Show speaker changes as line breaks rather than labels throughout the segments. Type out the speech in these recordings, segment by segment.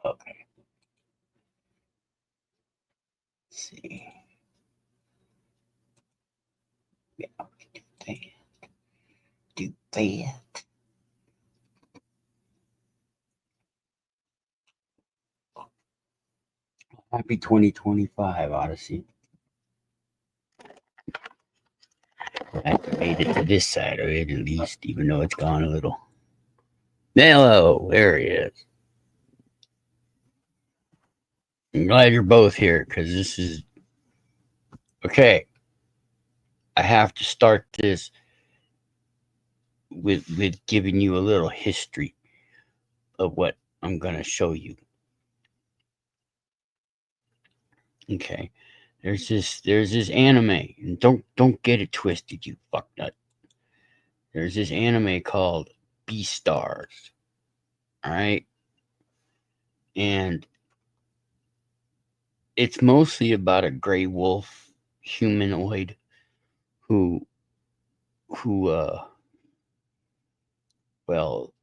Okay. Let's see. Yeah, do that. Happy 2025, Odyssey. I made it to this side of it at least, even though it's gone a little. Hello, there he is. I'm glad you're both here because this is okay. I have to start this with giving you a little history of what I'm gonna show you. Okay. There's this anime, and don't get it twisted, you fucknut. There's this anime called Beastars. Alright? And it's mostly about a gray wolf humanoid who well,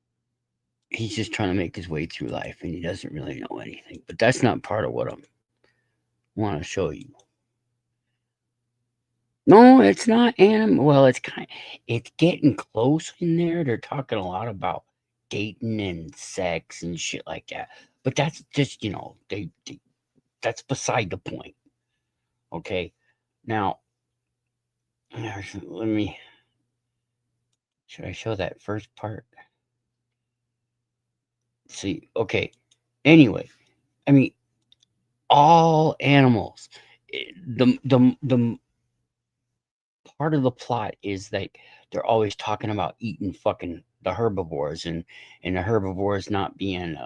he's just trying to make his way through life and he doesn't really know anything. But that's not part of what I want to show you. No, it's not anime. Well, it's getting close in there. They're talking a lot about dating and sex and shit like that. But that's just, they that's beside the point. Okay. Now, should I show that first part? See, okay. Anyway, I mean, all animals. The part of the plot is like they're always talking about eating fucking the herbivores and the herbivores not being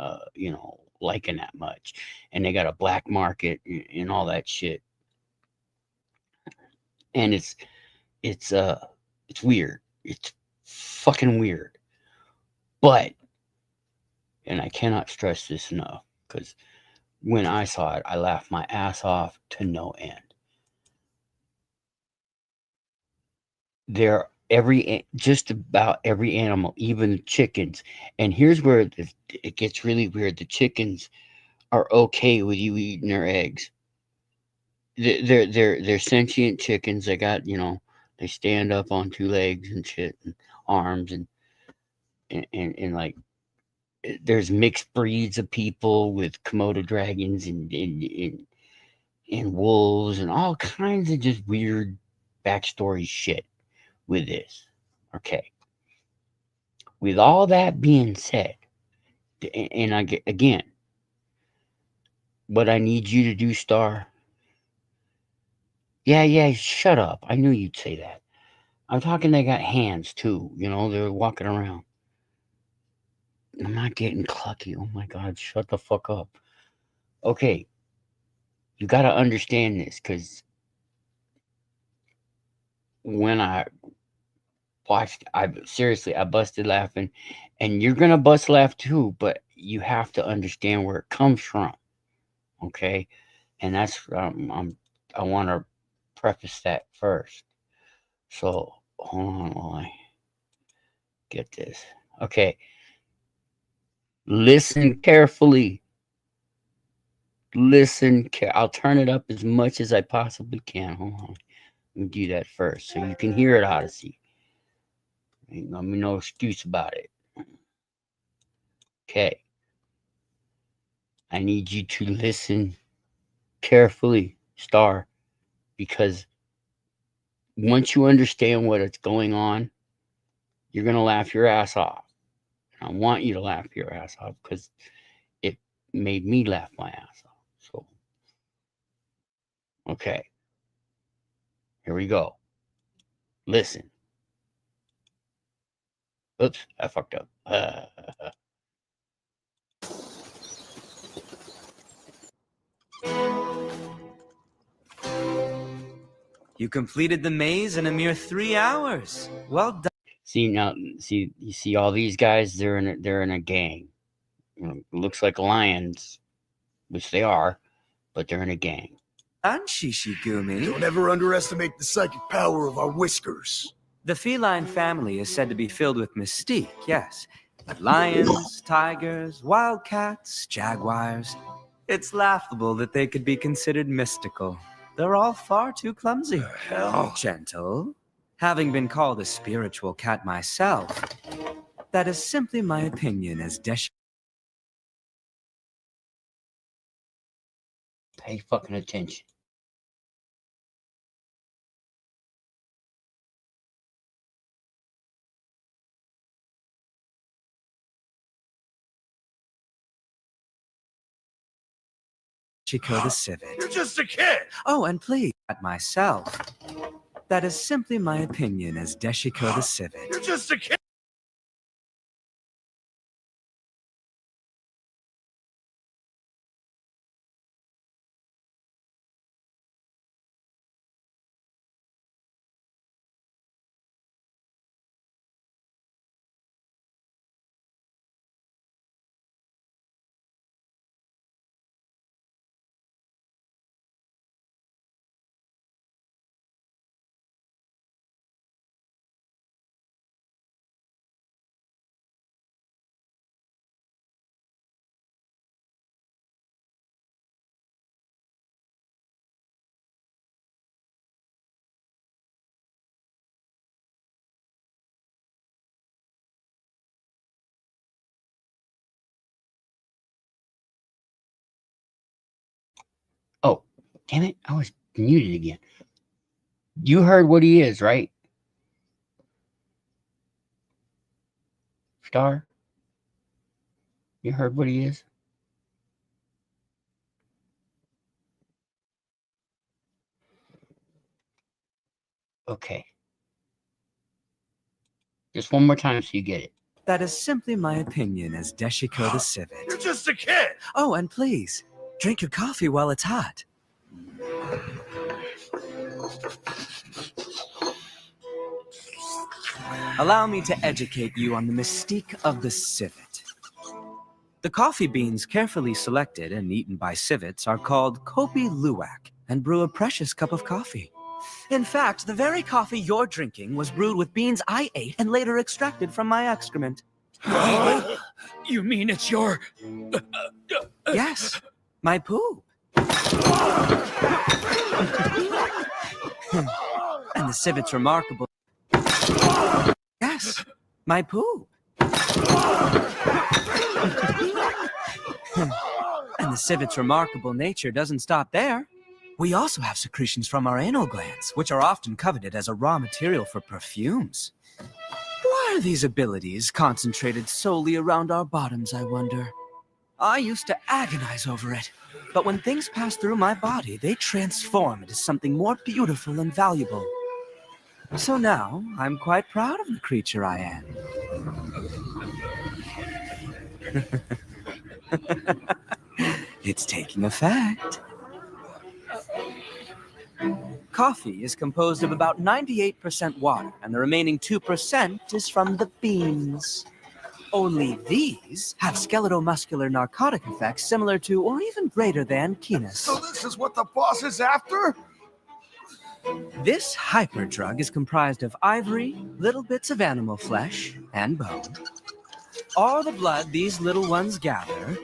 liking that much, and they got a black market and all that shit, and it's weird. It's fucking weird, but and I cannot stress this enough because when I saw it, I laughed my ass off to no end. Just about every animal, even chickens. And here's where it gets really weird. The chickens are okay with you eating their eggs. They're sentient chickens. They got they stand up on two legs and shit and arms and like there's mixed breeds of people with Komodo dragons and wolves and all kinds of just weird backstory shit with this. Okay. With all that being said, and again, what I need you to do, Star. Yeah, shut up. I knew you'd say that. I'm talking they got hands too, they're walking around. I'm not getting clucky. Oh my God, shut the fuck up. Okay, you got to understand this because when I watched, I busted laughing, and you're gonna bust laugh too, but you have to understand where it comes from. Okay, and that's I want to preface that first. So hold on while I get this. Okay, listen carefully. I'll turn it up as much as I possibly can. Hold on. Let me do that first so you can hear it, Odyssey. Ain't gonna be no excuse about it. Okay. I need you to listen carefully, Star, because once you understand what is going on, you're gonna laugh your ass off. I want you to laugh your ass off because it made me laugh my ass off. So, okay, here we go. Listen. Oops, I fucked up.
You completed the maze in a mere 3 hours. Well done.
You see all these guys. They're in a gang. Looks like lions, which they are, but they're in a gang.
Shishigumi.
Don't ever underestimate the psychic power of our whiskers.
The feline family is said to be filled with mystique, yes. Lions, tigers, wildcats, jaguars. It's laughable that they could be considered mystical. They're all far too clumsy.
Hell.
Gentle. Having been called a spiritual cat myself, that is simply my opinion as
Pay fucking attention.
Deshiko the civet.
You're just a kid.
Oh, and please, at myself. That is simply my opinion as Deshiko the civet.
You're just a kid.
Oh, damn it. I was muted again. You heard what he is, right? Star? You heard what he is? Okay. Just one more time so you get it.
That is simply my opinion as Deshiko the civet.
You're just a kid.
Oh, and please, drink your coffee while it's hot. Allow me to educate you on the mystique of the civet. The coffee beans carefully selected and eaten by civets are called Kopi Luwak and brew a precious cup of coffee. In fact, the very coffee you're drinking was brewed with beans I ate and later extracted from my excrement.
You mean it's your...
Yes, my poop. And the civet's remarkable... Yes, my poop. And the civet's remarkable nature doesn't stop there. We also have secretions from our anal glands, which are often coveted as a raw material for perfumes. Why are these abilities concentrated solely around our bottoms, I wonder? I used to agonize over it, but when things pass through my body, they transform into something more beautiful and valuable. So now, I'm quite proud of the creature I am. It's taking effect. Coffee is composed of about 98% water, and the remaining 2% is from the beans. Only these have skeletal-muscular narcotic effects similar to or even greater than quinus.
So this is what the boss is after?
This hyperdrug is comprised of ivory, little bits of animal flesh, and bone, all the blood these little ones gather,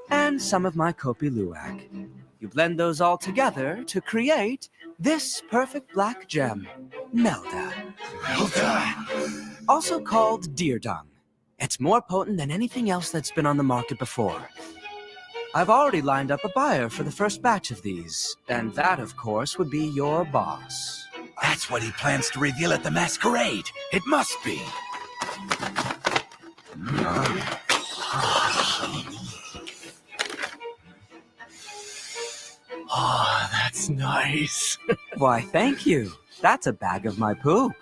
and some of my Kopi Luwak. You blend those all together to create this perfect black gem, Melda.
Melda.
Also called deer dung. It's more potent than anything else that's been on the market before. I've already lined up a buyer for the first batch of these, and that, of course, would be your boss.
That's what he plans to reveal at the masquerade. It must be. Oh, that's nice.
Why, thank you. That's a bag of my poop.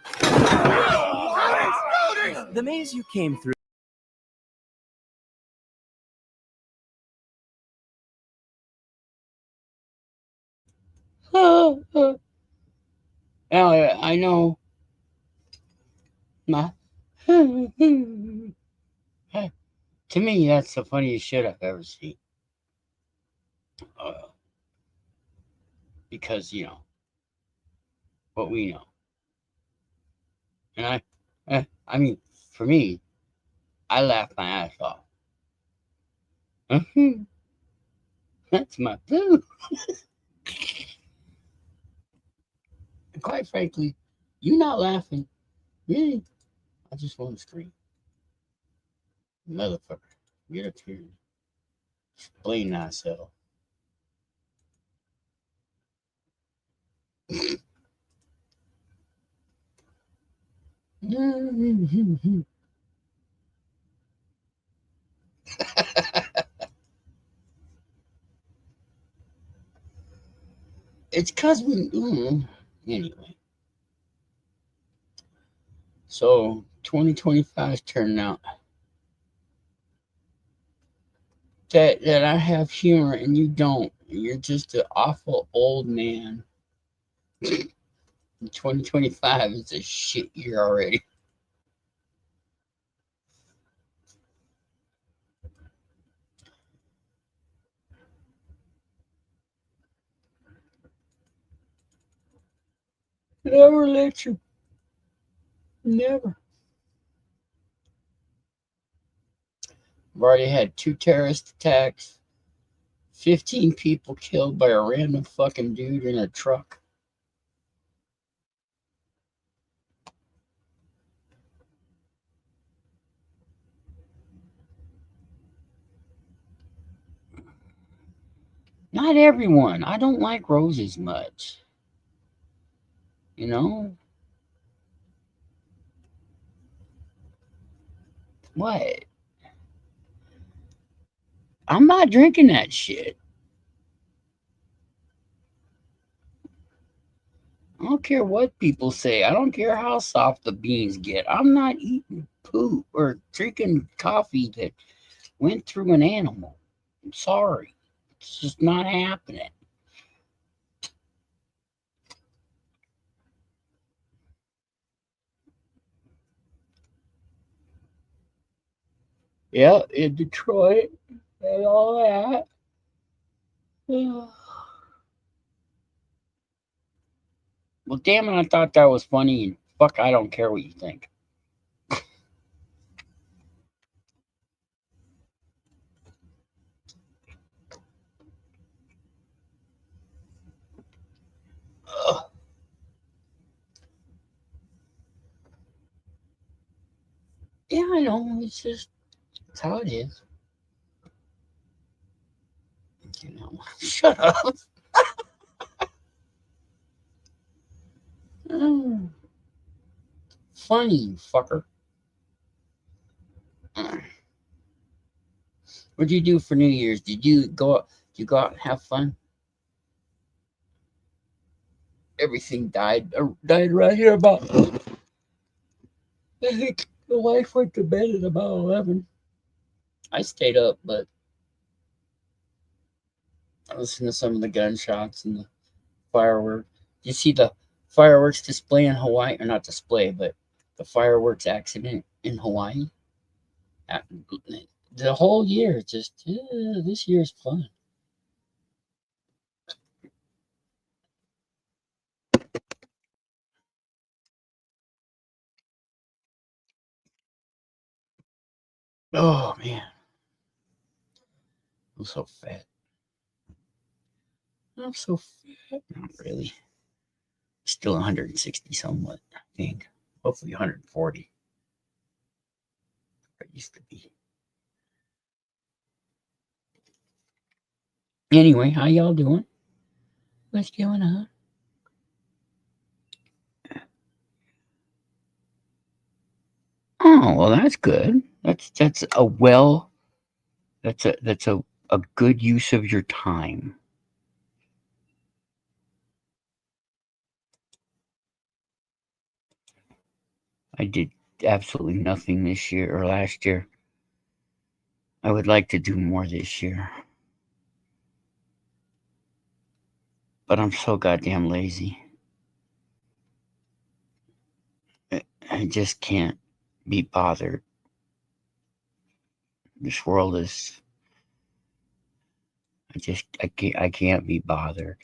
The maze you came through.
Now, I know. My, to me, that's the funniest shit I've ever seen. Because, you know, what we know. And I mean, for me, I laughed my ass off. Mhm. That's my boo. Quite frankly, you not laughing. Really? I just want to scream. Motherfucker, get up here. Explain thyself. It's cause we anyway. So 2025 is turning out that I have humor and you don't. You're just an awful old man. 2025 is a shit year already. Never let you. Never. I've already had 2 terrorist attacks, 15 people killed by a random fucking dude in a truck. Not everyone. I don't like roses much. You know? What? I'm not drinking that shit. I don't care what people say. I don't care how soft the beans get. I'm not eating poop or drinking coffee that went through an animal. I'm sorry. It's just not happening. Yeah, in Detroit and all that. Well, damn it, I thought that was funny. And fuck, I don't care what you think. Ugh. Yeah, I know. It's just it's how it is. You know, shut up. Mm, funny, you fucker. Mm. What'd you do for New Year's? Did you go out? Did you go out and have fun? Everything died right here about. I think the wife went to bed at about 11. I stayed up, but I listened to some of the gunshots and the fireworks. You see the fireworks display in Hawaii, or not display, but the fireworks accident in Hawaii. Uh, The whole year, just this year's fun. Oh man, I'm so fat. I'm so fat. Not really. Still 160 somewhat, I think. Hopefully 140. I used to be. Anyway, how y'all doing? What's going on? Oh, well, that's good. That's a well. That's a good use of your time. I did absolutely nothing this year or last year. I would like to do more this year, but I'm so goddamn lazy. I just can't be bothered. This world is. I can't be bothered.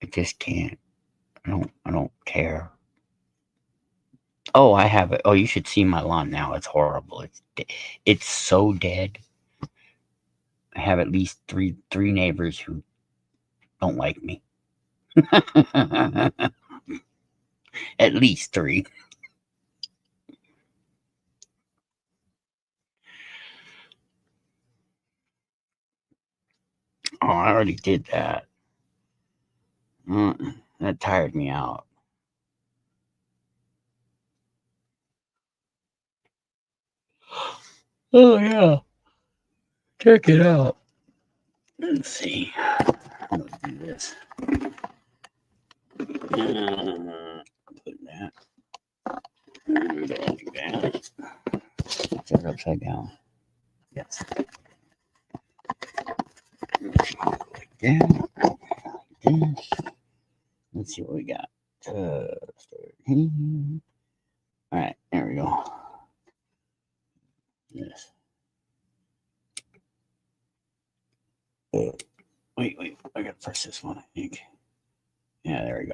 I just can't. I don't care. Oh, I have it. Oh, you should see my lawn now. It's horrible. It's so dead. I have at least three neighbors who don't like me. At least three. Oh, I already did that. That tired me out. Oh yeah, check it out. Let's see. Let's do this. Put that. Like that. Set it upside down. Yes. Like that. Like this. Let's see what we got. All right, there we go. Yes. Wait. I gotta press this one, I think. Yeah, there we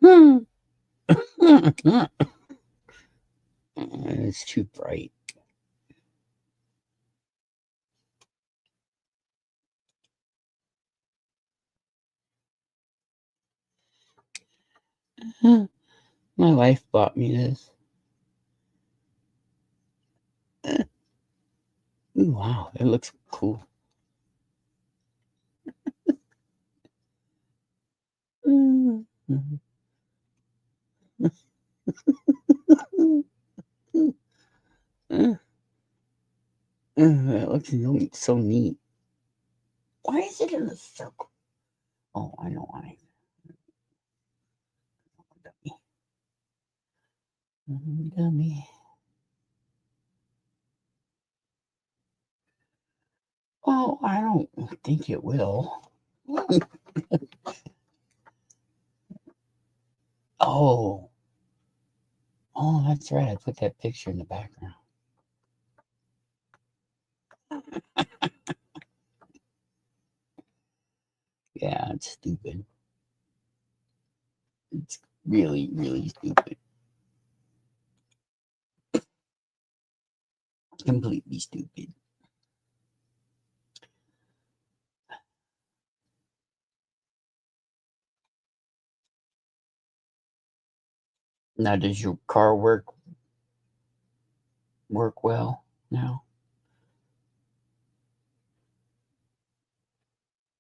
go. It's too bright. My wife bought me this. Ooh, wow, it looks cool. It looks so neat. Why is it in a circle? Oh, I know why. Dummy. Oh, I don't think it will. Oh. Oh, that's right. I put that picture in the background. Yeah, it's stupid. It's really, really stupid. Completely stupid. Now, does your car work well now?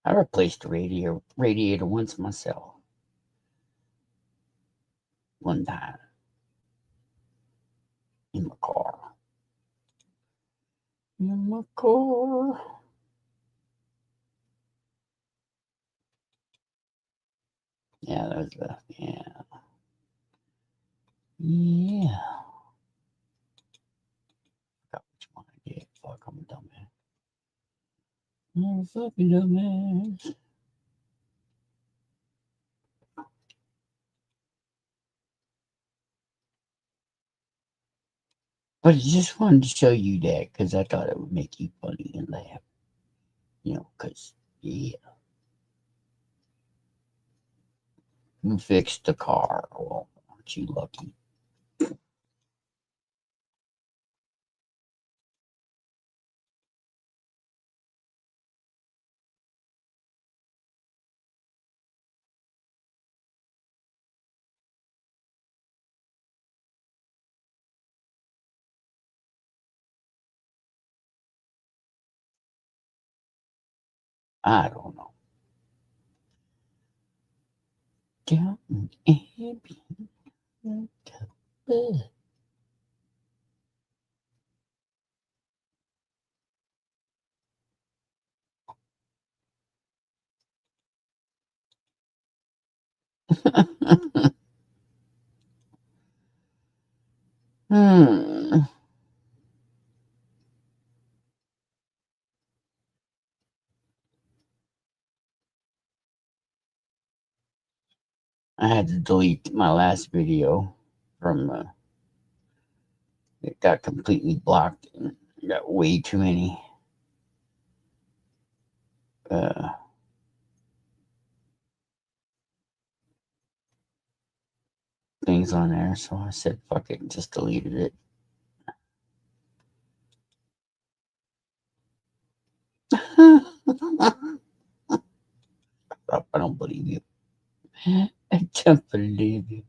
I replaced the radiator once myself. One time in my car. In my car. Yeah, that was the yeah. Yeah. Forgot which one I did. Fuck, I'm a dumbass. I'm a fucking dumbass. But I just wanted to show you that because I thought it would make you funny and laugh. You know, because, yeah. You fixed the car. Well, aren't you lucky? I don't know. Down and be Hmm. I had to delete my last video from it got completely blocked and got way too many uh things things on there, so I said fuck it and just deleted it. I don't believe you. I can't believe you.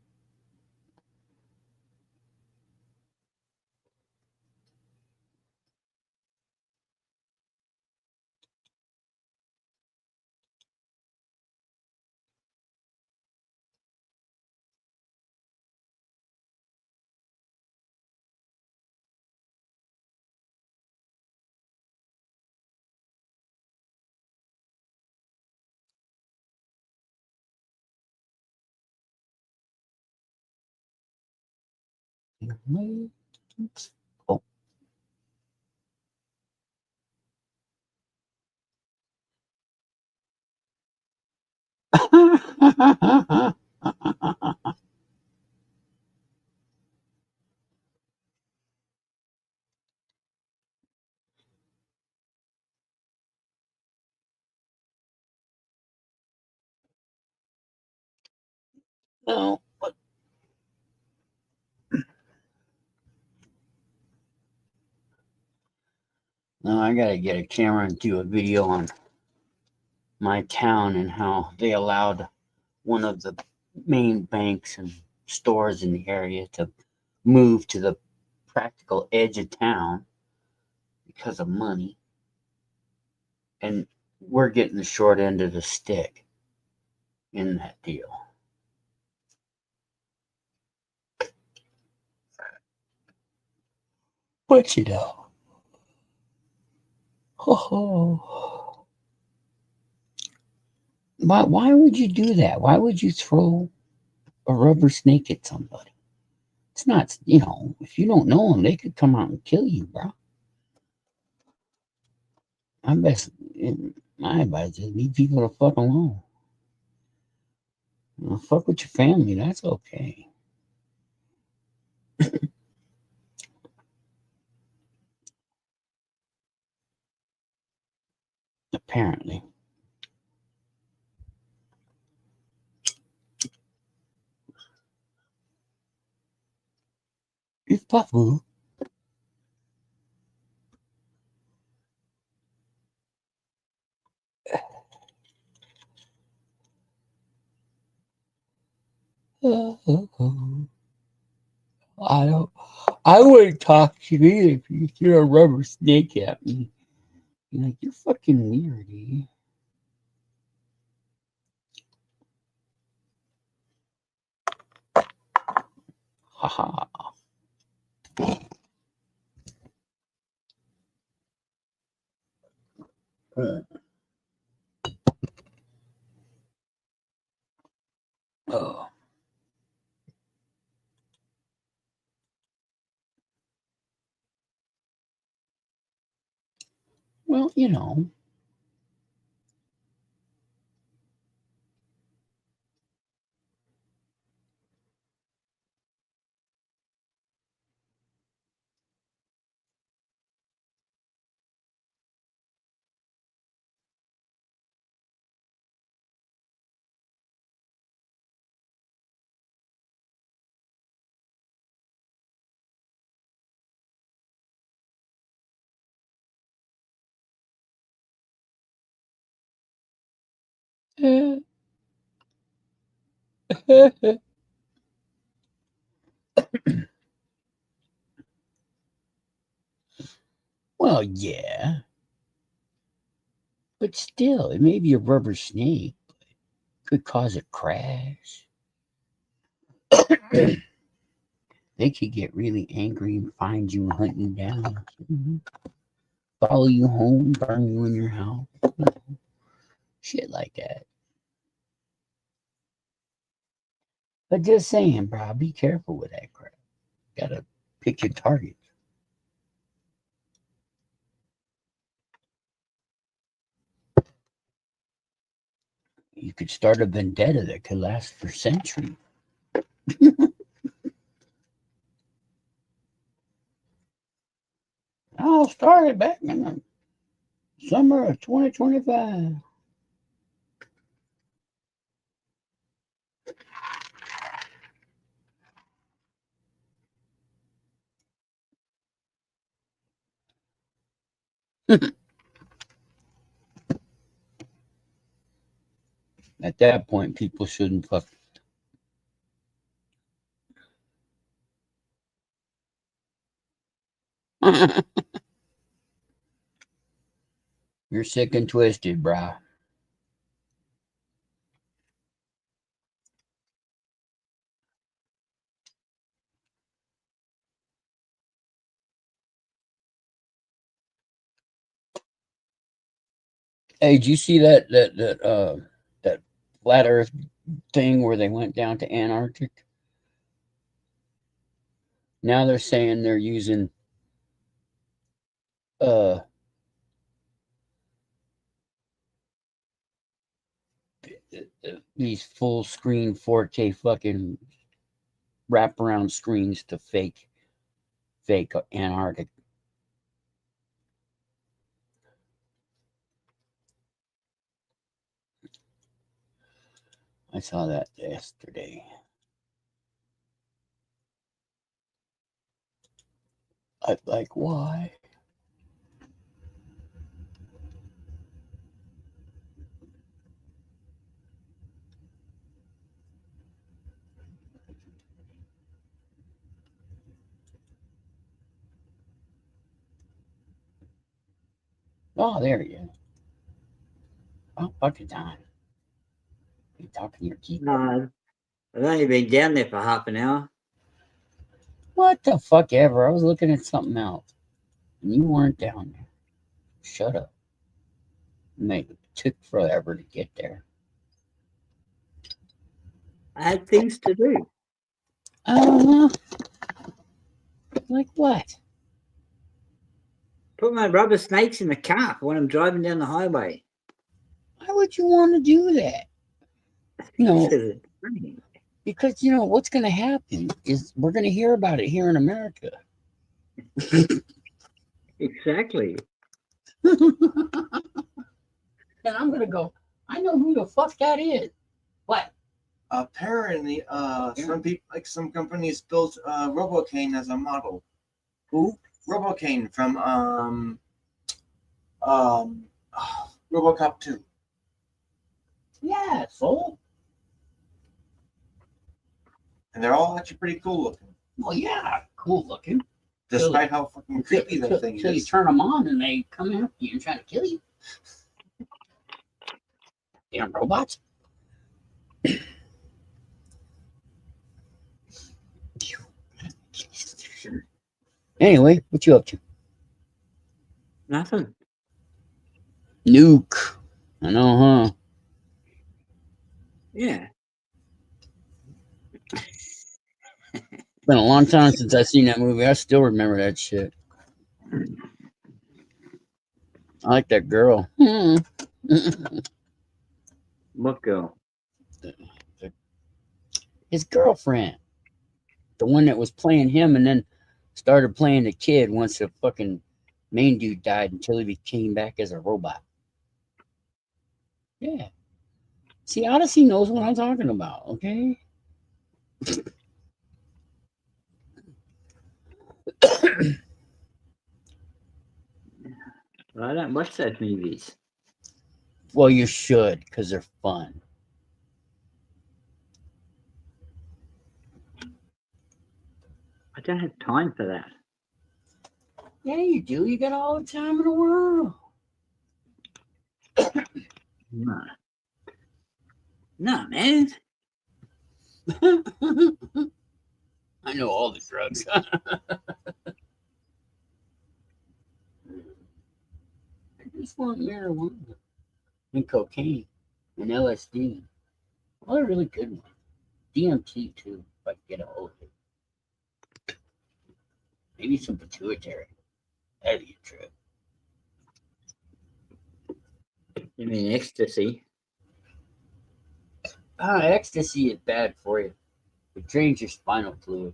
Oh. No, but no, I gotta get a camera and do a video on my town and how they allowed one of the main banks and stores in the area to move to the practical edge of town because of money. And we're getting the short end of the stick in that deal. But you know, oh, why would you do that? Why would you throw a rubber snake at somebody? It's not, if you don't know them, they could come out and kill you, bro. My advice is leave people the fuck alone. Fuck with your family, that's okay. Apparently. It's possible. I wouldn't talk to you either if you threw a rubber snake at me. You're like, you're fucking weird, eh? Haha. Oh. Well, well, yeah. But still, it may be a rubber snake. Could cause a crash. They could get really angry and find you and hunt you down. Follow you home, burn you in your house. Shit like that. But just saying, bro, be careful with that crap. Gotta pick your target. You could start a vendetta that could last for centuries. I'll start it back in the summer of 2025. At that point, people shouldn't fuck. You're sick and twisted, brah. Hey, did you see that flat Earth thing where they went down to Antarctic? Now they're saying they're using uh these full screen 4K fucking wraparound screens to fake Antarctic. I saw that yesterday. I like, why? Oh, there you go. Oh, fucking time. You talking your keep?
No, I've only been down there for half an hour.
What the fuck ever? I was looking at something else. And you weren't down there. Shut up. Mate, it took forever to get there.
I had things to do.
Like what?
Put my rubber snakes in the car when I'm driving down the highway.
Why would you want to do that? You know, because you know what's going to happen is we're going to hear about it here in America.
Exactly.
And I'm going to go, I know who the fuck that is. What?
Apparently, some people, like some companies, built Robocane as a model.
Who?
Robocane from RoboCop 2.
Yeah, so.
And they're all actually pretty cool looking,
Well, yeah, cool looking.
despite how fucking creepy that thing
Until you
is.
turn them on and they come after you and try to kill you. Damn robots. Anyway, what you up to?
Nothing.
Nuke. I know, huh?
Yeah.
Been a long time since I've seen that movie. I still remember that shit. I like that girl.
What girl?
His girlfriend. The one that was playing him and then started playing the kid once the fucking main dude died until he came back as a robot. Yeah. See, Odyssey knows what I'm talking about, okay?
Well, I don't watch those movies.
Well, you should, because they're fun.
I don't have time for that.
Yeah, you do. You got all the time in the world.
No. No, man.
I know all the drugs. I just want marijuana and cocaine and LSD. All are really good ones. DMT too, if I can get a hold of it. Maybe some pituitary. That'd be a trip.
You mean ecstasy?
Ecstasy is bad for you. It drains your spinal fluid.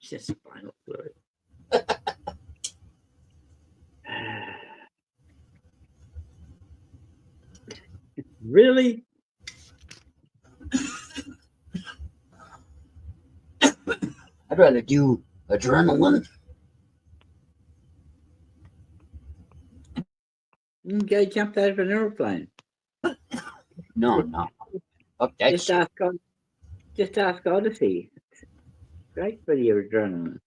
Just spinal fluid. Really?
I'd rather do adrenaline.
You can go jump out of an aeroplane.
No, no. Fuck that
Just
shit.
ask Odyssey. Great for your adrenaline.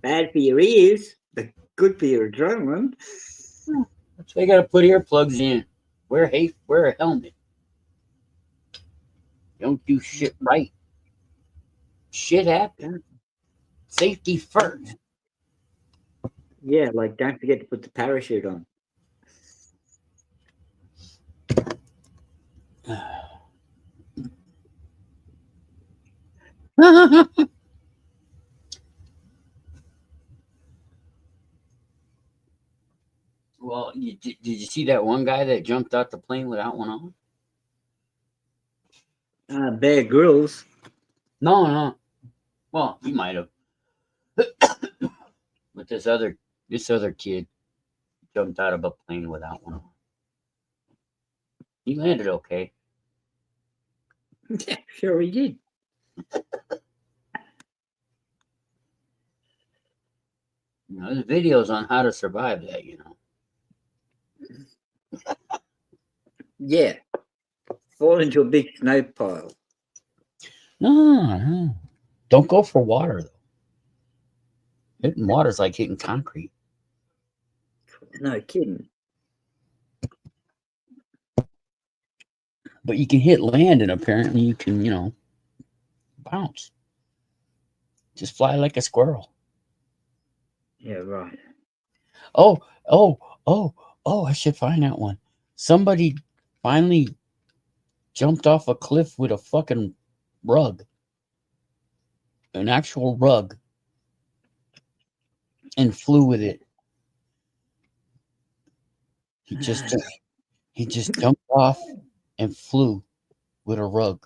Bad for your ears, but good for your adrenaline.
That's why you gotta put earplugs in. Wear a helmet. Don't do shit right. Shit happens. Safety first.
Yeah, like don't forget to put the parachute on.
Well, did you see that one guy that jumped out the plane without one on?
Bear Grylls.
No, no. Well, he might have. But this other kid jumped out of a plane without one on. He landed okay.
Yeah, sure he did.
You know, there's videos on how to survive that, you know.
Yeah. Fall into a big snow pile.
No. Don't go for water, though. Hitting water's like hitting concrete.
No kidding.
But you can hit land, and apparently you can, you know, bounce. Just fly like a squirrel.
Yeah, right.
Oh, I should find that one. Somebody finally jumped off a cliff with a fucking rug. An actual rug. And flew with it. He just jumped off and flew with a rug.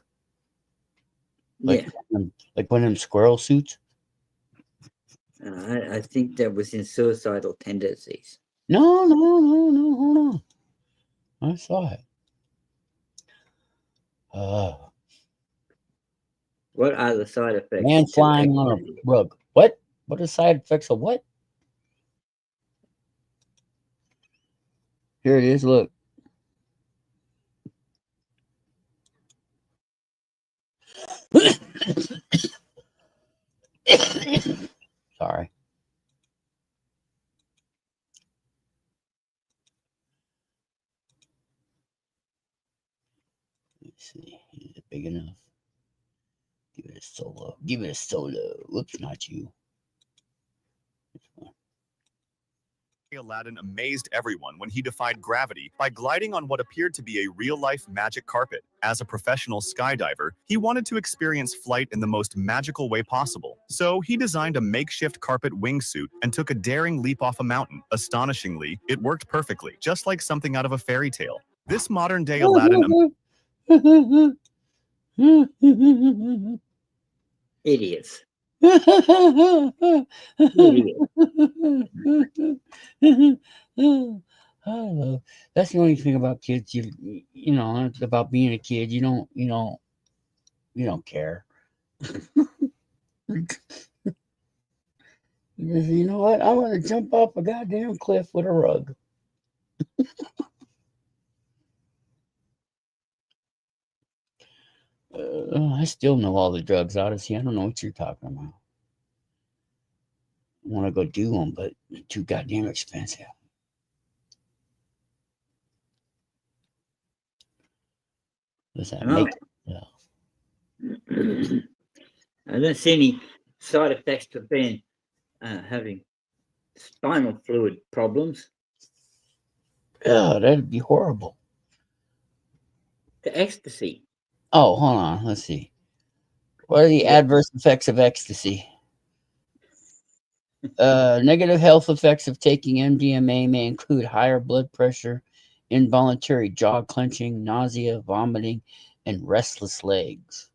Like one of them squirrel suits.
I think that was in Suicidal Tendencies.
No, hold on. I saw it.
What are the side effects?
Man flying on a rug. What? What are the side effects of what? Here it is, look. Sorry. Let's see. Is it big enough? Give it a solo. Give it a solo. Whoops, not you.
Aladdin amazed everyone when he defied gravity by gliding on what appeared to be a real-life magic carpet. As a professional skydiver, he wanted to experience flight in the most magical way possible. So he designed a makeshift carpet wingsuit and took a daring leap off a mountain. Astonishingly, it worked perfectly, just like something out of a fairy tale. This modern-day Aladdin...
Idiots.
That's the only thing about kids. You know about being a kid. You don't care. You know what? I want to jump off a goddamn cliff with a rug. I still know all the drugs, Odyssey. I don't know what you're talking about. I want to go do them, but they're too goddamn expensive. What's that?
No. I don't see any side effects to being having spinal fluid problems.
Yeah, that'd be horrible.
The ecstasy.
Oh, hold on. Let's see. What are the adverse effects of ecstasy? Negative health effects of taking MDMA may include higher blood pressure, involuntary jaw clenching, nausea, vomiting, and restless legs.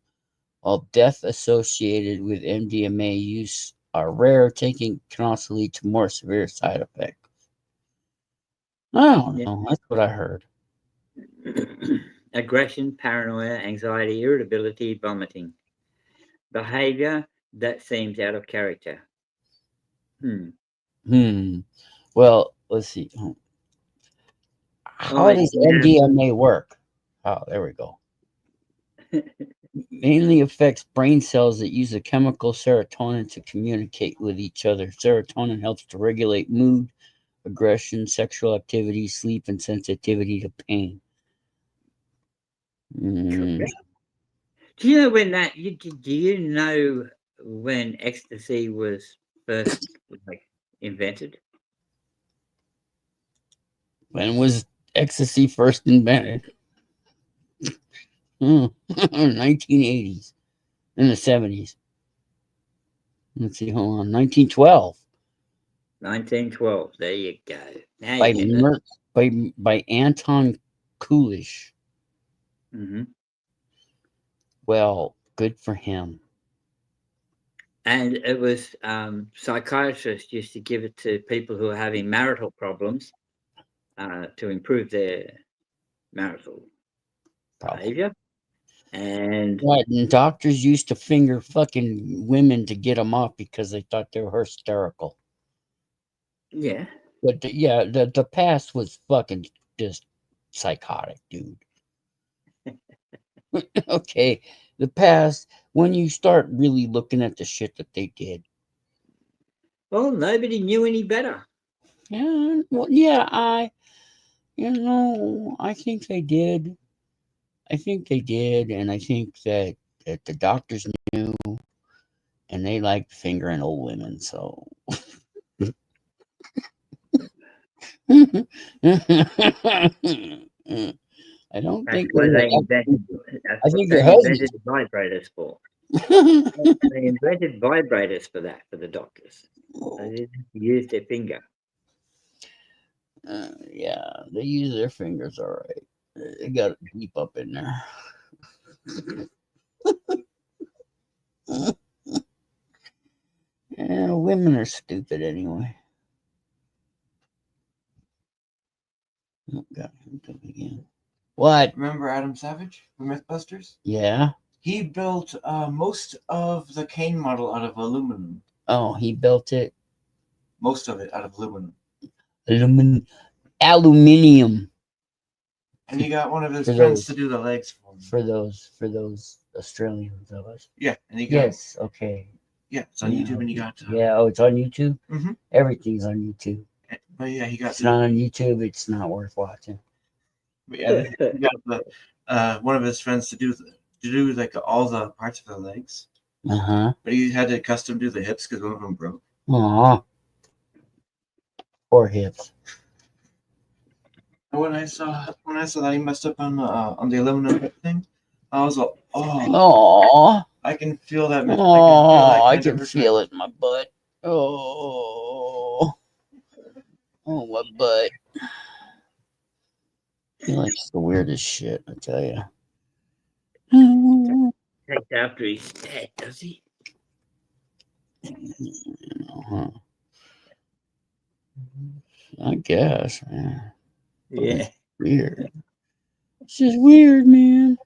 While death associated with MDMA use are rare, taking can also lead to more severe side effects. I don't know. That's what I heard.
Aggression, paranoia, anxiety, irritability, vomiting. Behavior that seems out of character.
Well, let's see. How does MDMA work? Oh, there we go. Mainly affects brain cells that use the chemical serotonin to communicate with each other. Serotonin helps to regulate mood, aggression, sexual activity, sleep, and sensitivity to pain. Mm.
Do you know when do you know when ecstasy was first invented?
When was ecstasy first invented? 1980s, in the 70s. Let's see, hold on. 1912
1912. There you go. Now
by
you get it.
by Anton Coolidge.
Hmm.
Well, good for him.
And it was psychiatrists used to give it to people who are having marital problems to improve their marital
Probably.
behavior. And
What? And doctors used to finger fucking women to get them off because they thought they were hysterical.
yeah,
But yeah, the past was fucking just psychotic, dude. Okay, the past, when you start really looking at the shit that they did.
well, nobody knew any better.
Yeah, well, yeah, I think they did. I think they did, and I think that the doctors knew, and they liked fingering old women, so. I don't
That's
think
why they
actually,
invented. That's
I
what
think their
they invented
husbands.
vibrators for. They invented vibrators for that, for the doctors. They didn't use their finger.
Yeah, they use their fingers all right. They got it deep up in there. Yeah, women are stupid anyway. Oh God, I'm doing it again. What?
Remember Adam Savage from Mythbusters?
Yeah.
He built most of the Kane model out of aluminum.
Oh, he built it.
Most of it out of aluminum.
Aluminium.
And he got one of his
For
friends
those-
to do the legs for him.
For those Australians of us.
Yeah, and he got
Yes. Okay.
yeah, it's on YouTube, and he got
Yeah. Oh, it's on YouTube.
Mhm.
Everything's on YouTube.
But yeah, he
If
got
it's not on YouTube, it's not worth watching.
But yeah, he got one of his friends to do like all the parts of the legs.
Uh huh.
But he had to custom do the hips because one of them broke.
Aw. Poor hips.
And when I saw that he messed up on the aluminum hip thing, I was like, oh,
Aw.
I can feel that.
Oh, I
kind
can
of
feel it in my butt. Oh, my butt. He likes the weirdest shit, I tell you.
Takes after he's dead, does he?
Uh-huh. I guess, man.
Yeah.
Weird. It's just weird, man.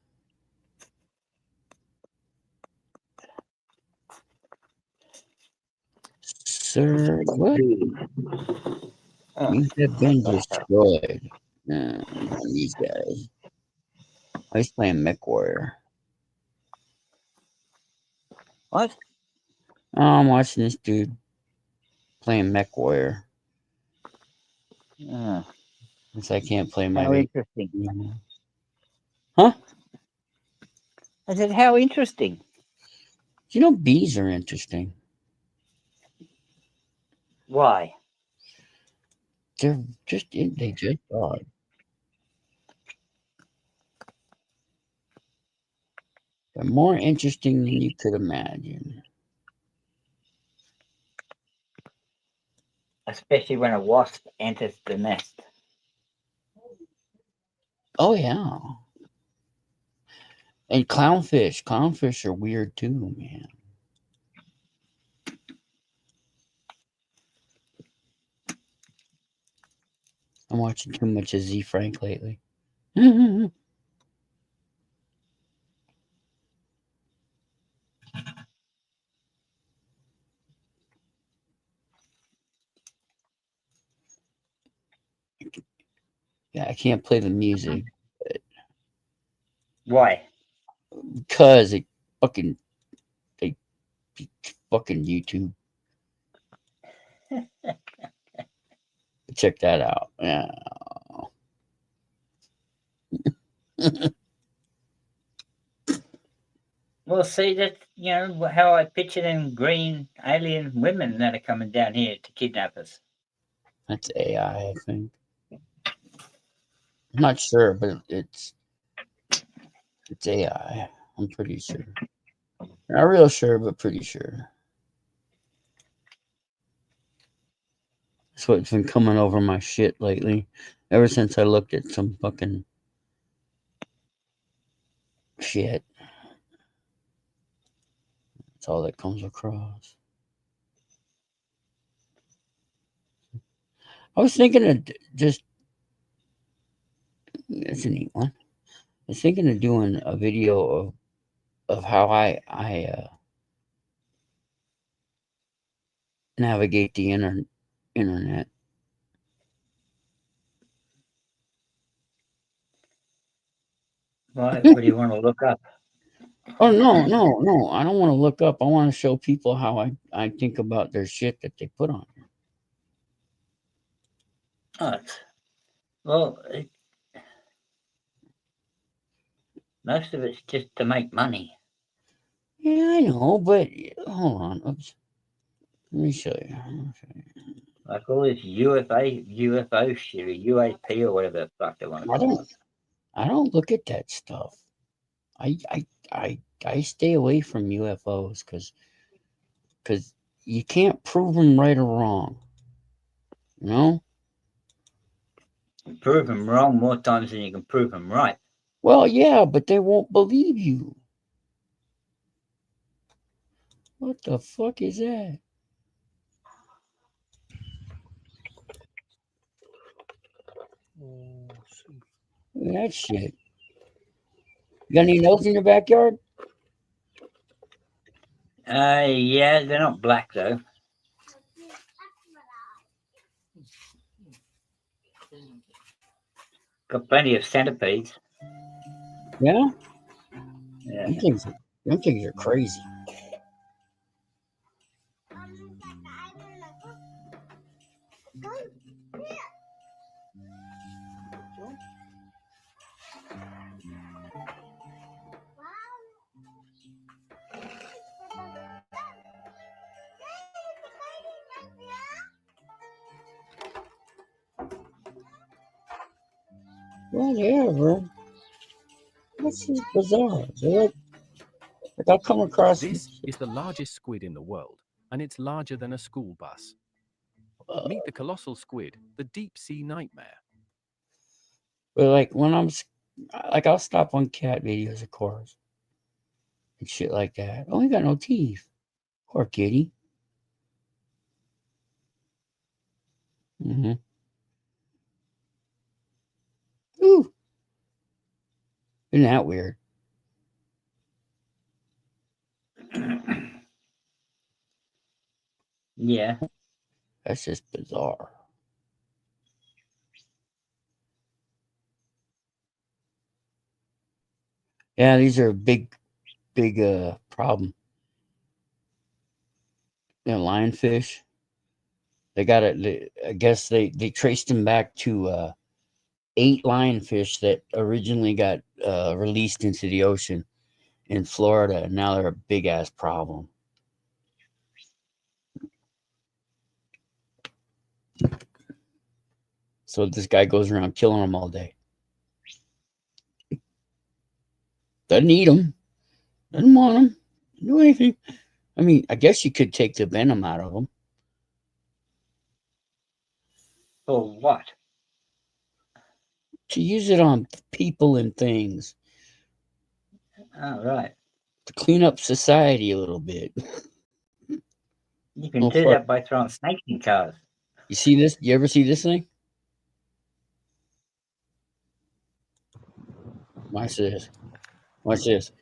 Sir, what? You have been destroyed. These guys. I was playing MechWarrior.
What?
Oh, I'm watching this dude playing MechWarrior. Since I can't play my
How
way.
interesting.
Huh?
I said, how interesting.
You know, bees are interesting.
Why?
They just are. They're more interesting than you could imagine.
Especially when a wasp enters the nest.
Oh yeah. And clownfish. Clownfish are weird too, man. I'm watching too much of Z Frank lately. Yeah, I can't play the music
Why?
because they fucking YouTube. Check that out. Yeah.
Well, see, that's, how I picture them green alien women that are coming down here to kidnap us.
That's AI, I think. I'm not sure, but it's AI. I'm pretty sure. Not real sure, but pretty sure. That's what's been coming over my shit lately. Ever since I looked at some fucking shit. That's all that comes across. I was thinking of just, that's a neat one. I was thinking of doing a video of how I navigate the internet.
What do you want to look up?
Oh no! I don't want to look up. I want to show people how I think about their shit that they put on.
Well, most of it's just to make money.
Yeah, I know, but hold on. Oops. Let me show you.
Like all this UFO shit, or UAP, or whatever the fuck they want to call it.
I don't look at that stuff. I stay away from UFOs because you can't prove them right or wrong. You know?
You prove them wrong more times than you can prove them right.
Well, yeah, but they won't believe you. What the fuck is that? Look at that shit. You got any notes in your backyard?
Yeah, they're not black though. Got plenty of centipedes.
Yeah?
Yeah.
Them things are crazy. Whatever. This is bizarre. Like I'll come across
This is the largest squid in the world, and it's larger than a school bus. Meet the colossal squid, the deep sea nightmare.
But like when I'll stop on cat videos, of course, and shit like that. Oh, he got no teeth. Poor kitty. Mm-hmm. Ooh. Isn't that weird?
Yeah.
That's just bizarre. Yeah, these are a big problem. Lionfish. They got it. I guess they traced them back to 8 lionfish that originally got released into the ocean in Florida, and now they're a big ass problem. So this guy goes around killing them all day. Doesn't eat them. Doesn't want them. Doesn't do anything. I mean, I guess you could take the venom out of them.
For what?
To use it on people and things.
Oh, right.
To clean up society a little bit.
You can do that by throwing snakes in cars.
You see this? You ever see this thing? Watch this. Watch this.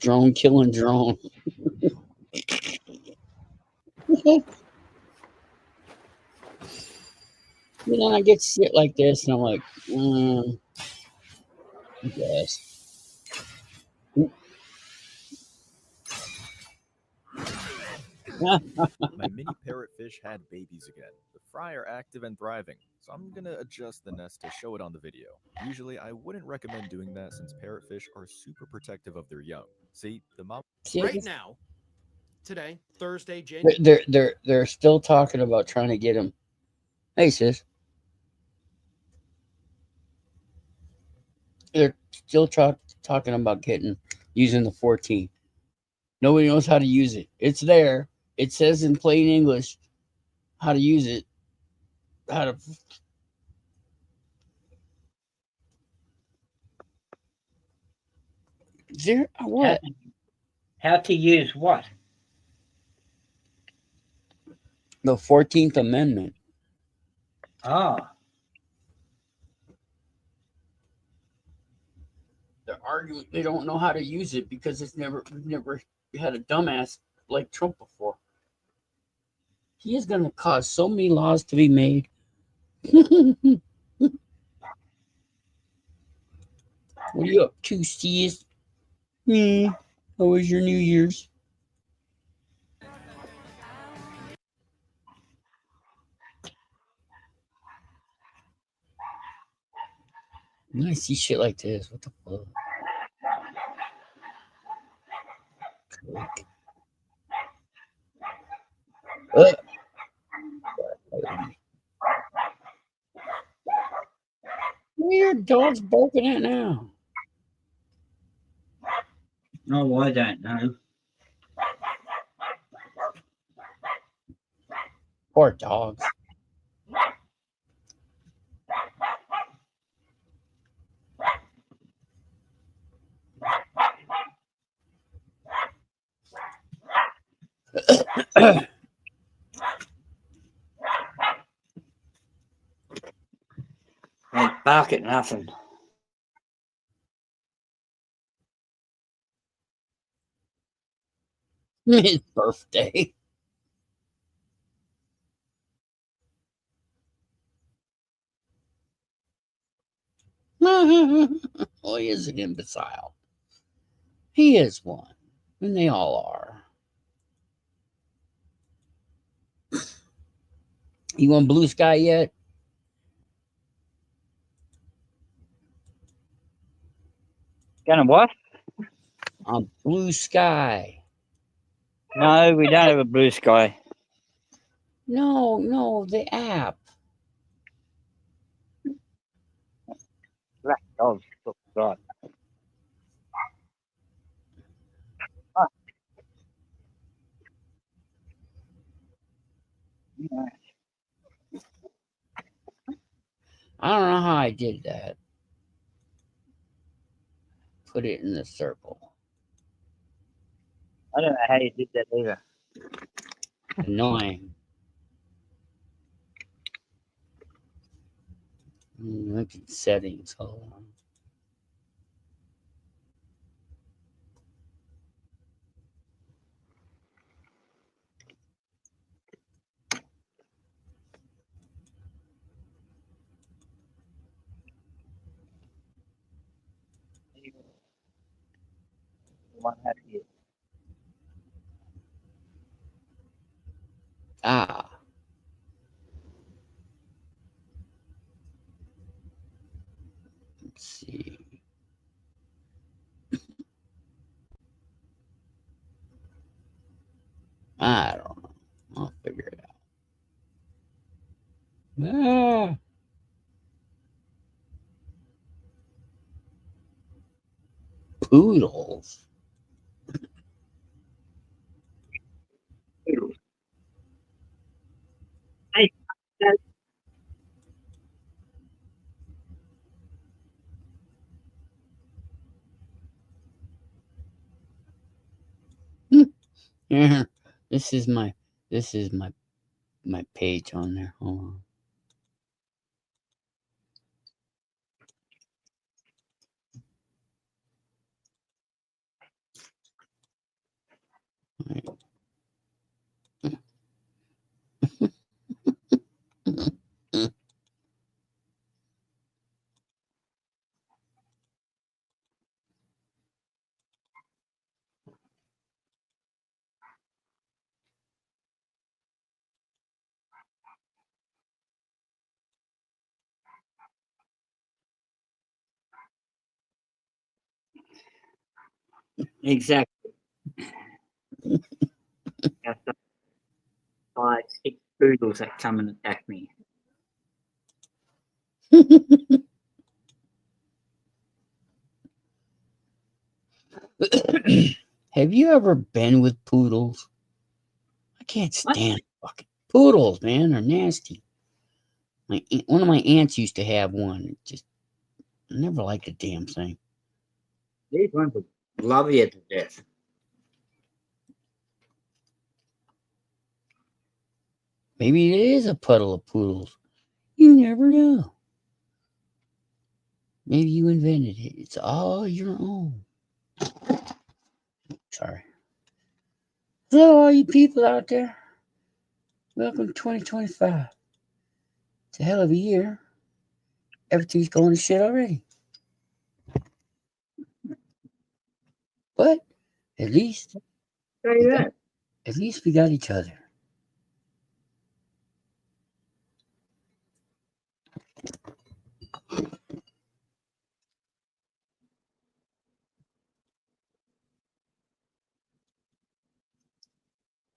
Drone killing drone. You know, I get shit like this, and I'm like, I guess.
My mini parrotfish had babies again. The fry are active and thriving, so I'm gonna adjust the nest to show it on the video. Usually, I wouldn't recommend doing that since parrotfish are super protective of their young. See, the mom.
Right now, today, Thursday, January.
They're still talking about trying to get him. Hey, sis. They're still talking about using the 14. Nobody knows how to use it. It's there. It says in plain English how to use it. How to. There. What?
How to use what?
The 14th Amendment.
Ah.
They're arguing. They don't know how to use it because we've never had a dumbass like Trump before. He is going to cause so many laws to be made. What are you up to, sis? How was your New Year's? When I see shit like this, what the fuck? Where your dog's barking at now?
Oh, I don't know.
Poor dogs.
They bark at nothing.
His birthday. Well, he is an imbecile. He is one. And they all are. You on Blue Sky yet?
Gonna what?
On Blue Sky.
No, we don't have a Blue Sky.
No, the app.
Black dogs. Oh, God.
I don't know how I did that. Put it in the circle.
I don't know how you did that either.
Annoying. Look at settings. Hold on.
One hat here.
Ah. Let's see. I don't know. I'll figure it out. Ah. Poodles.
Hey,
Yeah. This is my page on there. Hold on.
Exactly. Got the 5, 6 poodles that come and attack me.
Have you ever been with poodles? I can't
What?
stand fucking poodles, man. They're nasty. One of my aunts used to have one. It just I never liked the damn thing.
These ones will love you to death.
Maybe it is a puddle of poodles. You never know. Maybe you invented it. It's all your own. Sorry. Hello, all you people out there. Welcome to 2025. It's a hell of a year. Everything's going to shit already. But at least
Say that.
At least we got each other.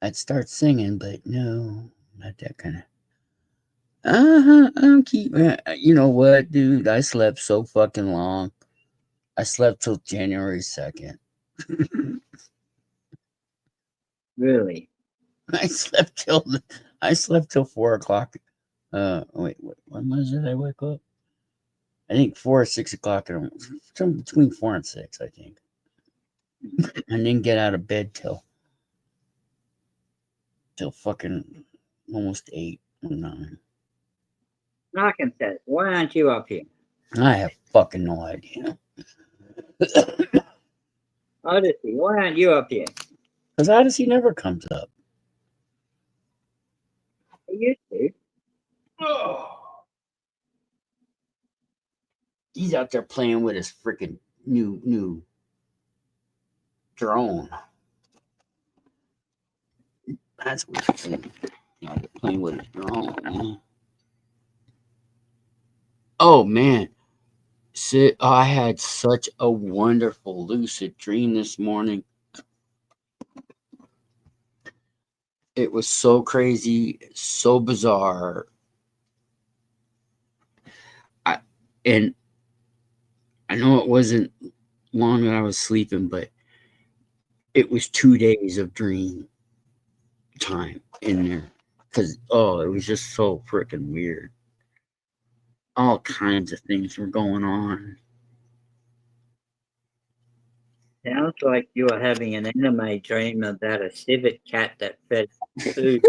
I'd start singing, but no, not that kind of. I'm keeping. You know what, dude? I slept so fucking long. I slept till January 2nd.
Really?
I slept till 4 o'clock. Wait, when was it? I wake up. I think 4 or 6 o'clock. Between 4 and 6, I think. I didn't get out of bed till fucking almost 8 or 9.
Narkin says, why aren't you up here?
I have fucking no idea.
Odyssey, why aren't you up here?
Because Odyssey never comes up.
You used to.
He's out there playing with his freaking new drone. That's what he's saying. You know, playing with his drone, man. Oh man. I had such a wonderful lucid dream this morning. It was so crazy, so bizarre. And I know it wasn't long that I was sleeping, but it was 2 days of dream time in there. Because, it was just so freaking weird. All kinds of things were going on.
Sounds like you are having an anime dream about a civet cat that fed food.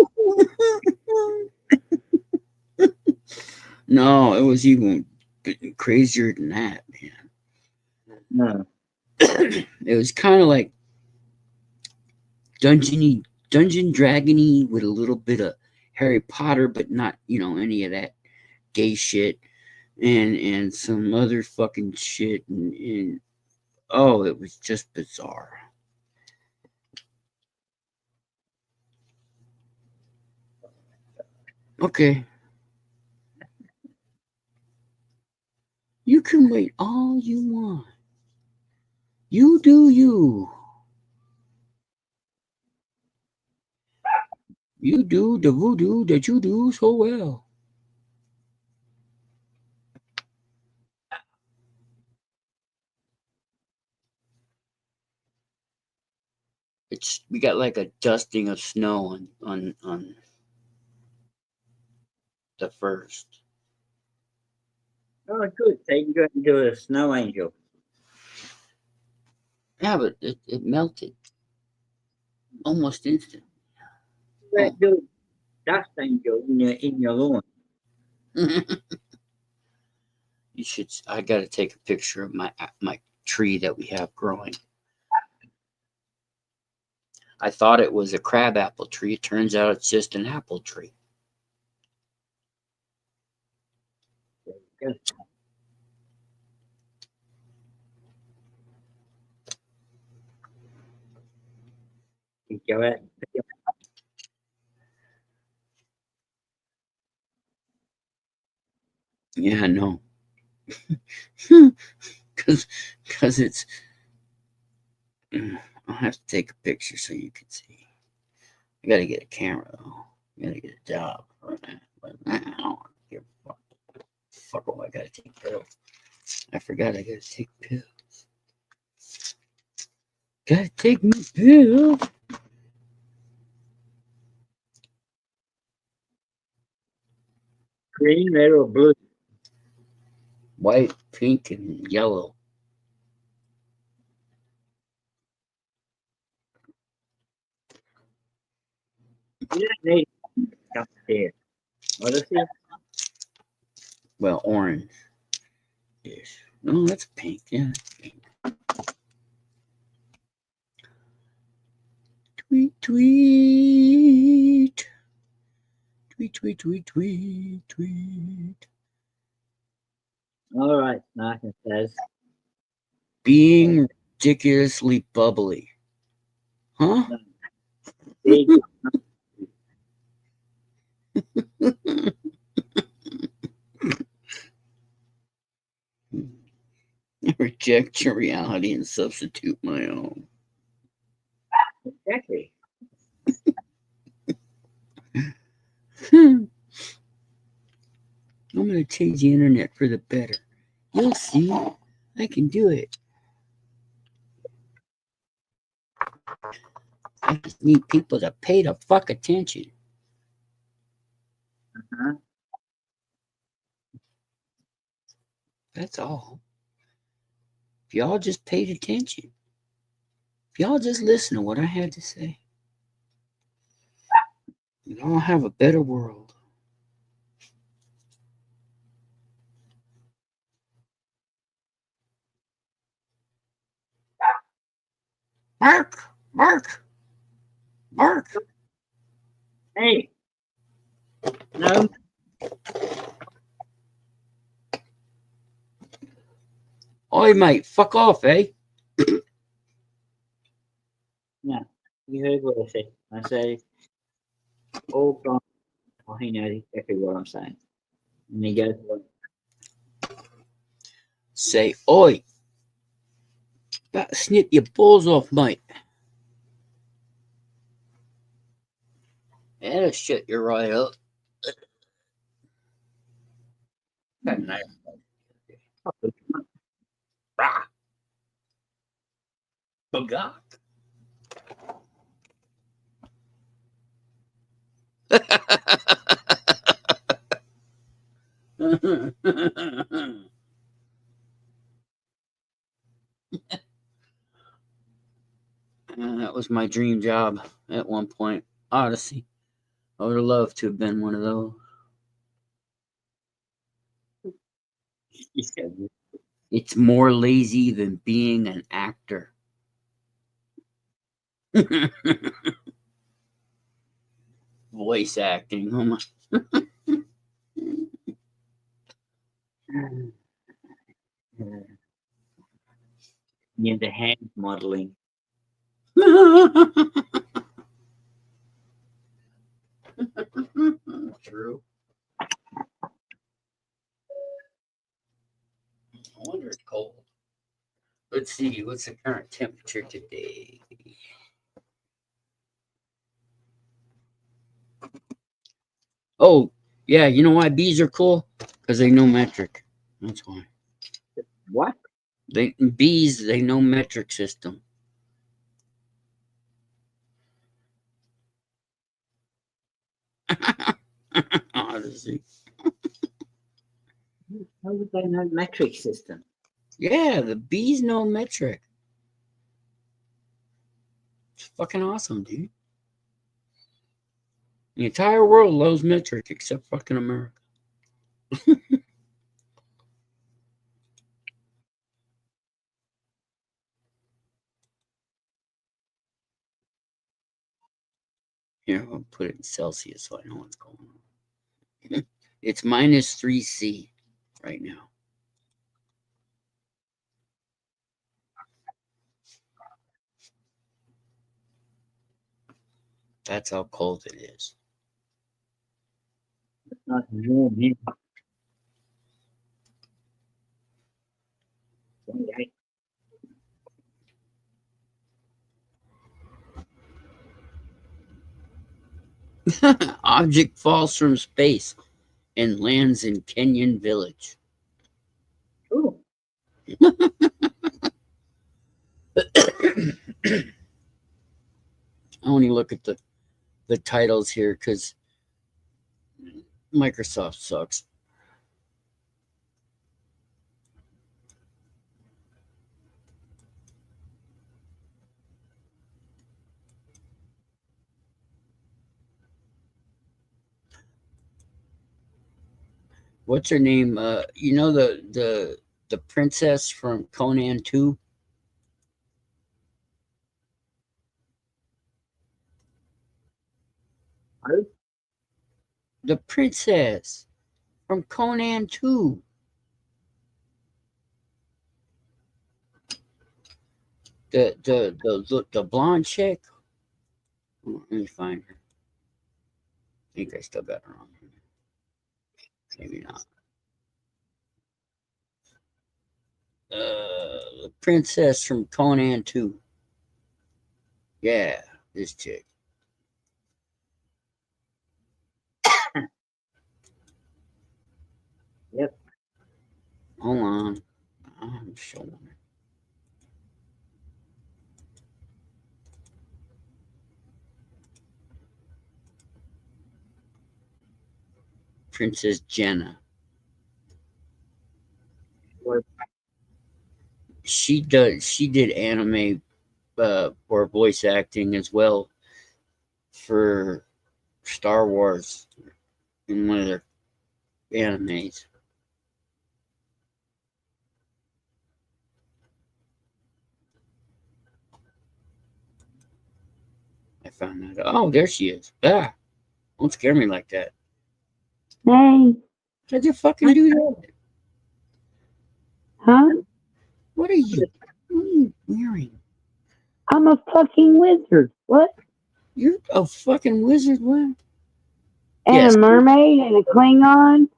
No, it was even crazier than that, man.
No.
It was kind of like Dungeon Dragony with a little bit of Harry Potter, but not, any of that gay shit and some other fucking shit. And it was just bizarre. Okay. You can wait all you want. You do you. You do the voodoo that you do so well. We got like a dusting of snow on the 1st.
Oh, good. So you can go and do a snow angel.
Yeah, but it melted almost instant.
Let's do dust angel in your lawn.
You should. I got to take a picture of my tree that we have growing. I thought it was a crabapple tree. It turns out it's just an apple tree.
Good. Go ahead.
Yeah, no. Because it's. I'll have to take a picture so you can see. I gotta get a camera though. I gotta get a job for that. But I don't give a fuck. Fuck, oh, I gotta take pills. I forgot I gotta take pills. Gotta take my pills.
Green, red, or blue?
White, pink, and yellow.
You don't need up there. What is it?
Well, orange. Yes. No, that's pink. Yeah, that's pink. Tweet, tweet. Tweet, tweet, tweet, tweet, tweet.
All right, Martin says.
Being ridiculously bubbly. Huh?
Big.
Reject your reality and substitute my own.
Exactly.
I'm going to change the internet for the better. You'll see. I can do it. I just need people to pay the fuck attention.
Uh-huh.
That's all. If y'all just paid attention, if y'all just listen to what I had to say, we'd all have a better world. Mark! Mark! Mark!
Hey. No.
Oi, mate, fuck off, eh?
No. You heard what I said. I say, all gone. Well, he knows exactly what I'm saying. And he goes, well,
Say, oi! Better snip your balls off, mate. That'll shut you right up. Got a knife. Rah. Bagok. That was my dream job at one point. Odyssey. I would have loved to have been one of those.
he said,
It's more lazy than being an actor. Voice acting. Oh my.
yeah, the hand modeling.
True. I wonder it's cold. Let's see, what's the current temperature today? Oh, yeah, you know why bees are cool? Because they know metric. That's why.
What?
Bees, they know metric system. Odyssey.
How would they know metric system?
Yeah, the bees know metric. It's fucking awesome, dude. The entire world loves metric except fucking America. Here, I'll put it in Celsius so I know what's going on. It's -3C right now. That's how cold it is.
It's not warm here. 28.
Object falls from space and lands in Kenyan village.
Ooh.
I only look at the titles here because Microsoft sucks. What's her name? You know the princess from Conan 2?
Who?
The princess from Conan 2. The blonde chick. Let me find her. I think I still got her on. Maybe not. The princess from Conan 2. Yeah, this chick.
Yep.
Hold on. I'm showing her. Princess Jenna.
What?
She did anime or voice acting as well for Star Wars in one of their animes. I found that. Oh, there she is. Ah, don't scare me like that.
Hey,
How'd you fucking do that?
huh?
What are you wearing?
I'm a fucking wizard. What?
You're a fucking wizard, what?
And
Yes.
a mermaid and a Klingon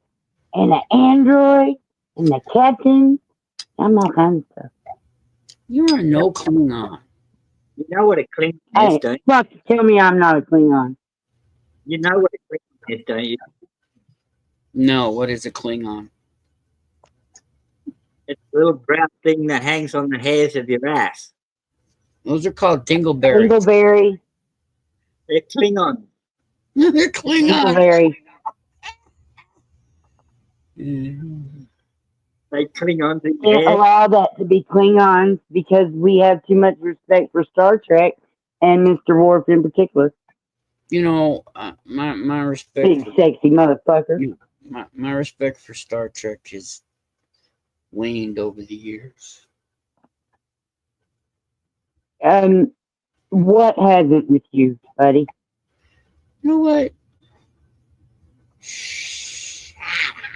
and an android and the captain. I'm all kinds of stuff.
You are no Klingon.
You know what a Klingon is,
Hey,
don't you?
fuck, tell me I'm not a Klingon.
You know what a Klingon is, don't you?
No, what is a Klingon?
It's a little brown thing that hangs on the hairs of your ass.
Those are called dingleberries.
Dingleberry.
They're Klingon.
They're Klingon.
Dingleberry.
They cling on to your
Can't
hair.
allow that to be Klingons because we have too much respect for Star Trek and Mr. Worf in particular.
You know, my respect.
Big sexy motherfucker.
My respect for Star Trek has waned over the years.
What hasn't with you, buddy?
You know what?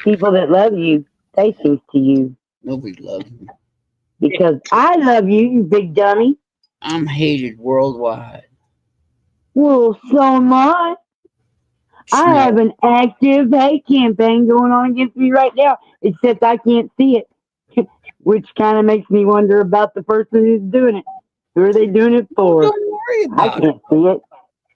People that love you say things to you
Nobody loves me.
because I love you, you big dummy.
I'm hated worldwide.
Well, so am I. I have an active hate campaign going on against me right now, except I can't see it, which kind of makes me wonder about the person who's doing it. Who are they doing it for?
Don't worry
I
about it.
can't see it.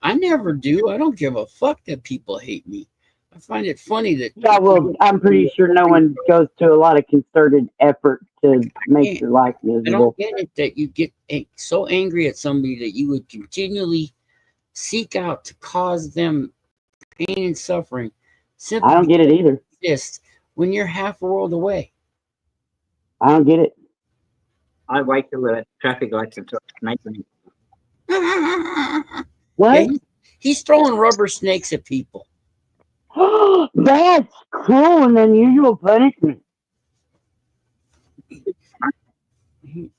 I never do. I don't give a fuck that people hate me. I find it funny that.
Yeah, well, I'm pretty sure no one goes to a lot of concerted effort to make your life
I don't
miserable.
get it that you get so angry at somebody that you would continually seek out to cause them pain and suffering.
I don't get it either.
Just when you're half a world away.
I don't get it.
I wait till the traffic lights and start snaking.
What?
Yeah, he's throwing rubber snakes at people.
That's cruel and unusual punishment.
I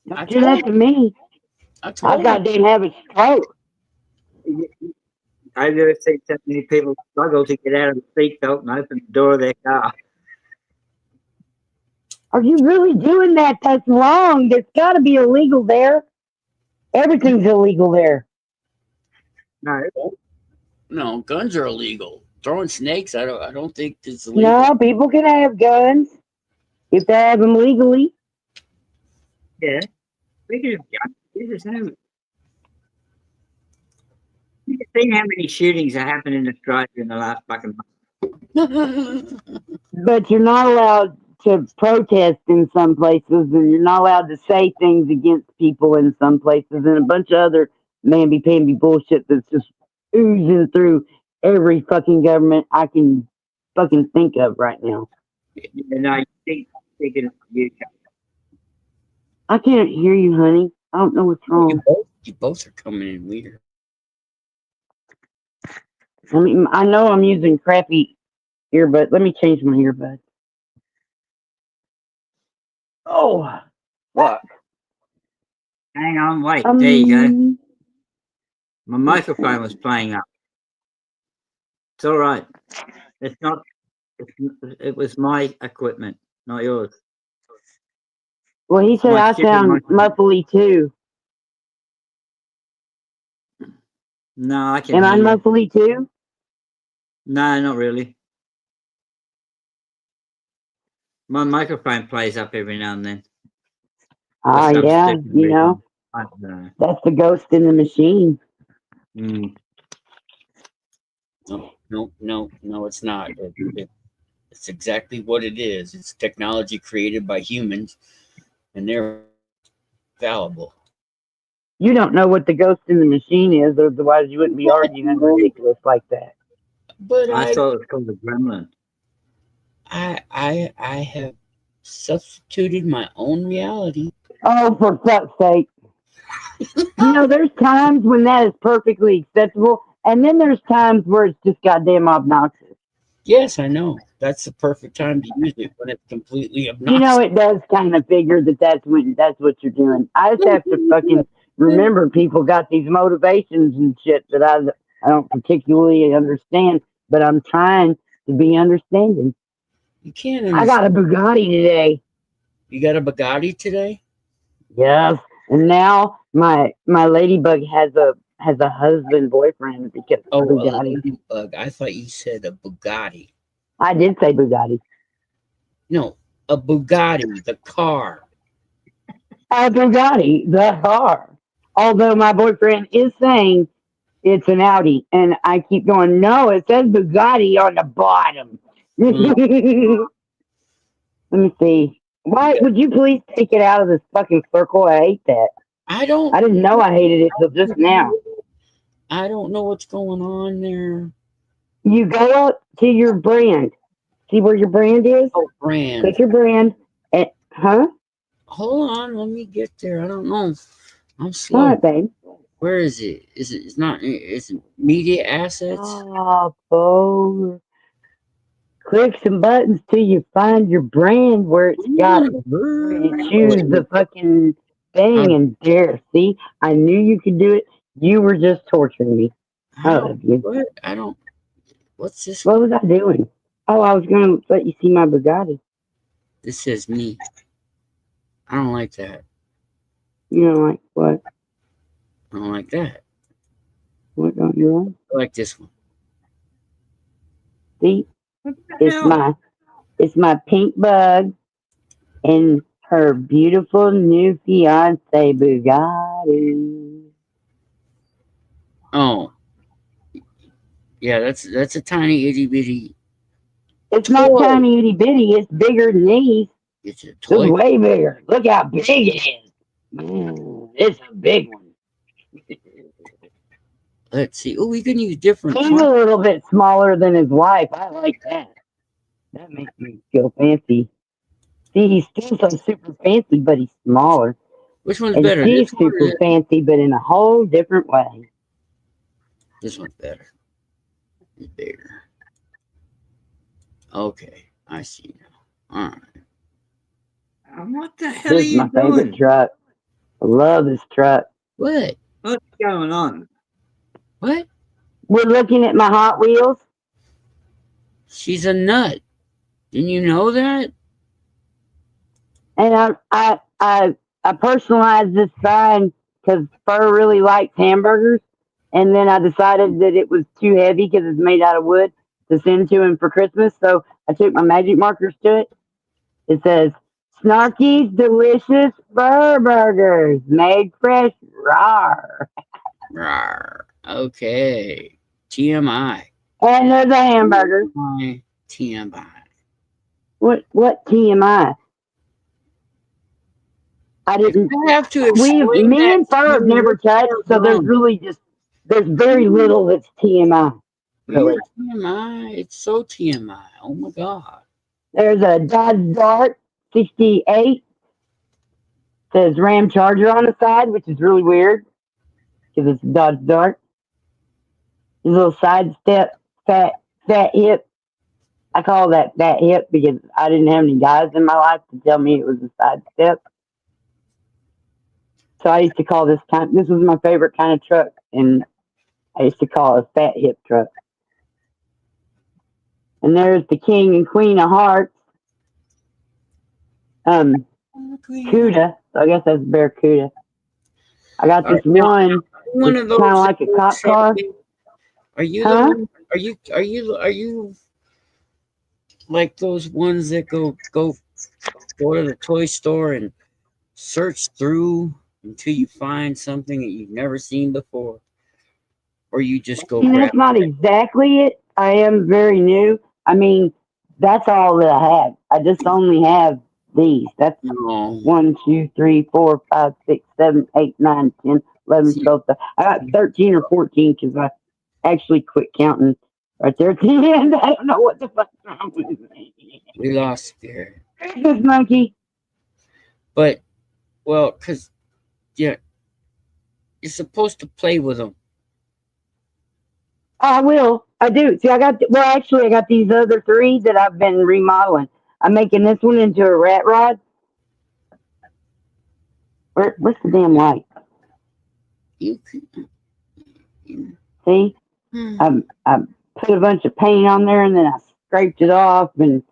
Don't do that to me.
I
I
told him.
goddamn have a stroke.
I've never seen so many people struggle to get out of the seatbelt and open the door of their car.
Are you really doing that? That's wrong. There's got to be illegal there. Everything's illegal there.
No,
No, guns are illegal. Throwing snakes, I don't think it's illegal.
No, people can have guns if they have them legally.
yeah. Speaking of guns, there's no. You've seen how many shootings have happened in Australia in the last fucking month.
But you're not allowed to protest in some places, and you're not allowed to say things against people in some places, and a bunch of other mamby-pamby bullshit that's just oozing through every fucking government I can fucking think of right now.
No, you think thinking of you.
I can't hear you, honey. I don't know what's wrong.
You both are coming in weird.
I mean, I know I'm using crappy earbuds. Let me change my earbuds. Oh, fuck.
Hang on, wait. There you go.
Um,
My microphone was playing up. It's all right. It's not. It was my equipment, not yours.
Well, he said
My
I
stupid
sound
microphone.
muffly too.
No, I can
Am I
hear you.
muffly too?
No, not really. My microphone plays up every now and then.
Ah,
For some
yeah,
stupid
you know,
reason. I don't know.
that's the ghost in the machine.
Mm.
No, it's not. It's exactly what it is. It's technology created by humans, and they're fallible.
You don't know what the ghost in the machine is, otherwise you wouldn't be arguing ridiculous like that.
But
I thought it was called a gremlin.
I have substituted my own reality.
Oh, for fuck's sake. You know, there's times when that is perfectly acceptable, and then there's times where it's just goddamn obnoxious.
Yes, I know. That's the perfect time to use it when it's completely obnoxious.
You know, it does kind of figure that that's what you're doing. I just have to fucking remember people got these motivations and shit that I don't particularly understand, but I'm trying to be understanding.
You can't
I got a Bugatti today.
You got a Bugatti today?
Yes, and now my ladybug has a husband boyfriend because of Bugatti.
Ladybug. I thought you said a Bugatti.
I did say Bugatti.
No, a Bugatti, the car.
A Bugatti, the car. Although my boyfriend is saying it's an Audi, and I keep going, no, it says Bugatti on the bottom. Let me see. Why would you please take it out of this fucking circle? I hate that.
I
didn't know I hated it till just now.
I don't know what's going on there.
You go up to your brand. See where your brand is?
Oh, brand.
Click your brand. And, huh?
Hold on, let me get there. I don't know. I'm slow.
All right, babe.
Where is it? It's not. Is it media assets?
Oh, boy. Click some buttons till you find your brand where it's got it. You choose the fucking thing and there. See, I knew you could do it. You were just torturing me. I love you.
What? I don't. What's this?
What was I doing? Oh, I was going to let you see my Bugatti.
This says me. I don't like that.
You don't like what?
I don't like that.
What don't you like?
I like this one.
See, it's my pink bug and her beautiful new fiance Bugatti.
Oh, yeah, that's a tiny itty bitty.
It's not tiny itty bitty. It's bigger than these.
It's a
It's
toy.
way bigger. Look how big it is. Man, it's a big one.
Let's see. Oh, we can use different.
He's a little bit smaller than his wife. I like that. That makes me feel fancy. See, he's still so super fancy, but he's smaller.
Which one's
and
better?
She's
This one
super fancy, but in a whole different way.
This one's better. It's bigger. Okay, I see now. All right.
What the hell
This
are
is my
you
favorite
doing?
truck. I love this truck.
What?
What's going on?
What?
we're looking at my Hot Wheels.
She's a nut. Didn't you know that?
And I personalized this sign because Fur really likes hamburgers, and then I decided that it was too heavy because it's made out of wood to send to him for Christmas. So I took my magic markers to it. It says Snarky's Delicious Fur Burgers, made fresh, rawr.
Rawr. Okay. TMI.
And there's a hamburger.
TMI.
What TMI? I didn't.
I have to explain
Me and
that
Fur have
to
never
you.
touched, so there's really there's very little that's TMI. Really.
You're TMI. It's so TMI. Oh my god.
There's a Dodge Dart 68. Says Ram Charger on the side, which is really weird because it's a Dodge Dart. His little side step, fat hip. I call that fat hip because I didn't have any guys in my life to tell me it was a side step. So I used to call this was my favorite kind of truck, and I used to call it a fat hip truck. And there's the King and Queen of Hearts. Cuda. So I guess that's Barracuda. I got this one
of those
kind of like a cop car.
Are you the one? Are you like those ones that go to the toy store and search through until you find something that you've never seen before? Or you just go grab
That's not exactly it. I am very new. I mean, that's all that I have. I just only have these. That's 1, 2, 3, 4, 5, 6, 7, 8, 9, 10, 11, 12. I got 13 or 14 because I actually quit counting right there at the end. I don't know what the fuck's wrong with me.
We lost Spirit.
Christmas monkey.
But, well, because, yeah, you're supposed to play with them.
I will. I do. See, I got these other 3 that I've been remodeling. I'm making this one into a rat rod. What's the damn light? See? I put a bunch of paint on there, and then I scraped it off and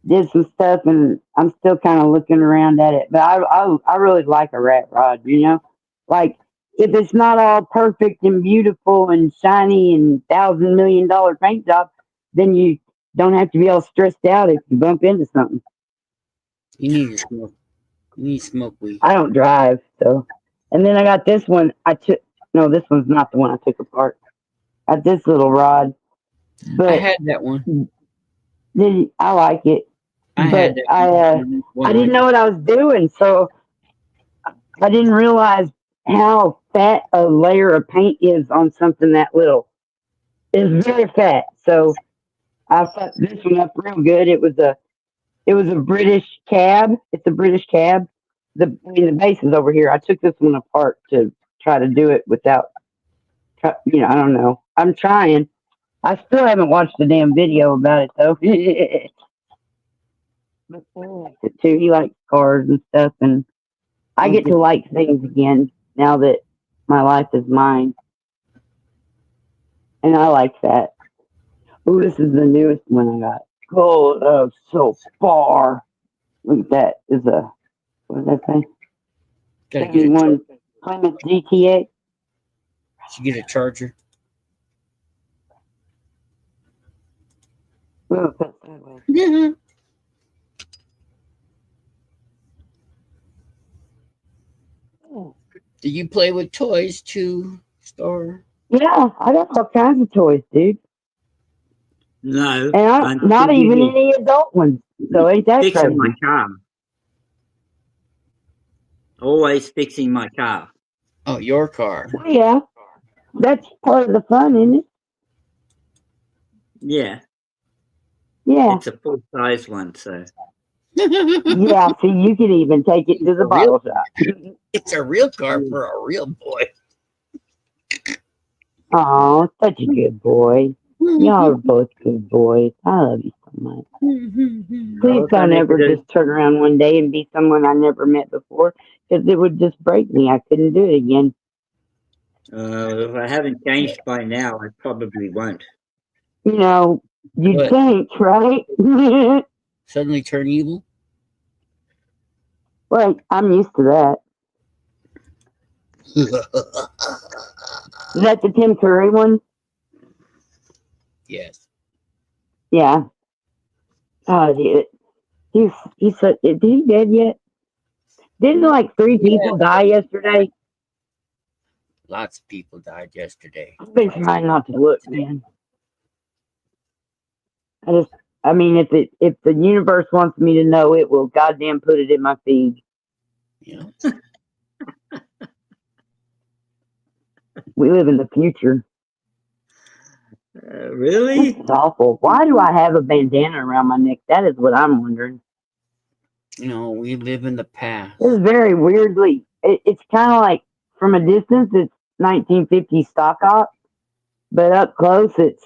did some stuff, and I'm still kind of looking around at it. But I really like a rat rod, you know? Like, if it's not all perfect and beautiful and shiny and $1,000 million paint job, then you don't have to be all stressed out if you bump into something.
You need to smoke. You need to smoke weed.
I don't drive, so. And then I got this one. No, this one's not the one I took apart. I got this little rod. But
I had that one.
I like it.
I
didn't know what I was doing, so I didn't realize how fat a layer of paint is on something that little. It's very fat, so I fucked this one up real good. It was a British cab. It's a British cab. The base is over here. I took this one apart to try to do it without, I don't know. I'm trying. I still haven't watched the damn video about it though. But Paul likes it too. He likes cars and stuff, and I get to like things again now that my life is mine, and I like that. Oh, this is the newest one I got. Oh, so far. Look at that. What is that thing? 71 Plymouth GTA.
Did you get a charger?
Oh, that's that way.
Do you play with toys too, Star?
Yeah, I got all kinds of toys, dude.
No.
And I'm not even any adult ones. So ain't that crazy?
Fixing my car. Always fixing my car.
Oh, your car.
Oh, yeah. That's part of the fun, isn't it?
Yeah.
Yeah.
It's a full size one, so.
Yeah, see, you can even take it to the bottle shop.
It's a real car for a real boy.
Oh, such a good boy. Y'all are both good boys. I love you so much. Please don't ever just turn around one day and be someone I never met before, because it would just break me. I couldn't do it again.
If I haven't changed by now, I probably won't.
You know, you'd
What?
think, right?
Suddenly turn evil?
Well, I'm used to that. Is that the Tim Curry one?
Yes.
Yeah. Oh, dude. He's so, is he dead yet? Didn't like 3 people die yesterday?
Lots of people died yesterday.
I've been trying not to look, man. I mean, if the universe wants me to know, it will goddamn put it in my feed.
Yeah.
We live in the future.
Really?
This is awful. Why do I have a bandana around my neck? That is what I'm wondering.
You know, we live in the past.
This is very weirdly. It's kind of like from a distance, it's 1950s stock op, but up close, it's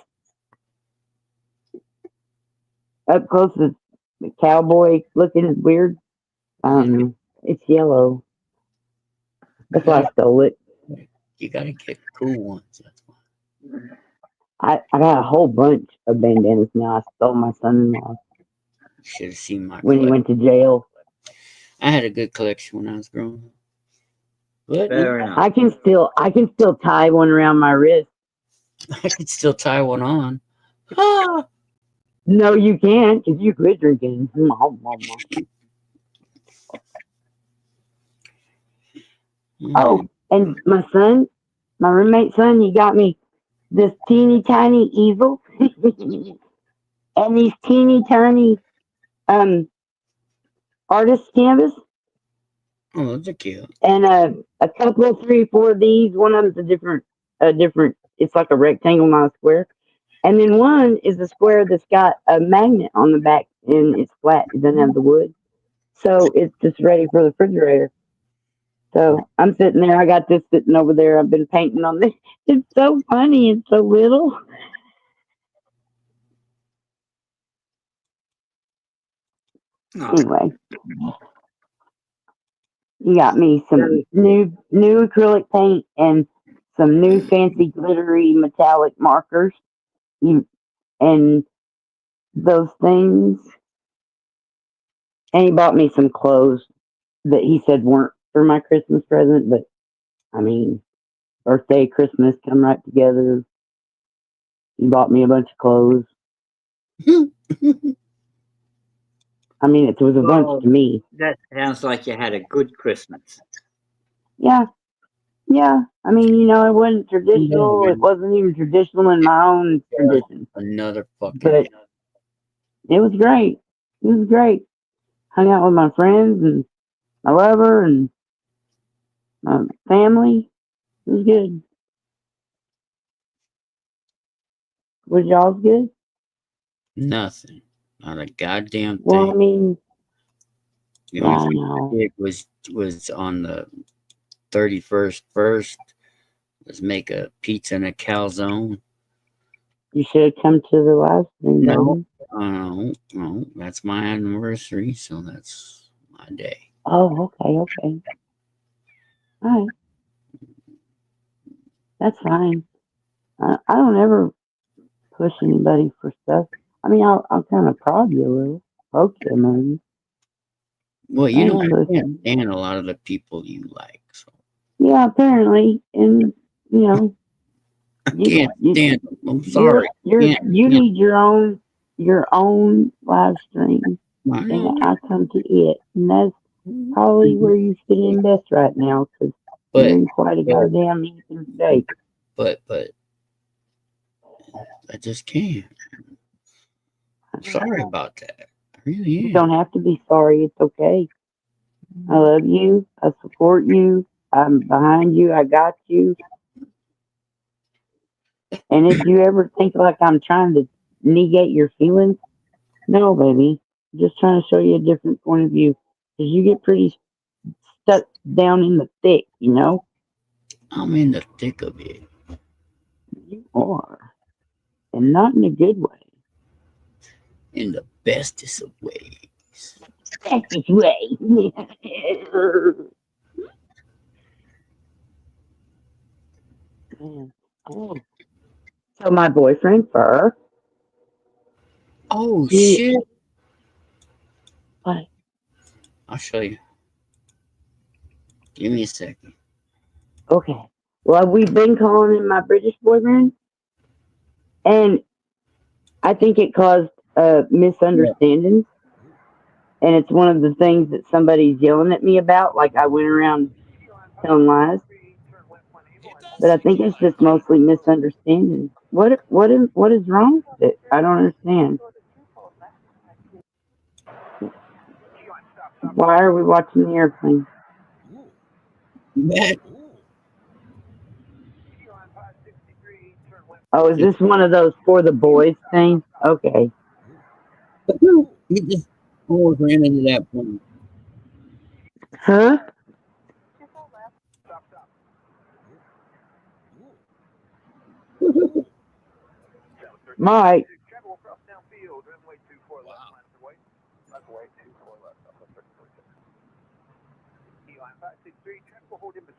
cowboy looking weird. I don't know. It's yellow. That's why I stole it.
You gotta get cool ones. That's why.
I got a whole bunch of bandanas now. I stole my son-in-law
You should have seen my
when he
collection.
went to jail.
I had a good collection when I was growing up. But
Fair enough.
I can still tie one around my wrist.
I could still tie one on. Ah!
No, you can't, because you quit drinking. Oh, and my son, my roommate's son, he got me this teeny tiny easel and these teeny tiny artist canvas
Oh, those are cute.
and a couple of 3 or 4 of these. One of them's a different. It's like a rectangle, not a square. And then one is a square that's got a magnet on the back and it's flat. It doesn't have the wood, so it's just ready for the refrigerator. So I'm sitting there. I got this sitting over there. I've been painting on this. It's so funny and so little. Anyway, you got me some new acrylic paint and some new fancy glittery metallic markers. And those things. And he bought me some clothes that he said weren't for my Christmas present, but I mean, birthday, Christmas come right together. He bought me a bunch of clothes. I mean, it was a bunch to me.
That sounds like you had a good Christmas.
Yeah. Yeah. I mean, you know, it wasn't traditional. It wasn't even traditional in my own tradition.
Another fucking.
But it was great. It was great. Hung out with my friends and my lover and my family. It was good. Was y'all's good?
Nothing. Not a goddamn thing.
Well, I mean,
the only
I
thing
know.
I did was on the 31st first was make a pizza and a calzone.
You should have come to the last thing.
No,
baby.
no, that's my anniversary, so that's my day.
Oh, okay. All right. That's fine. I don't ever push anybody for stuff. I mean, I'll kind of prod you a little. Poke you, maybe.
Well, you know, I
Listen.
can't stand a lot of the people you like. So
Yeah, apparently. And, you know.
I can't stand them. I'm sorry.
You need your own live stream. And I come to it. And that's probably where you fit in best right now, because you're in quite a goddamn eastern state.
But I just can't. I'm sorry about that. I really am.
You don't have to be sorry. It's okay. I love you. I support you. I'm behind you. I got you. And if you ever think like I'm trying to negate your feelings, no, baby. I'm just trying to show you a different point of view. Because you get pretty stuck down in the thick, you know?
I'm in the thick of it.
You are. And not in a good way.
In the bestest of ways.
Bestest way. Man. Oh. So my boyfriend Fur.
Oh
He,
shit!
what?
I'll show you. Give me a second.
Okay. Well, we've been calling him my British boyfriend, and I think it caused misunderstandings. And it's one of the things that somebody's yelling at me about. Like I went around telling lies, but I think it's just mostly misunderstanding. What is wrong with it? I don't understand. Why are we watching the airplane? Oh, is this one of those for the boys things? Okay.
He just almost ran into that point.
Huh? Mike.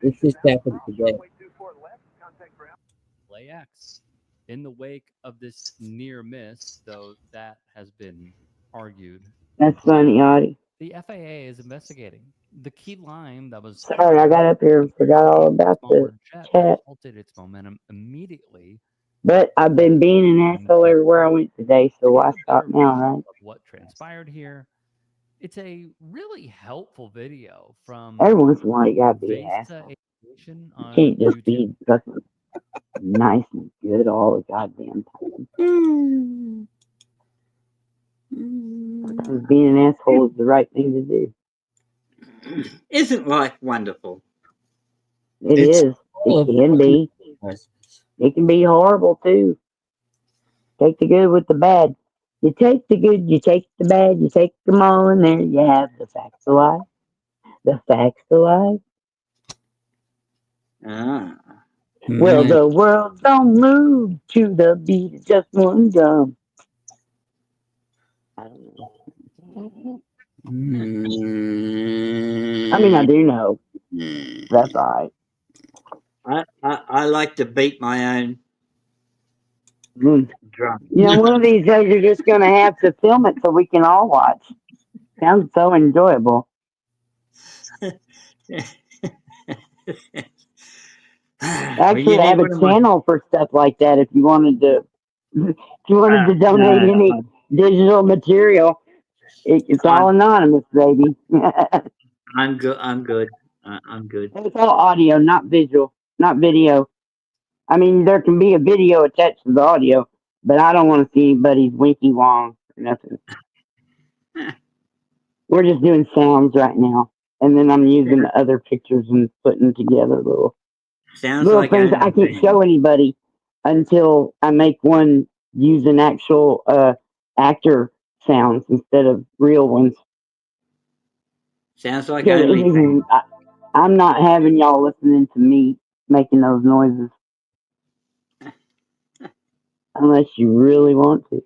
This just happened today.
LAX. In the wake of this near miss, though that has been argued,
That's funny, Audie.
the FAA is investigating. The key line that was
Sorry, I got up here and forgot all about the
smaller jet
chat.
halted its momentum immediately.
But I've been being an asshole everywhere I went today, so why stop now, right?
Of what transpired here. It's a really helpful video from
Every once in a while, you gotta be an
Vesa
asshole.
Aviation
You
on
can't just
YouTube.
be fucking nice and good all the goddamn time. Sometimes being an asshole is the right thing to do.
Isn't life wonderful?
It is. It can be. It can be horrible too. Take the good with the bad. You take the good, you take the bad, you take them all, and there you have the facts of life. The facts of life.
Ah.
Well, the world don't move to the beat of just one drum. I don't know. I mean, I do know. That's all right.
I like to beat my own drum.
You know, one of these days you're just going to have to film it so we can all watch. Sounds so enjoyable. Actually, I have a channel for stuff like that. If you wanted to, donate any digital material, it's all anonymous, baby.
I'm good. I'm good. I'm good.
It's all audio, not visual, not video. I mean, there can be a video attached to the audio, but I don't want to see anybody's winky wong or nothing. We're just doing sounds right now, and then I'm using the other pictures and putting together little
like
things I can't show anybody until I make one using actual actor sounds instead of real ones.
Sounds like
I'm not having y'all listening to me making those noises. Unless you really want to.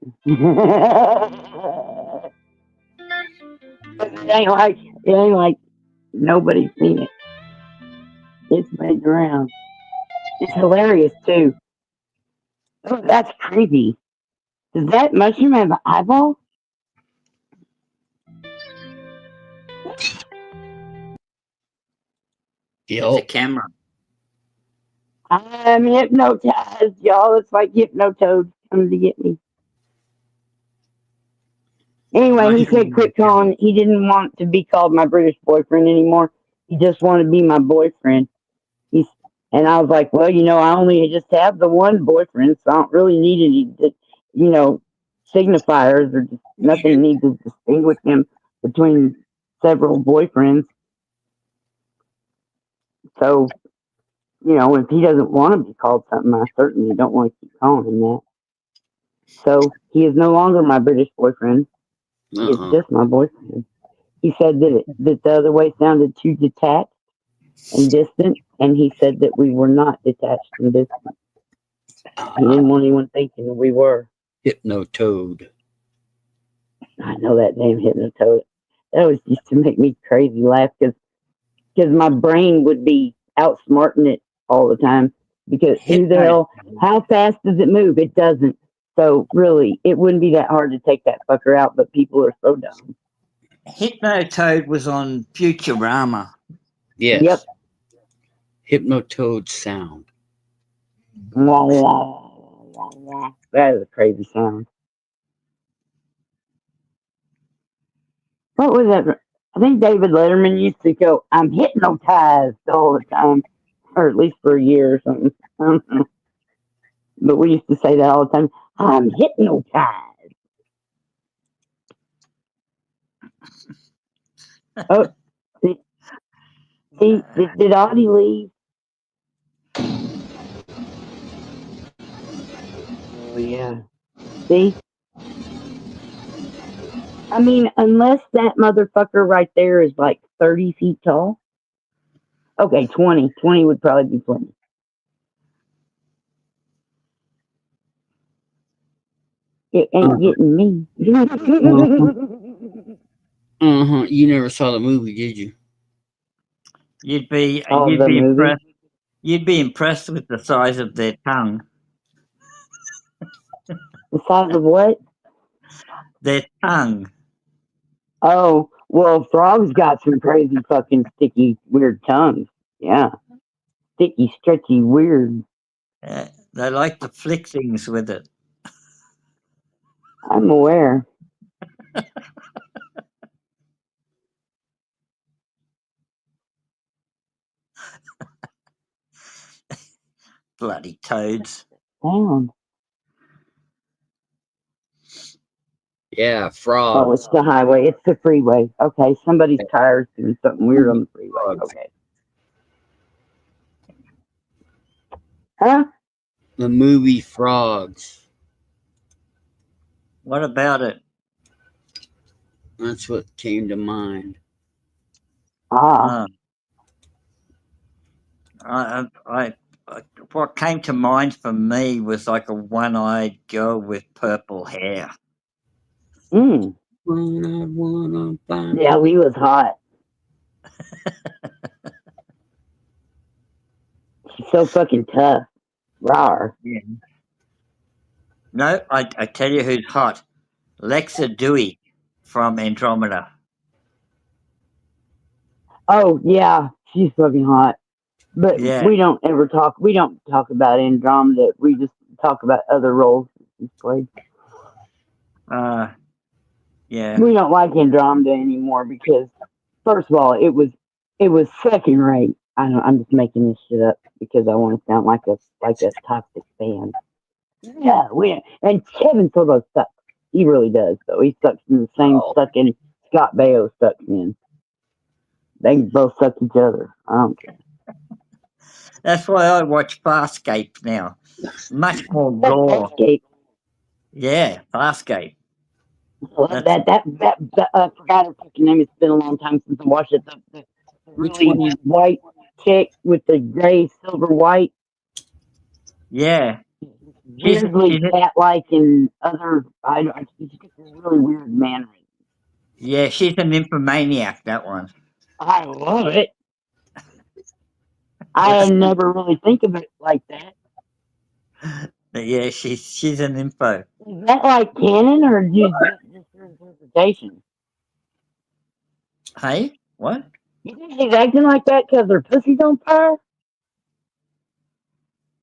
But it ain't like nobody's seen it. It's made around. It's hilarious too. Oh, that's creepy. Does that mushroom have an eyeball?
It's a camera.
I'm hypnotized, y'all. It's like Hypnotoad coming to get me. Anyway, he said quit calling. He didn't want to be called my British boyfriend anymore. He just wanted to be my boyfriend. And I was like, well, I only just have the one boyfriend, so I don't really need any, signifiers or just nothing needs to distinguish him between several boyfriends. So, if he doesn't want to be called something, I certainly don't want to keep calling him that. So he is no longer my British boyfriend. He is just my boyfriend. He said that the other way sounded too detached and distant, and he said that we were not detached and distant. He didn't want anyone thinking we were.
Hypnotoad.
I know that name, Hypnotoad. That was used to make me crazy laugh because my brain would be outsmarting it all the time. because who the hell? How fast does it move? It doesn't. So really, it wouldn't be that hard to take that fucker out. But people are so dumb.
Hypnotoad was on Futurama.
Yes.
Yep.
Hypnotoad sound.
Wah, wah, wah, wah. That is a crazy sound. What was that? I think David Letterman used to go, "I'm hypnotized" all the time, or at least for a year or something. I don't know. But we used to say that all the time. I'm hypnotized. Oh, see, did Audie leave? Oh yeah. See, I mean, unless that motherfucker right there is like 30 feet tall. Okay, 20. 20 would probably be plenty. It ain't getting me.
You never saw the movie, did you?
You'd be
Oh, the movie?
impressed. You'd be impressed with the size of their tongue.
The size of what?
Their tongue.
Oh, well, frogs got some crazy fucking sticky, weird tongues. Yeah. Sticky, stretchy, weird.
They like to flick things with it.
I'm aware.
Bloody toads.
Damn.
Yeah,
Oh,
frogs.
it's the highway. It's the freeway. Okay, somebody's tires doing something weird on the freeway. Okay. Huh?
The movie Frogs.
What about it?
That's what came to mind.
What came to mind for me was like a one-eyed girl with purple hair.
Mm. Yeah, we was hot. She's so fucking tough. Rawr.
Yeah. No, I tell you who's hot. Lexa Dewey from Andromeda.
Oh yeah, she's fucking hot. But
Yeah.
we don't talk about Andromeda. We just talk about other roles she's played.
Yeah.
We don't like Andromeda anymore because, first of all, it was second rate. I'm just making this shit up because I want to sound like a toxic fan. Yeah, and Kevin Sorbo sucks. He really does, though. He sucks in the same sucking Scott Baio sucks in. They both suck each other. I don't care.
That's why I watch Farscape now. Much more raw.
Farscape.
Yeah, Farscape.
I forgot her fucking name. It's been a long time since I watched it. The really white chick with the gray, silver, white.
Yeah.
Weirdly cat-like and other. She's just a really weird mannerism.
Yeah, she's a nymphomaniac, that one.
I love it. I never really think of it like that.
But yeah, she's an nympho.
Is that like canon or just your interpretation?
Hey, what?
You think she's acting like that because her pussy's on fire?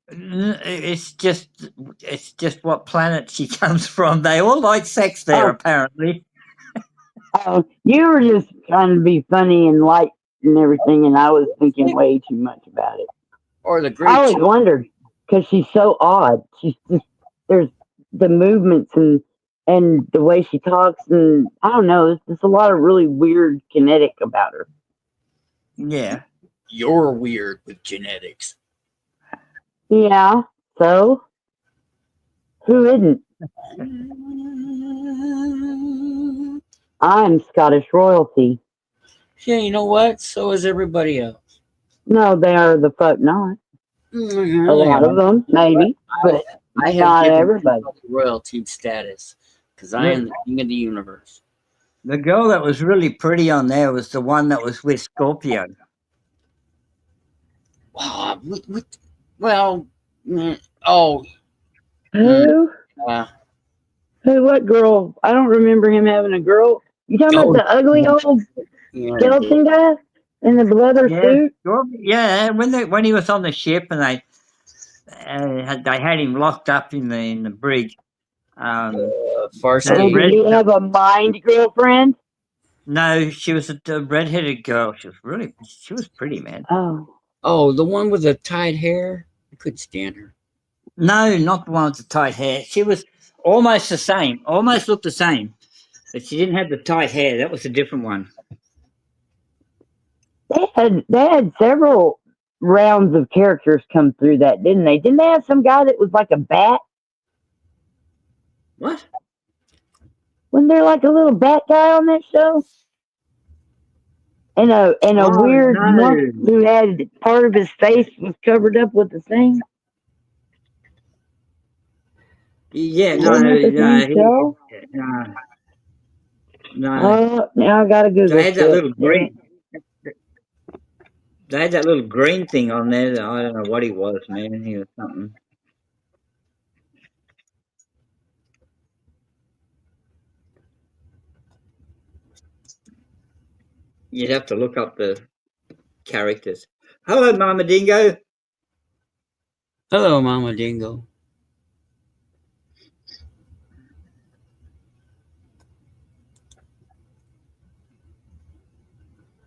It's just what planet she comes from. They all like sex there, apparently.
Oh, you were just trying to be funny and light and everything, and I was thinking way too much about it.
Or the great.
I always wondered because she's so odd. She's just there's the movements and the way she talks, and I don't know. There's a lot of really weird kinetic about her.
Yeah,
you're weird with genetics.
Yeah. So who isn't? I'm Scottish royalty.
Yeah, you know what? So is everybody else.
No, they are the fuck not. A lot of them, maybe, but
I have
not
given
everybody.
royalty status because I am the king of the universe.
The girl that was really pretty on there was the one that was with Scorpio.
Well, Oh,
Who?
uh,
Who? What girl? I don't remember him having a girl. You talking about
oh,
the ugly old
yeah,
skeleton guy in the leather
Yeah,
suit?
sure. Yeah. When he was on the ship and they had him locked up in the brig. That
So
Farscape.
did
red.
he have a mind girlfriend?
No, she was a redheaded girl. She was pretty, man.
Oh,
Oh, the one with the tied hair. I couldn't stand her.
No, not the one with the tight hair. She was almost the same, almost looked the same, but she didn't have the tight hair. That was a different one.
they had several rounds of characters come through that, didn't they? Didn't they have some guy that was like a bat?
What?
Wasn't there like a little bat guy on that show? And a
Oh
weird monk
no.
who had part of his face was covered up with the thing.
Yeah, no,
Wasn't that the
no,
same show?
no.
Now I gotta Google
They had that
shit.
little green. They had that little green thing on there. That I don't know what he was, man. He was something. You'd have to look up the characters. Hello, Mama Dingo.
Hello, Mama Dingo.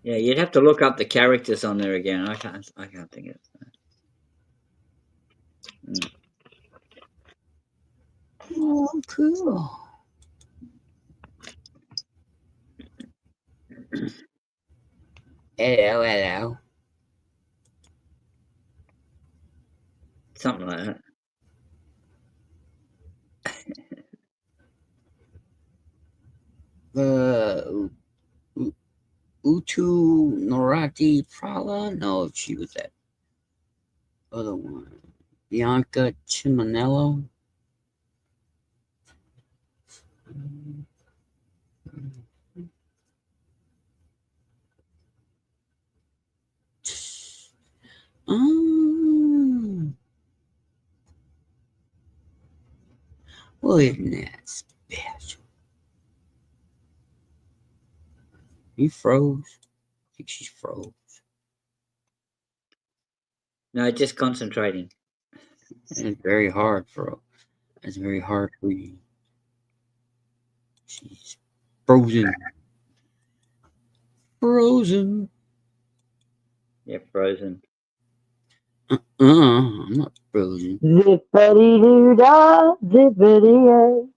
Yeah, you'd have to look up the characters on there again. I can't think of it.
Oh, cool. Hello.
Something like that.
Utu Norati Prala? No, she was that other one. Bianca Chiminello. Well, isn't that special? He froze. I think she froze.
No, just concentrating.
It's very hard for. It's very hard for you. She's frozen. Frozen.
Yeah, frozen.
I'm not frozen.
Zippity doo dah, zippity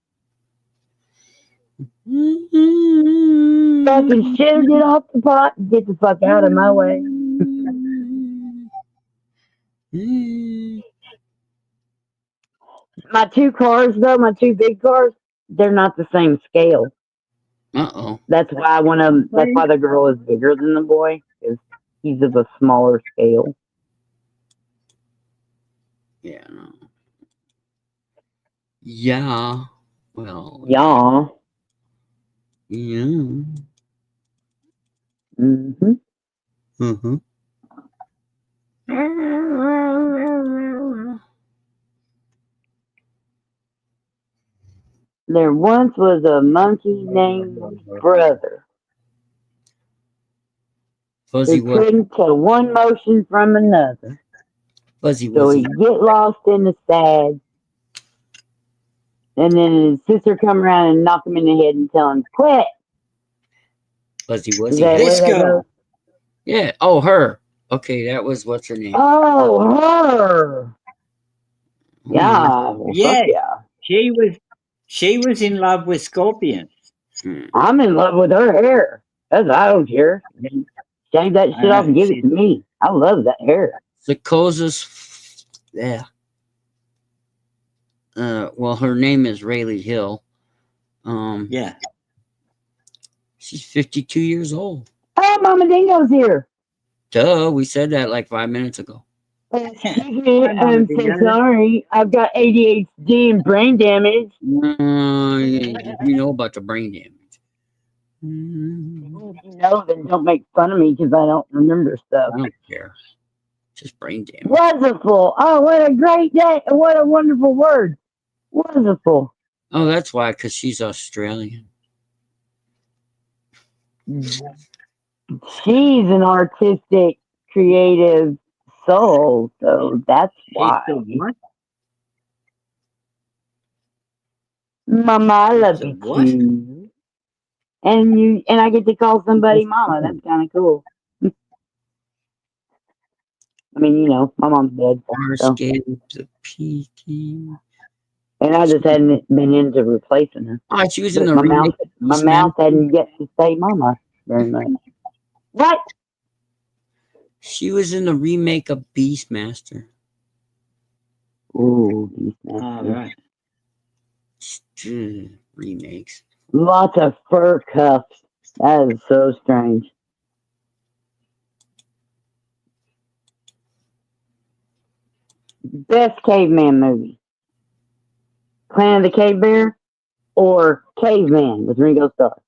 fucking shit, get off the pot and get the fuck out of my way. My two cars, though, my two big cars, they're not the same scale.
Uh-oh.
That's why one of them. That's why the girl is bigger than the boy, because he's of a smaller scale.
Yeah. No. Yeah. Well.
Yeah.
Yeah.
Mm-hmm.
Mm-hmm.
There once was a monkey named Brother.
Fuzzy
Who couldn't tell one motion from another.
Fuzzy
So he'd get lost in the sad. And then his sister come around and knock him in the head and tell him, quit.
Fuzzy
Is
Wuzzy.
that where that goes?
Yeah. Oh, her. Okay, that was what's her name?
Oh, her. Yeah. Well,
Yeah.
fuck yeah.
She was in love with Scorpion.
I'm in love with her hair. I don't care. Shave that shit off and give it to me. I love that hair.
Sakoza's. Yeah. Well, her name is Rayleigh Hill.
Yeah.
She's 52 years old.
Oh, Mama Dingo's here.
Duh, we said that like 5 minutes ago.
Excuse me, I'm so sorry. I've got ADHD and brain damage.
You know about the brain damage.
If you know, then don't make fun of me because I don't remember stuff.
I don't care. Just brain damage.
Wonderful. Oh, what a great day. What a wonderful word. Wonderful.
Oh, that's why, because she's Australian.
She's an artistic, creative soul, so that's why.
What?
Mama, I love
She's a
you
what?
too. And I get to call somebody mama. That's kind of cool. I mean, you know, my mom's dead. So.
Farscape, the Peaky.
And I just hadn't been into replacing her.
Oh, she was
But
in the
my
remake.
mouth hadn't yet to say mama very much. What?
She was in the remake of Beastmaster.
Ooh, Beastmaster.
Oh, right.
Remakes.
Lots of fur cuffs. That is so strange. Best caveman movie. Planet of the Cave Bear or Caveman with Ringo Starr?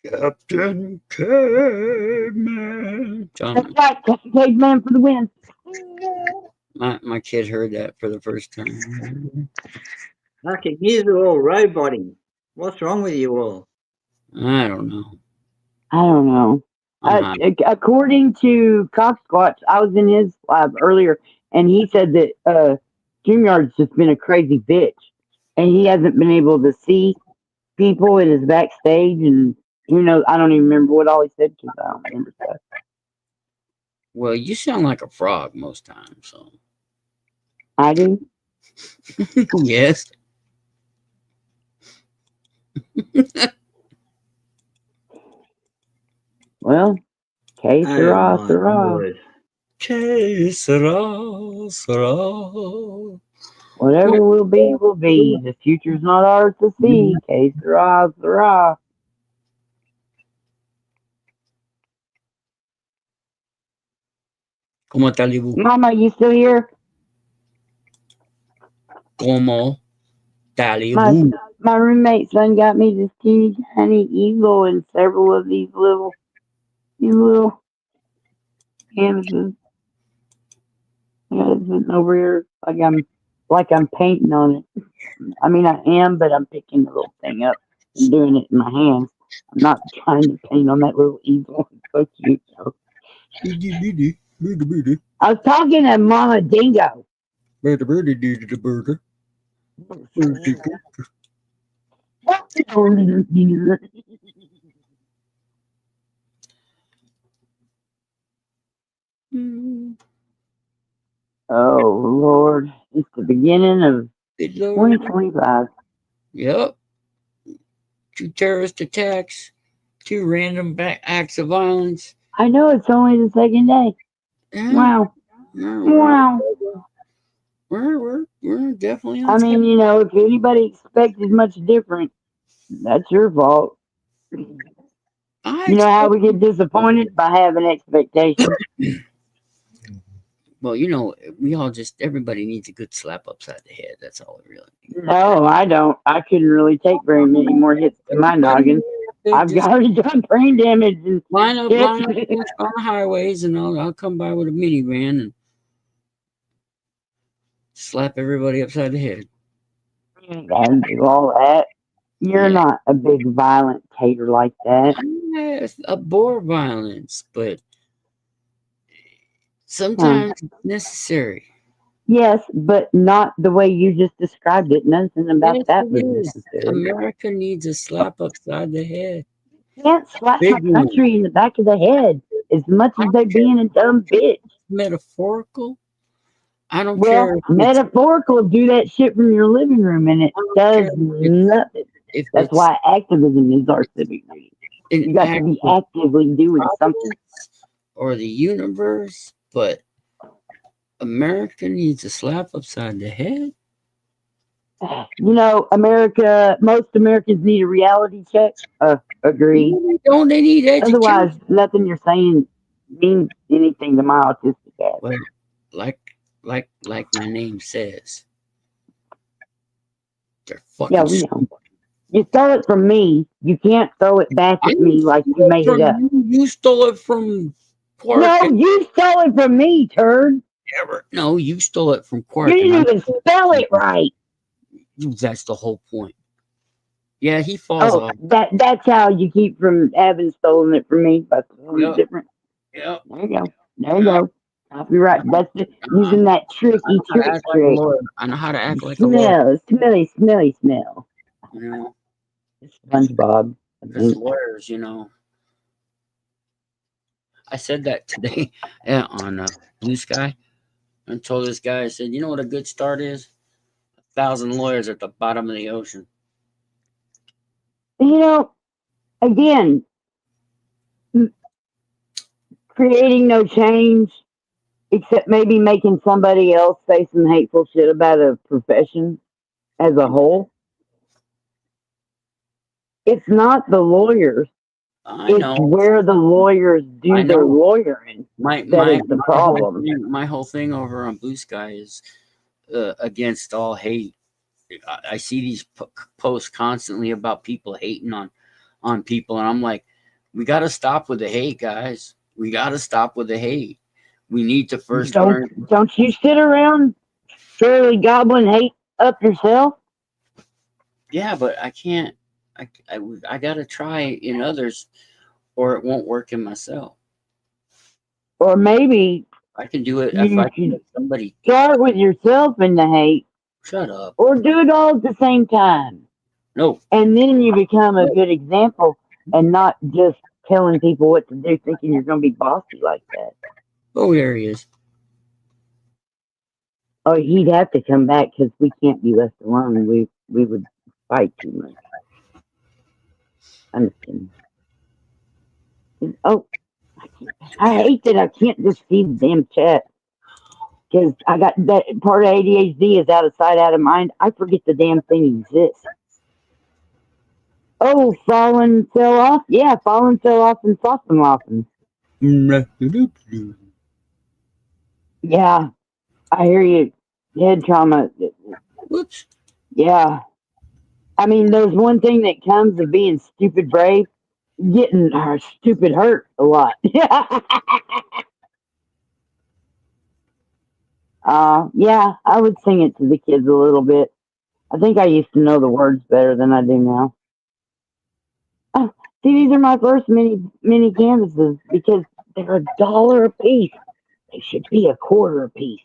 Captain Caveman.
That's right, Captain Caveman for the win.
My kid heard that for the first time.
I can hear you all roboting. What's wrong with you all?
I don't know.
I don't know. According to Cocksquatch, I was in his lab earlier, and he said that StreamYard's just been a crazy bitch, and he hasn't been able to see people in his backstage, and who knows? I don't even remember what all he said because I don't remember stuff.
Well, you sound like a frog most times, so.
I do?
Yes.
Well, que sera, sera.
Que sera, sera.
Whatever will be, will be. The future's not ours to see. Que sera, sera.
¿Cómo está, Libu?
Mama, you still here?
¿Cómo está, Libu?
My roommate's son got me this teeny tiny eagle and several of these little canvases. I got it sitting over here like I'm painting on it. I mean, I am, but I'm picking the little thing up and doing it in my hands. I'm not trying to paint on that little eagle. It's so cute, though. I was talking to Mama Dingo. Oh, Lord. It's the beginning of 2025.
Yep. 2 terrorist attacks, 2 random acts of violence.
I know it's only the second day.
Yeah.
Wow. Wow.
We're definitely on
I mean, you know, if anybody expected much different, that's your fault. You know how we get disappointed? By having expectations.
Well, you know, everybody needs a good slap upside the head. That's all it really needs.
No, I don't. I couldn't really take very many more hits to my noggin. I've already got brain damage. And
line up on the highways, and I'll come by with a minivan and slap everybody upside the head.
And do all that. You're not a big violent tater like that.
Yes, abhor violence, but sometimes it's necessary.
Yes, but not the way you just described it. Nothing about that was necessary.
America needs a slap upside the head.
You can't slap my country in the back of the head as much as they being a dumb bitch.
Metaphorical? I don't
well,
care.
Metaphorical, do that shit from your living room, and it does nothing. That's why activism is our civic duty. You got to be actively doing something.
Or the universe, but America needs a slap upside the head.
You know, most Americans need a reality check. Agree.
Don't they need education?
Otherwise, nothing you're saying means anything to my autistic ass.
Well, like my name says, they're fucking.
Yeah, we know. You stole it from me. You can't throw it back at me like you made it up.
You stole it from
No, you stole it from me, turd.
No, you stole it from
You
Quark. and
didn't
I-
even spell it right.
That's the whole point. Yeah, he falls
Oh,
off.
that's how you keep from having stolen it from me by spelling it
Yep.
different.
Yep.
There you go. There you go. Copyright. That's it. Using that tricky
I know how to
trick
act like a
trick.
lawyer. I know how to act like a lawyer.
Smelly smell.
You know,
SpongeBob. I
because
think.
lawyers, I said that today on Blue Sky. I told this guy, I said, you know what a good start is? 1,000 lawyers at the bottom of the ocean.
You know, again, creating no change except maybe making somebody else say some hateful shit about a profession as a whole. It's not the lawyers.
I
It's
know.
where the lawyers do
I
their
know.
lawyering that is the problem.
My whole thing over on Blue Sky is against all hate. I see these posts constantly about people hating on people, and I'm like, we got to stop with the hate, guys. We got to stop with the hate. We need to first learn.
Don't you sit around fairly gobbling hate up yourself?
Yeah, but I can't. I got to try in others, or it won't work in myself.
Or maybe
I can do it if
you
I can
should
get somebody.
start with yourself in the hate,
Shut up.
or do it all at the same time.
No.
And then you become a good example and not just telling people what to do, thinking you're going to be bossy like that.
Oh, there he is.
Oh, he'd have to come back because we can't be left alone. We would fight too much. I'm just kidding. Oh, I hate that I can't just see the damn chat because I got that part of ADHD is out of sight, out of mind. I forget the damn thing exists. Oh, Fallen fell off? Yeah, Fallen fell off and Soften Laughing. Yeah, I hear you. Head trauma.
Whoops.
Yeah. I mean, there's one thing that comes of being stupid brave, getting stupid hurt a lot. Yeah, I would sing it to the kids a little bit. I think I used to know the words better than I do now. See, these are my first mini canvases because they're $1 a piece. They should be $0.25 a piece.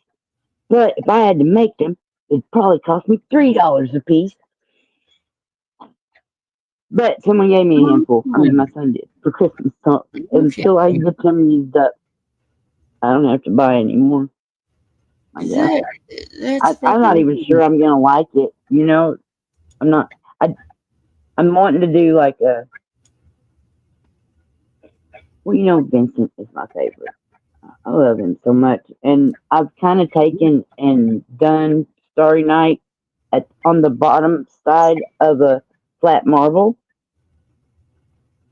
But if I had to make them, it'd probably cost me $3 a piece. But someone gave me a handful. I mean, my son did for Christmas. So until I get them used up, I don't have to buy any more. I guess. I'm not even sure I'm gonna like it. You know, I'm not. I'm wanting to do like a. Well, you know, Vincent is my favorite. I love him so much, and I've kind of taken and done Starry Night on the bottom side of a flat marble,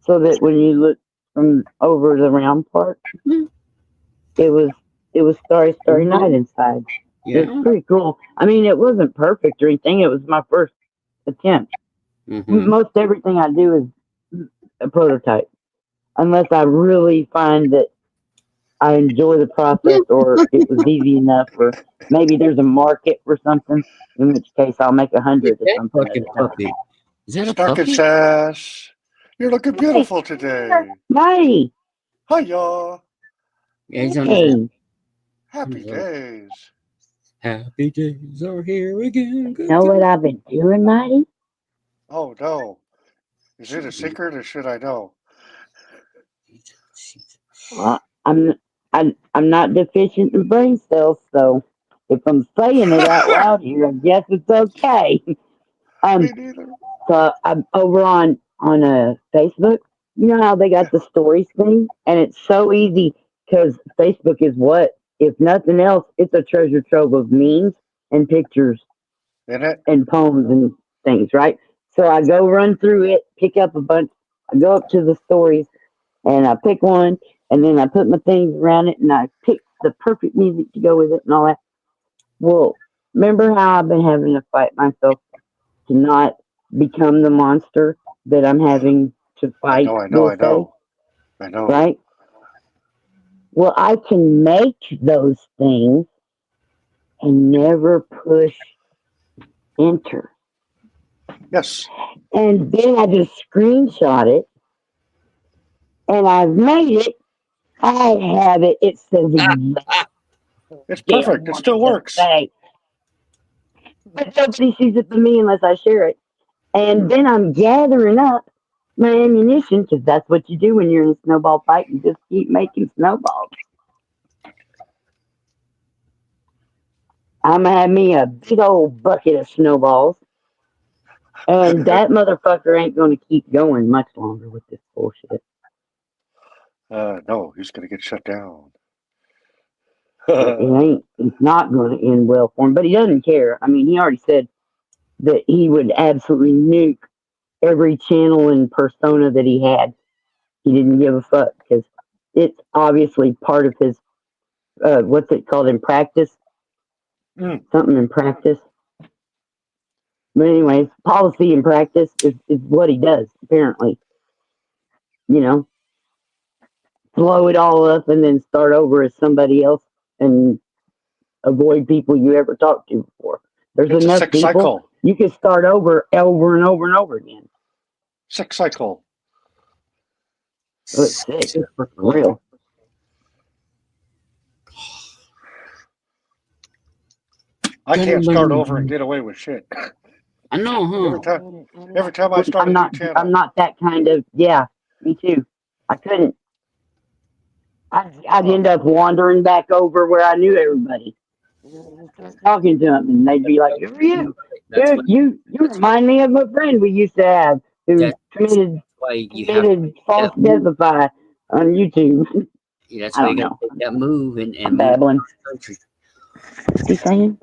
so that when you look from over the round part, it was Starry Night inside.
Yeah.
It was pretty cool. I mean, it wasn't perfect or anything. It was my first attempt. Most everything I do is a prototype, unless I really find that I enjoy the process or it was easy enough, or maybe there's a market for something. In which case, I'll make 100 or something at a time.
Is that a
Stuck
puppy?
and Sass. You're looking beautiful today.
Mighty.
Hiya.
Yeah, he's on
Hey.
his
Happy days.
Happy days are here again.
You know what I've been doing, Mighty?
Oh no. Is it a secret or should I know?
Well, I'm not deficient in brain cells, so if I'm saying it out loud here, I guess it's okay.
Me neither.
So I'm over on Facebook. You know how they got the stories thing, and it's so easy because Facebook is what, if nothing else, it's a treasure trove of memes and pictures and poems and things, right? So I go run through it, pick up a bunch. I go up to the stories, and I pick one, and then I put my things around it, and I pick the perfect music to go with it and all that. Well, remember how I've been having to fight myself to not become the monster that I'm having to fight?
I know.
Right? Well, I can make those things and never push enter.
Yes.
And then I just screenshot it and I've made it. I have it. It says
It's perfect. It still works.
But nobody sees it but me unless I share it. And then I'm gathering up my ammunition because that's what you do when you're in a snowball fight. You just keep making snowballs. I'm gonna have me a big old bucket of snowballs. And that motherfucker ain't gonna keep going much longer with this bullshit.
No, he's gonna get shut down.
It's not gonna end well for him, but he doesn't care. I mean, he already said that he would absolutely nuke every channel and persona that he had. He didn't give a fuck because it's obviously part of his what's it called in practice? Something in practice. But anyways, policy in practice is what he does, apparently. You know, blow it all up and then start over as somebody else and avoid people you ever talked to before. There's
It's a
enough
sick
people.
cycle.
You can start over and over again.
Sick cycle.
So it's sick. It's for real.
I can't start over and get away with shit.
I know, huh?
Every time I start
I'm
a new channel.
I'm not that kind of. Yeah, me too. I couldn't. I'd end up wandering back over where I knew everybody, talking to them, and they'd be like, "Who are you? Dude, you remind me of a friend we used to have who committed false testify on YouTube."
Yeah, that's
I
why
don't
you
know.
gotta take that move and
I'm
move
babbling.
across country.
What's he saying?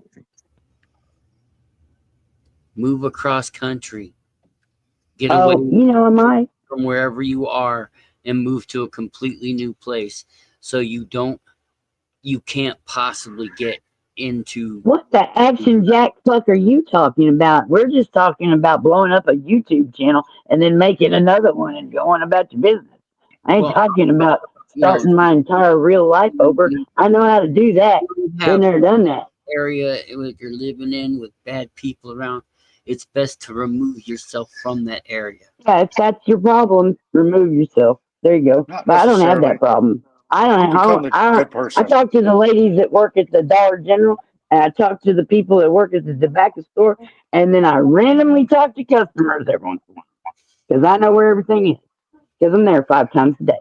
Move across country. Get away
I might.
from wherever you are and move to a completely new place so you can't possibly get into.
What the action jack fuck are you talking about? We're just talking about blowing up a YouTube channel and then making another one and going about your business. I ain't talking about starting my entire real life over. I know how to do that. Been there, done that.
Area you're living in with bad people around, it's best to remove yourself from that area.
Yeah, if that's your problem, remove yourself. There you go. But I don't have that problem. I talk to the ladies that work at the Dollar General, and I talk to the people that work at the tobacco store, and then I randomly talk to customers every once in a while because I know where everything is because I'm there 5 times a day.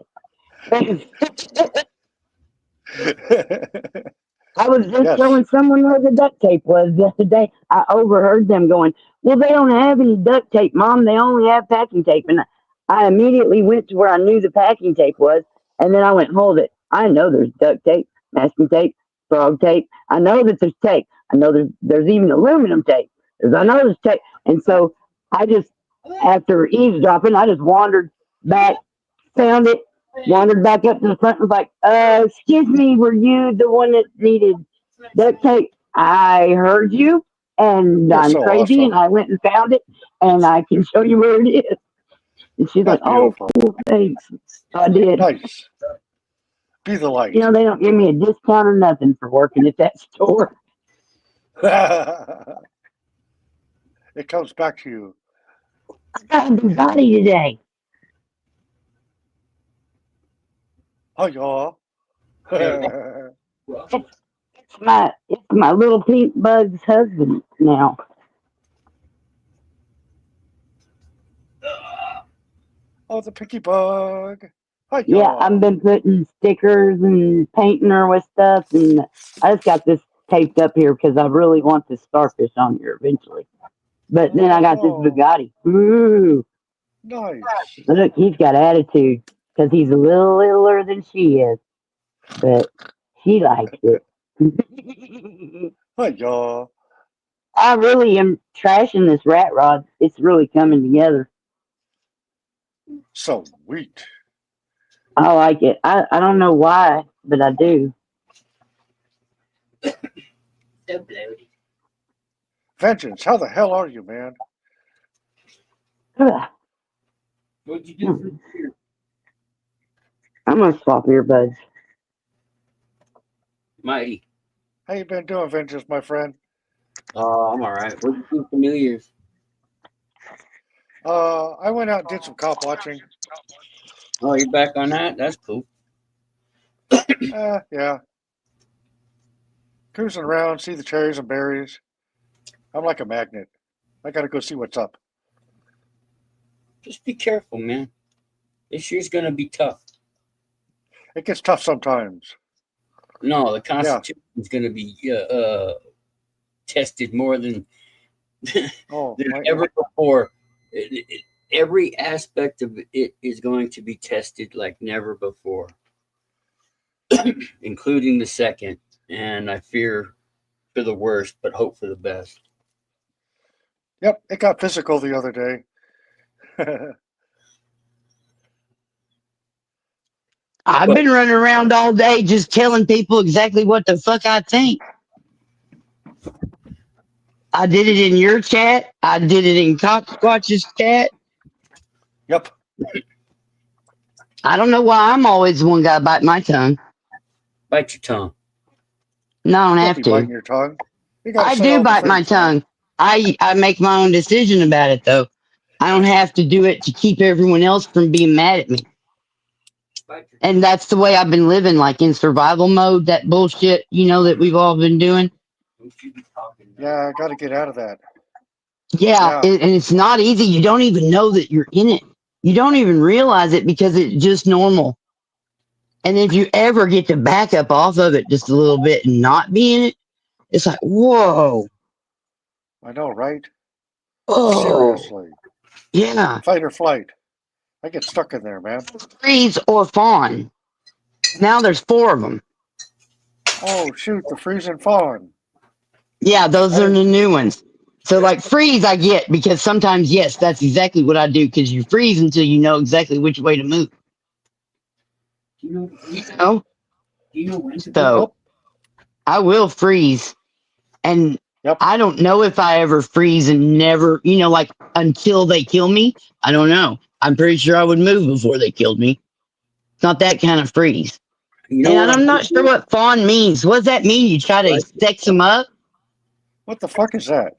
I was just showing someone where the duct tape was the other day. I overheard them going, "Well, they don't have any duct tape, Mom. They only have packing tape." And I immediately went to where I knew the packing tape was, and then I went, "Hold it. I know there's duct tape, masking tape, frog tape. I know that there's tape. I know there's even aluminum tape. I know there's tape." And so I just, after eavesdropping, I just wandered back, found it, wandered back up to the front and was like, "Excuse me, were you the one that needed duct tape? I heard you, and
You're
I'm
so
crazy,
awesome.
and I went and found it, and I can show you where it is." And she's
That's
like, "Oh,
beautiful.
cool, thanks." So I did.
Nice. Be the light.
You know, they don't give me a discount or nothing for working at that store.
It comes back to you.
I got a new body today.
Oh, y'all.
It's my little pink bug's husband now.
Oh, the picky bug. Hi,
Yeah,
y'all.
I've been putting stickers and painting her with stuff, and I just got this taped up here because I really want this starfish on here eventually. But then I got this Bugatti. Ooh,
Nice.
look, he's got attitude because he's a little littler than she is, but she likes it.
Hi, y'all.
I really am trashing this rat rod. It's really coming together.
Sweet.
I like it. I don't know why, but I do.
Vengeance, how the hell are you, man?
Ugh.
What'd you do for
I'm gonna swap earbuds.
Mighty.
How you been doing, Vengeance, my friend?
Oh, I'm all right. What did you do for New Year's?
I went out and did some cop watching.
Oh, you're back on that? That's cool.
Yeah. Cruising around, see the cherries and berries. I'm like a magnet. I gotta go see what's up.
Just be careful, man. This year's gonna be tough.
It gets tough sometimes.
No, the Constitution's gonna be tested more than ever before. Every aspect of it is going to be tested like never before, including the second. And I fear for the worst, but hope for the best.
Yep, it got physical the other day.
I've been running around all day just telling people exactly what the fuck I think. I did it in your chat. I did it in Cocksquatch's chat.
Yep.
I don't know why I'm always the one guy bite my tongue.
Bite your tongue.
No, I don't have
Don't be biting
to.
your tongue. You gotta
I
say
do
all the
bite my
things.
tongue. I make my own decision about it though. I don't have to do it to keep everyone else from being mad at me. And that's the way I've been living, like in survival mode, that bullshit, that we've all been doing.
Yeah, I gotta get out of that.
Yeah,
Yeah.
and it's not easy. You don't even know that you're in it. You don't even realize it because it's just normal. And if you ever get to back up off of it just a little bit and not be in it, it's like, whoa.
I know, right?
Oh,
Seriously.
yeah.
Fight or flight. I get stuck in there, man.
Freeze or fawn. Now there's 4 of them.
Oh, shoot, the freeze and fawn.
Yeah, those are the new ones. So like freeze I get because sometimes, yes, that's exactly what I do because you freeze until you know exactly which way to move. So I will freeze. And I don't know if I ever freeze and never, like until they kill me. I don't know. I'm pretty sure I would move before they killed me. It's not that kind of freeze. And I'm not sure what fawn means. What does that mean? You try to sex them up?
What the fuck is that?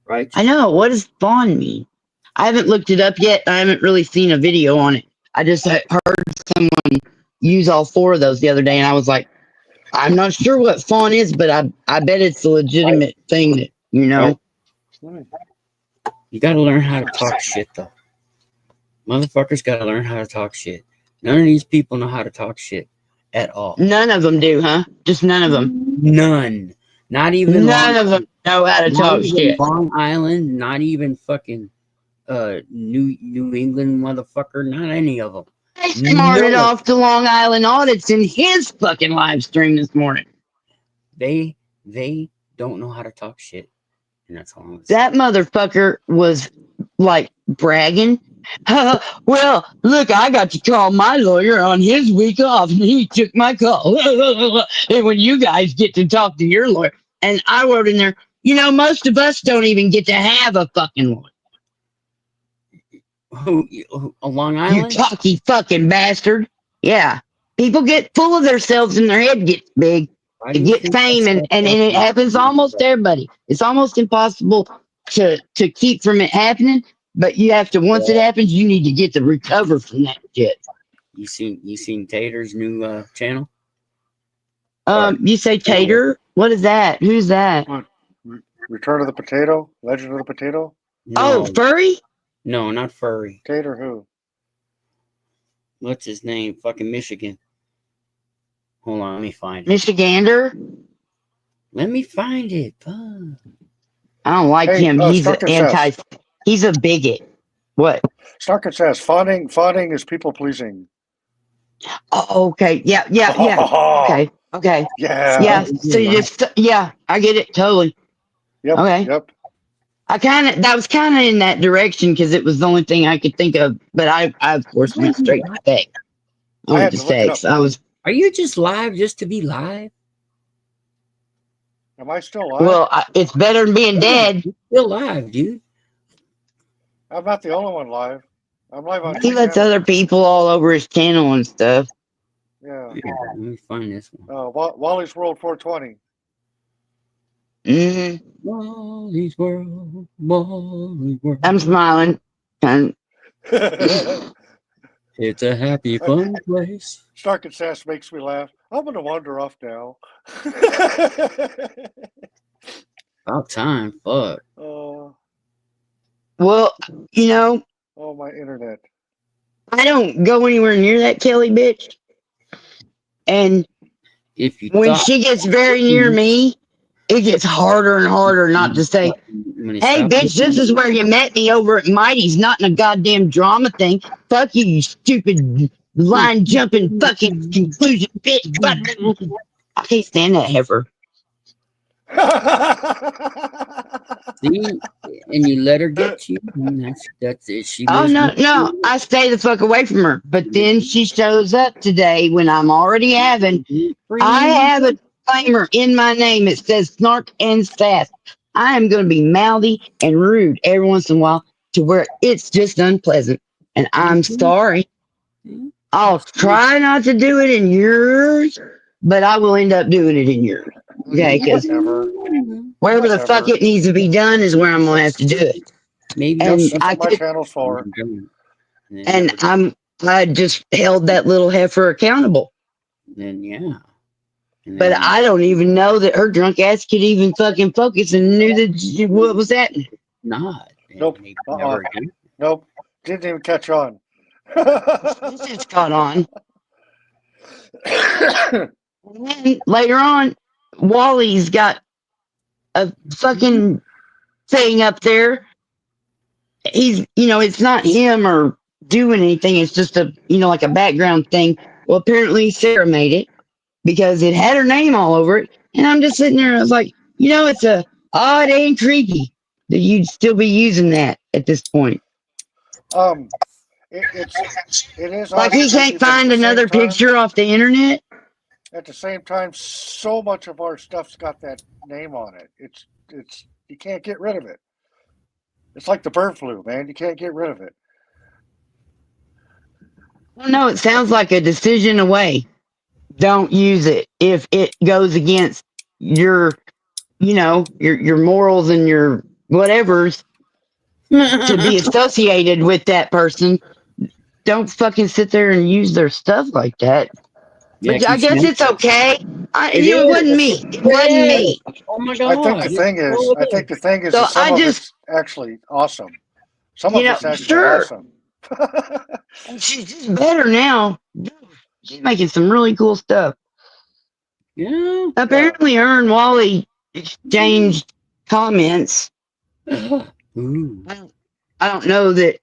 Right.
I know. What does fawn mean? I haven't looked it up yet. I haven't really seen a video on it. I just heard someone use all 4 of those the other day, and I was like, I'm not sure what fawn is, but I bet it's a legitimate thing that,
You gotta learn how to talk shit, though. Motherfuckers gotta learn how to talk shit. None of these people know how to talk shit at all.
None of them do, huh? Just none of them.
None. Not even
none of them know how to talk shit.
Long Island, not even fucking New England motherfucker, not any of them.
They smarted off to Long Island Audits in his fucking live stream this morning.
They don't know how to talk shit. And that's all I'm saying.
That motherfucker was like bragging. Well, look, I got to call my lawyer on his week off and he took my call. And when you guys get to talk to your lawyer, and I wrote in there, most of us don't even get to have a fucking lawyer.
Who, Long Island?
You cocky fucking bastard. Yeah. People get full of themselves and their head gets big. They get fame and it happens to almost everybody. It's almost impossible to keep from it happening, but you have to, once it happens, you need to get to recover from that shit.
You seen Tater's new channel?
You say Tater? What is that? Who's that?
Return of the Potato? Legend of the Potato?
No. Oh, Furry?
No, not Furry.
Tater who?
What's his name? Fucking Michigan. Hold on, let me find it.
Michigander?
Let me find it. Fuck.
I don't like him. He's he's a bigot. What?
Starkett says fawning is people pleasing.
Oh, okay. Yeah. Okay.
Yeah.
So you just, I get it totally.
Yep.
Okay.
Yep.
That was kind of in that direction because it was the only thing I could think of. But I of course went straight to sex. I went to sex.
Are you just live just to be live?
Am I still live?
Well, it's better than being dead.
You're still live, dude.
I'm not the only one live. I'm live on.
He lets other people all over his channel and stuff.
Yeah.
Yeah, let me find this one.
Wally's World 420.
Wally's World, Wally's World.
I'm smiling. And
It's a happy, fun place.
Stark and Sass makes me laugh. I'm gonna wander off now.
About time. Fuck.
Oh,
well, you know,
oh, my internet.
I don't go anywhere near that Kelly bitch. And
If you
when
thought
she gets very near me, it gets harder and harder not to say, hey, bitch, this is where you met me over at Mighty's, not in a goddamn drama thing. Fuck you, you stupid line jumping fucking conclusion bitch. I can't stand that heifer.
See, and you let her get you. And that's it. She
Oh,
lives
no,
with
no.
you.
I stay the fuck away from her. But then she shows up today when I'm already having. I have a disclaimer in my name. It says Snark and Sass. I am going to be mouthy and rude every once in a while to where it's just unpleasant. And I'm sorry. I'll try not to do it in yours, but I will end up doing it in yours. Okay? Because wherever the fuck it needs to be done is where I'm going to have to do it.
Maybe
And
That's
I
what my
could,
channel's for.
and I just held that little heifer accountable.
Then yeah. And
But
then,
I don't even know that her drunk ass could even fucking focus and knew that what was happening.
not.
Nope.
Never again.
Nope. Didn't even catch on.
This just caught on. And then later on, Wally's got a fucking thing up there. He's, it's not him or doing anything. It's just a, like a background thing. Well, apparently Sarah made it because it had her name all over it. And I'm just sitting there and I was like, it's a odd and creepy that you'd still be using that at this point.
It is
Like he can't find another picture off the internet.
At the same time, so much of our stuff's got that name on it. It's you can't get rid of it. It's like the bird flu, man. You can't get rid of it.
Well, no, it sounds like a decision away. Don't use it if it goes against your, your morals and your whatevers to be associated with that person. Don't fucking sit there and use their stuff like that. But I guess it's okay. It wasn't me. It wasn't me.
Oh my god!
I think the thing is,
So
that some of it's actually awesome. Some of it's actually awesome.
She's just better now. She's making some really cool stuff.
Yeah.
Apparently, her and Wally exchanged comments.
Ooh.
I don't know that,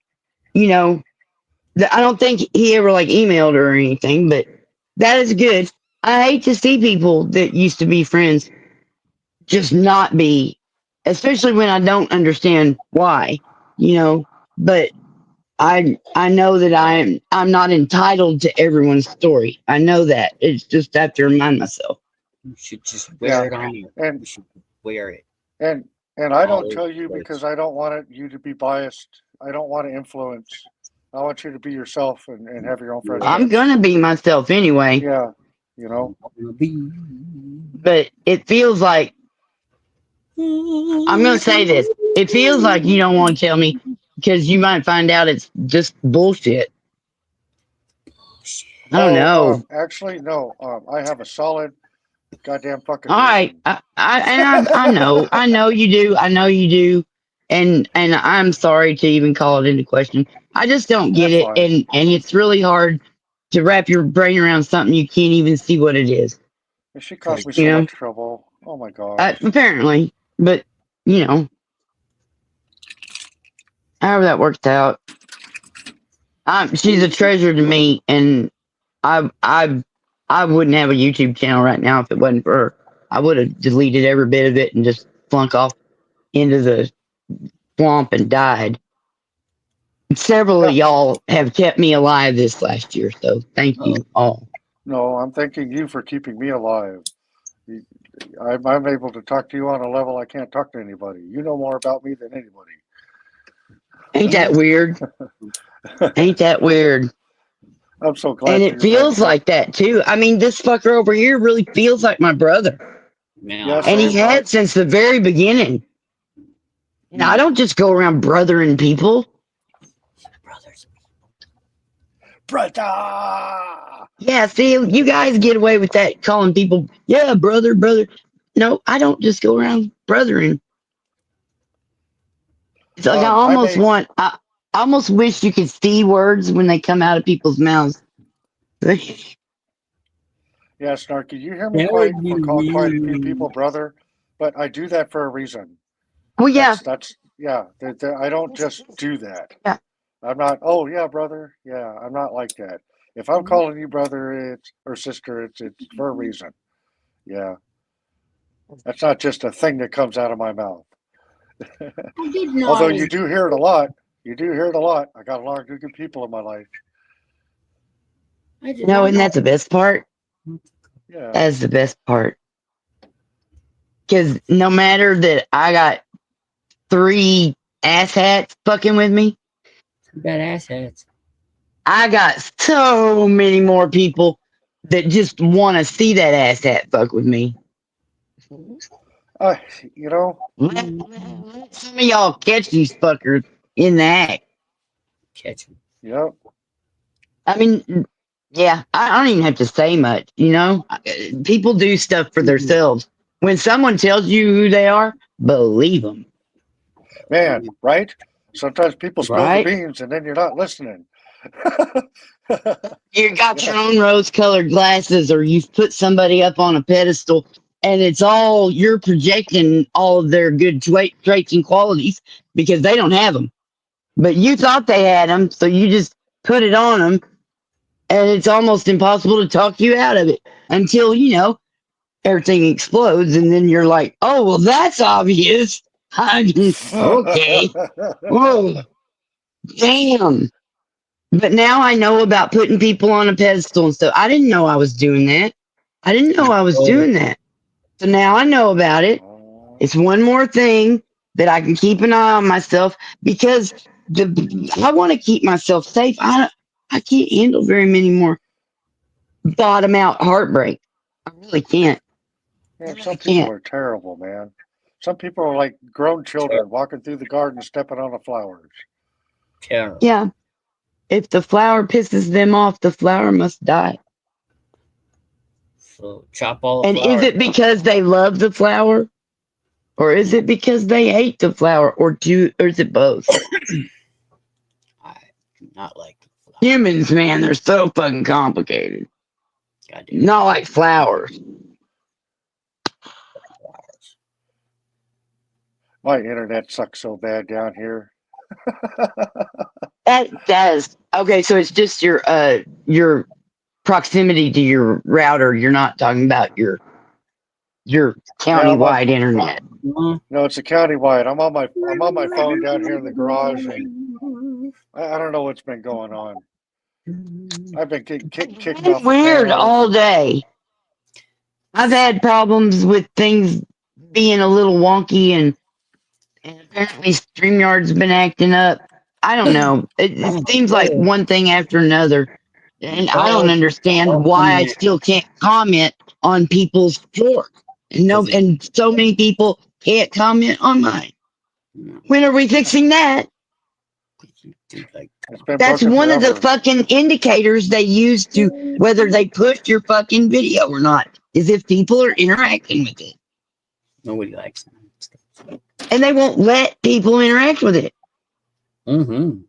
I don't think he ever emailed her or anything, but that is good. I hate to see people that used to be friends just not be, especially when I don't understand why, but I know that I'm not entitled to everyone's story. I know that. It's just I have to remind myself.
You should just wear it on you.
And
you should wear it.
And I don't tell you because I don't want you to be biased. I don't want to influence. I want you to be yourself and have your own friends.
I'm gonna be myself anyway.
Yeah,
But it feels like I'm gonna say this. It feels like you don't want to tell me because you might find out it's just bullshit. I don't know.
Actually, no. I have a solid goddamn fucking.
All right, I know, I know you do. I know you do, and I'm sorry to even call it into question. I just don't get it, and it's really hard to wrap your brain around something you can't even see what it is.
She caused me so much trouble. Oh my god.
Apparently, but however that worked out, she's a treasure to me, and I wouldn't have a YouTube channel right now if it wasn't for her. I would have deleted every bit of it and just flunk off into the swamp and died. Several of y'all have kept me alive this last year, so thank you all.
No, I'm thanking you for keeping me alive. I'm able to talk to you on a level I can't talk to anybody. You know more about me than anybody.
Ain't that weird? Ain't that weird?
I'm so glad.
And
for
it
your
feels
family.
like that too. I mean, this fucker over here really feels like my brother.
Yeah,
And he
same, right?
had since the very beginning. And I don't just go around brothering people.
Brother.
Yeah, see, you guys get away with that, calling people, yeah, brother, brother. No, I don't just go around brothering. It's like I almost wish you could see words when they come out of people's mouths.
Yeah, Snarky, you hear me call quite a few people brother, but I do that for a reason.
Well, yeah.
That's yeah. I don't just do that.
Yeah.
I'm not. Oh yeah, brother. Yeah, I'm not like that. If I'm calling you brother, or sister, it's for a reason. Yeah, that's not just a thing that comes out of my mouth. Although you do hear it a lot. You do hear it a lot. I got a lot of good people in my life.
No, and that's the best part.
Yeah.
That's the best part. Because no matter that I got 3 asshats fucking with me,
Got asshats.
I got so many more people that just want to see that asshat fuck with me.
You know,
let some of y'all catch these fuckers in the act.
Catch them.
Yep.
I mean, yeah, I don't even have to say much. You know, people do stuff for themselves. When someone tells you who they are, believe them.
Man, right? Sometimes people spill
Right?
the beans and then you're not listening.
You got your own rose-colored glasses, or you've put somebody up on a pedestal, and it's all you're projecting all of their good traits and qualities because they don't have them, but you thought they had them, so you just put it on them, and it's almost impossible to talk you out of it until everything explodes, and then you're like, "Oh, well, that's obvious." Okay. Whoa, damn. But now I know about putting people on a pedestal and stuff. I didn't know I was doing that. I didn't know I was doing that. So now I know about it. It's one more thing that I can keep an eye on myself because I want to keep myself safe. I can't handle very many more bottom out heartbreak. I really can't.
Yeah, some people are terrible, man. Some people are like grown children walking through the garden, stepping on the flowers.
Terrible.
Yeah. If the flower pisses them off, the flower must die.
So chop all the
And
flowers.
is it because they love the flower? Or is it because they hate the flower? Or is it both?
I do not like the flowers.
Humans, man, they're so fucking complicated. Not like flowers.
My internet sucks so bad down here.
That does. Okay, so it's just your proximity to your router. You're not talking about your county-wide internet.
No, it's a county-wide. I'm on my phone down here in the garage, and I don't know what's been going on. I've been kicked off.
Weird all day. I've had problems with things being a little wonky, and apparently StreamYard's been acting up. I don't know. It seems like one thing after another. And I don't understand why I still can't comment on people's shorts. And so many people can't comment on mine. When are we fixing that? That's one of the fucking indicators they use to whether they push your fucking video or not, is if people are interacting with it.
Nobody likes them.
And they won't let people interact with it.
Mm-hmm.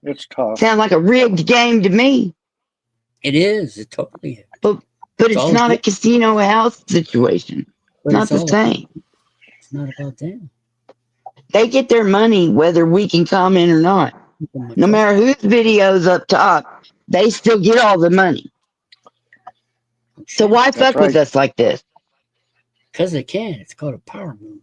It's tough.
Sound like a rigged game to me.
It is. It totally is.
But it's not a casino house situation. Not the same.
It's not about them.
They get their money whether we can comment or not. No matter whose video's up top, they still get all the money. So why fuck with us like this?
Because they can. It's called a power move.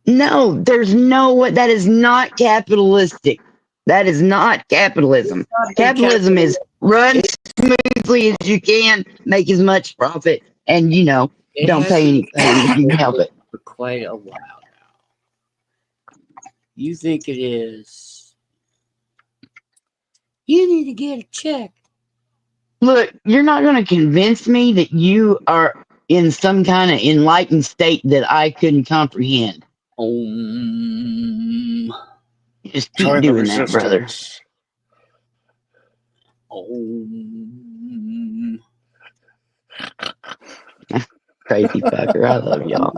No, there's no way. That is not capitalistic. That is not capitalism. Capitalism is run smoothly as you can, make as much profit, and don't pay anything if you can help it.
For quite a while now. You think it is You need to get it checked.
Look, you're not going to convince me that you are in some kind of enlightened state that I couldn't comprehend. Just keep
Join the
doing that, brother.
resistance.
Crazy fucker. I love y'all.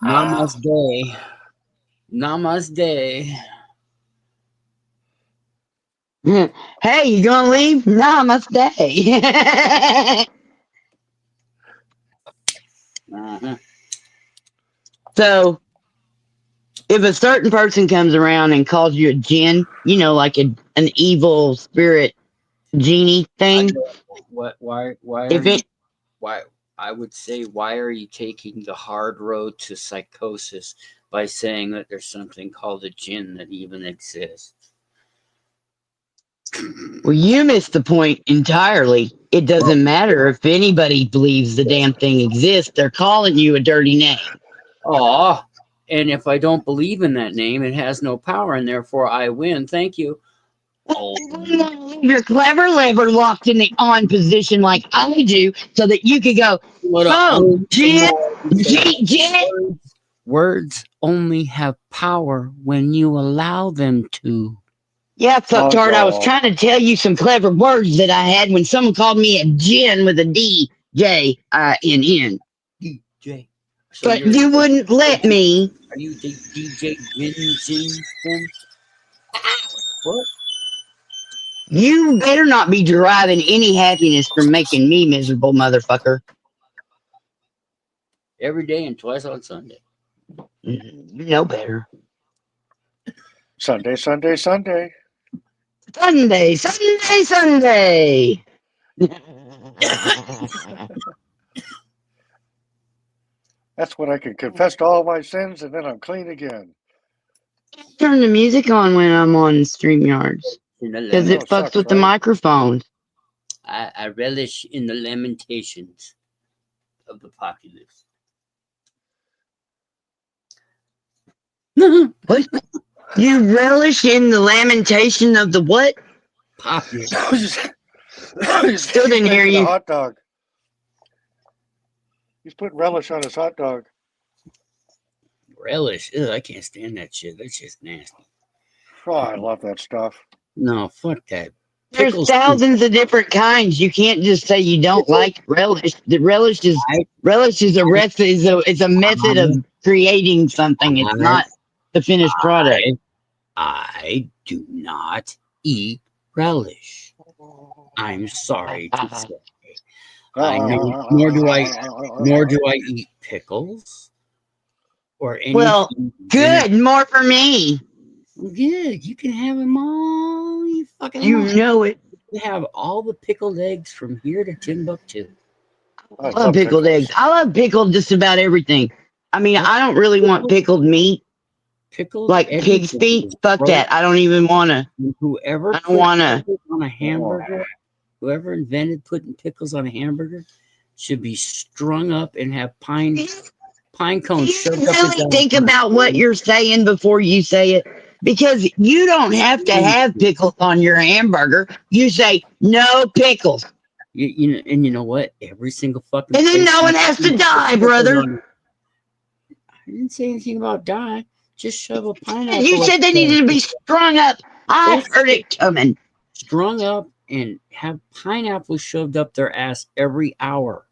Namaste. Namaste.
Hey, you gonna leave? Namaste. So, if a certain person comes around and calls you a jinn, you know, like an evil spirit genie thing.
Why
If it,
why I would say, why are you taking the hard road to psychosis by saying that there's something called a jinn that even exists?
well, you missed the point entirely. It doesn't matter if anybody believes the damn thing exists. They're calling you a dirty name.
Aw, and if I don't believe in that name, it has no power, and therefore I win. Thank you.
Your clever liver locked in the on position like I do, so that you could go, oh, jinn.
Words only have power when you allow them to.
Yeah, fucktard, I was trying to tell you some clever words that I had when someone called me a jinn with a D-J-I-N-N.
DJ.
But you wouldn't let me.
Are you DJ Jin then? What?
You better not be deriving any happiness from making me miserable, motherfucker.
Every day and twice on Sunday.
You know better.
Sunday, Sunday, Sunday.
Sunday, Sunday, Sunday.
That's when I can confess to all my sins and then I'm clean again.
Turn the music on when I'm on StreamYards. Because it fucks with the microphones.
I relish in the lamentations of the populace.
What? You relish in the lamentation of the what?
Populace.
Still didn't hear you.
Hot dog. He's putting relish on his hot dog.
Relish? Ugh, I can't stand that shit. That's just nasty.
Oh, I love that stuff.
No, fuck that.
There's thousands of different kinds. You can't just say you don't like relish. The relish is a method of creating something. It's not the finished product.
I do not eat relish. I'm sorry to say. Nor do I eat pickles or anything.
Well, good. More for me.
Good. You can have them all. You fucking
know it.
You have all the pickled eggs from here to Timbuktu.
I love pickled eggs. I love pickled just about everything. I mean, I don't really want pickled meat.
Pickled
like pig's feet. Fuck that. I don't even want to.
Whoever
I don't want to.
On a hamburger, whoever invented putting pickles on a hamburger should be strung up and have pine cones shoved up.
Really think about what you're saying before you say it, because you don't have to have pickles on your hamburger. You say no pickles.
You know what? Every single fucking.
And then no one has to die, brother.
I didn't say anything about die. Just shove a pineapple.
You said they needed to be strung up. I heard it coming.
Strung up and have pineapples shoved up their ass every hour.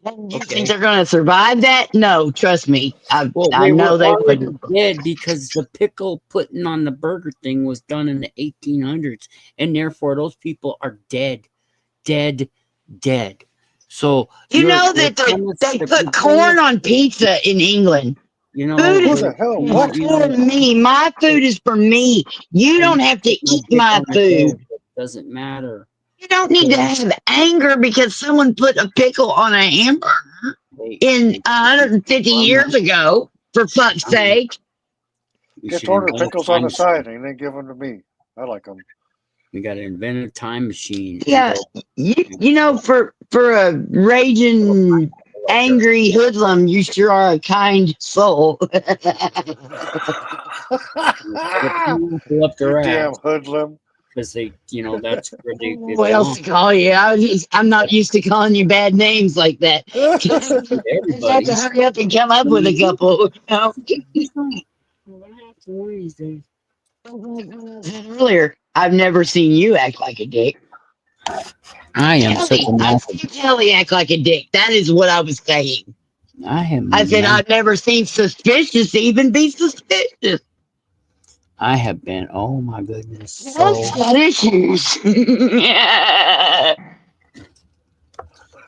You think they're going to survive that? No, trust me. I know they wouldn't.
Dead because the pickle putting on the burger thing was done in the 1800s, and therefore those people are dead. So
you know that they put corn on pizza in England.
You know,
food is for me. My food is for me. You don't have to eat my food.
It doesn't matter.
You don't need to have anger because someone put a pickle on a hamburger in 150 years ago, for fuck's sake.
Just order pickles on the side and then give them to me. I like them.
We got to invent a time machine.
Yeah, you know, for a raging, angry hoodlum, you sure are a kind soul.
Damn hoodlum.
because they, that's where they.
What else to call you? I'm not used to calling you bad names like that. Just have to hurry up and come up with a couple. Earlier, I've never seen you act like a dick.
I am such a
I've
massive.
seen Kelly act like a dick. That is what I was saying. I said I've never seen suspicious even be suspicious.
I have been. Oh my goodness. So
That's got issues.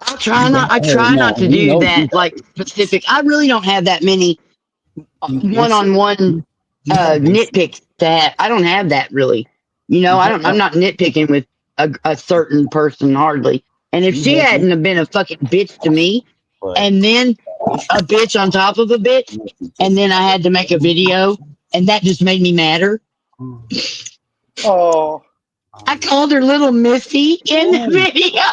I try not to do that like specific. I really don't have that many one-on-one nitpicks that I don't have that really. I'm not nitpicking with a certain person hardly. And if she hadn't have been a fucking bitch to me, and then a bitch on top of a bitch, and then I had to make a video, and that just made me madder.
Oh.
I called her Little Missy in the video.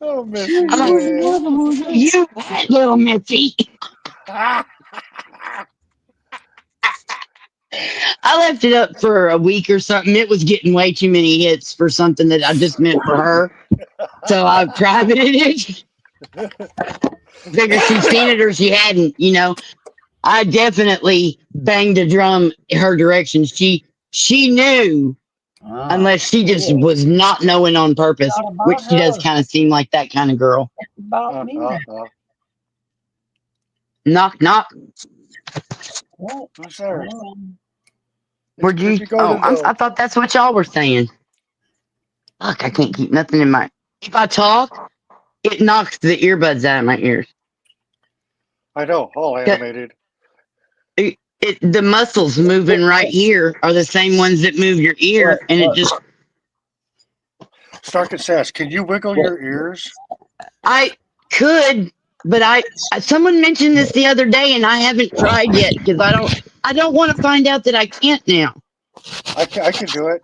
Oh, Missy.
You Little Missy. I left it up for a week or something. It was getting way too many hits for something that I just meant for her. So I privated it. Figured she'd seen it or she hadn't, I definitely banged a drum her direction. She knew, unless she just was not knowing on purpose, which she does kind of seem like that kind of girl. Knock, knock.
Who's there?
Where'd you? I thought that's what y'all were saying. Fuck, I can't keep nothing in my. If I talk, it knocks the earbuds out of my ears.
I know, all animated.
The muscles moving right here are the same ones that move your ear, and it just.
Stark and Sass, can you wiggle your ears?
I could, but someone mentioned this the other day, and I haven't tried yet because I don't want to find out that I can't now.
I can do it.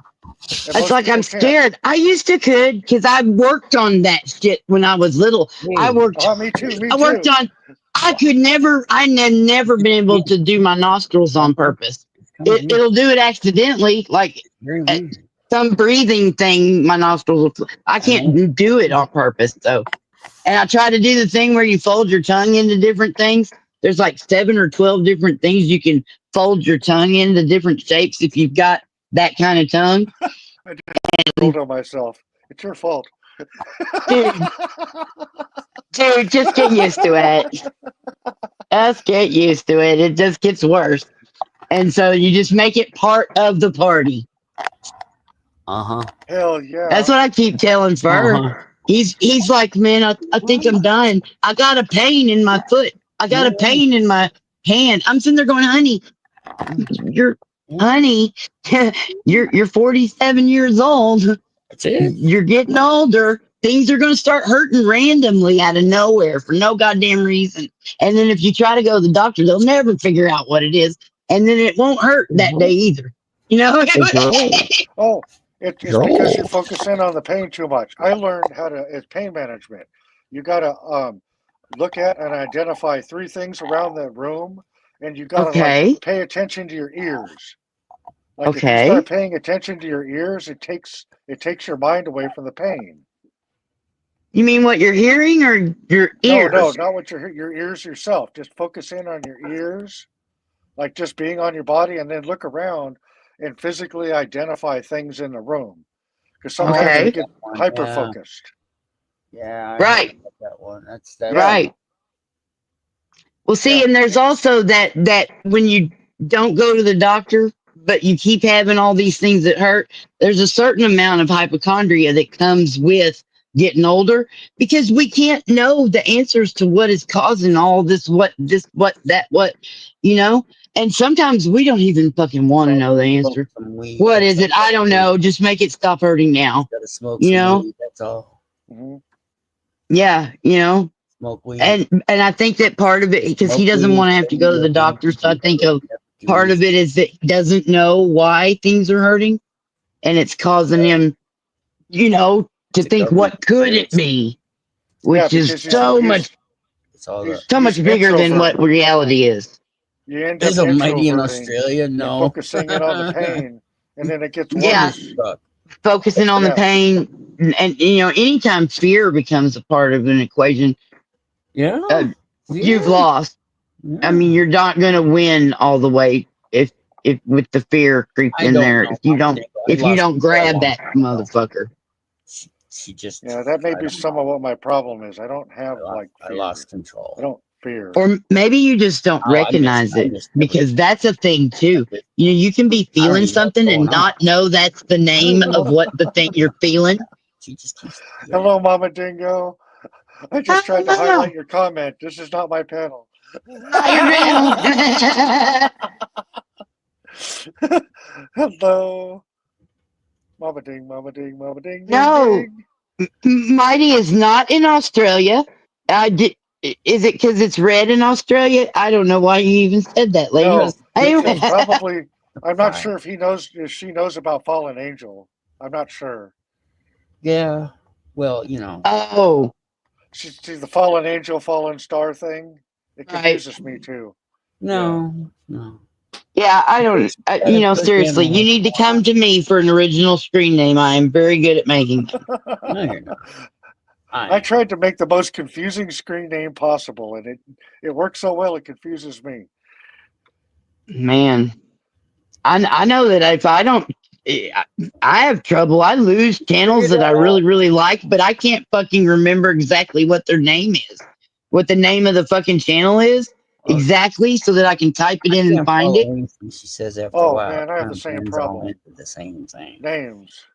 It's like I'm scared. I used to could because I worked on that shit when I was little. I worked.
Oh, me too.
I worked on. I could never. I had never been able to do my nostrils on purpose. It'll do it accidentally, like some breathing thing. My nostrils. I can't do it on purpose though. And I try to do the thing where you fold your tongue into different things. There's like 7 or 12 different things you can fold your tongue into different shapes if you've got that kind of tongue.
I just rolled on myself. It's your fault.
Dude, just get used to it. Just get used to it. It just gets worse. And so you just make it part of the party.
Hell yeah.
That's what I keep telling Fur. He's like, man, I think I'm done. I got a pain in my foot. I got a pain in my hand. I'm sitting there going, honey, you're 47 years old.
That's it.
You're getting older. Things are going to start hurting randomly out of nowhere for no goddamn reason. And then if you try to go to the doctor, they'll never figure out what it is. And then it won't hurt that day either.
It's because you focus in on the pain too much. I learned it's pain management. You got to look at and identify 3 things around the room, and you got to pay attention to your ears. Like if you start paying attention to your ears, it takes your mind away from the pain.
You mean what you're hearing or your ears?
No, not what your ears yourself. Just focus in on your ears, like just being on your body, and then look around and physically identify things in the room. Because sometimes you get hyper focused.
Yeah.
Right.
That one. That's
right. Well, see, and there's also that when you don't go to the doctor, but you keep having all these things that hurt, there's a certain amount of hypochondria that comes with getting older, because we can't know the answers to what is causing all this, what, and sometimes we don't even fucking want to know the answer. What is it? I don't know. Just make it stop hurting now.
Weed, that's all.
Yeah,
Smoke weed.
and I think that part of it, because he doesn't want to have to go to the doctor, so I think part of it is that he doesn't know why things are hurting, and it's causing him, to think what could it be, which is so much bigger than what reality is.
You end
Is
up
a mighty in
introverting
Australia?
and
No.
focusing in on the pain, and then it gets
Yeah,
worse.
focusing on the
Yeah.
pain, and anytime fear becomes a part of an equation,
Yeah.
you've lost. I mean, you're not going to win all the way if with the fear creeped
I
in
don't
there.
know.
If you don't grab that motherfucker.
She just.
Yeah, that may
I
be
don't
some
know.
of what my problem is. I don't have like
I
fear.
lost control.
I don't fear.
Or maybe you just don't
Oh,
recognize
I
it,
just never-
because that's a thing too. You can be feeling
already know
something
what's
and
going on.
not know that's the name of what the thing you're feeling.
She just keeps.
Hello, Mama Dingo. I just tried to highlight your comment. This is not my panel. Hello. Mama Ding, Mama Ding, Mama Ding, Ding,
No,
Ding.
Mighty is not in Australia. Is it because it's red in Australia? I don't know why you even said that, lady.
No,
Anyway.
because probably I'm not sure if she knows about Fallen Angel. I'm not sure.
Yeah. Well,
Oh.
See the Fallen Angel, Fallen Star thing? It
Right.
confuses me too.
No.
Yeah, I don't. Seriously, you need to come to me for an original screen name. I am very good at making them.
No, you're not.
I tried to make the most confusing screen name possible, and it works so well it confuses me.
Man, I know that if I don't, I have trouble. I lose channels that I really, really like, but I can't fucking remember exactly what their name is, what the name of the fucking channel is exactly, so that I can type it in and find it.
Anything she says after a
Oh
while.
man, I have
it
the same
blends all
problem.
into the same thing.
Names.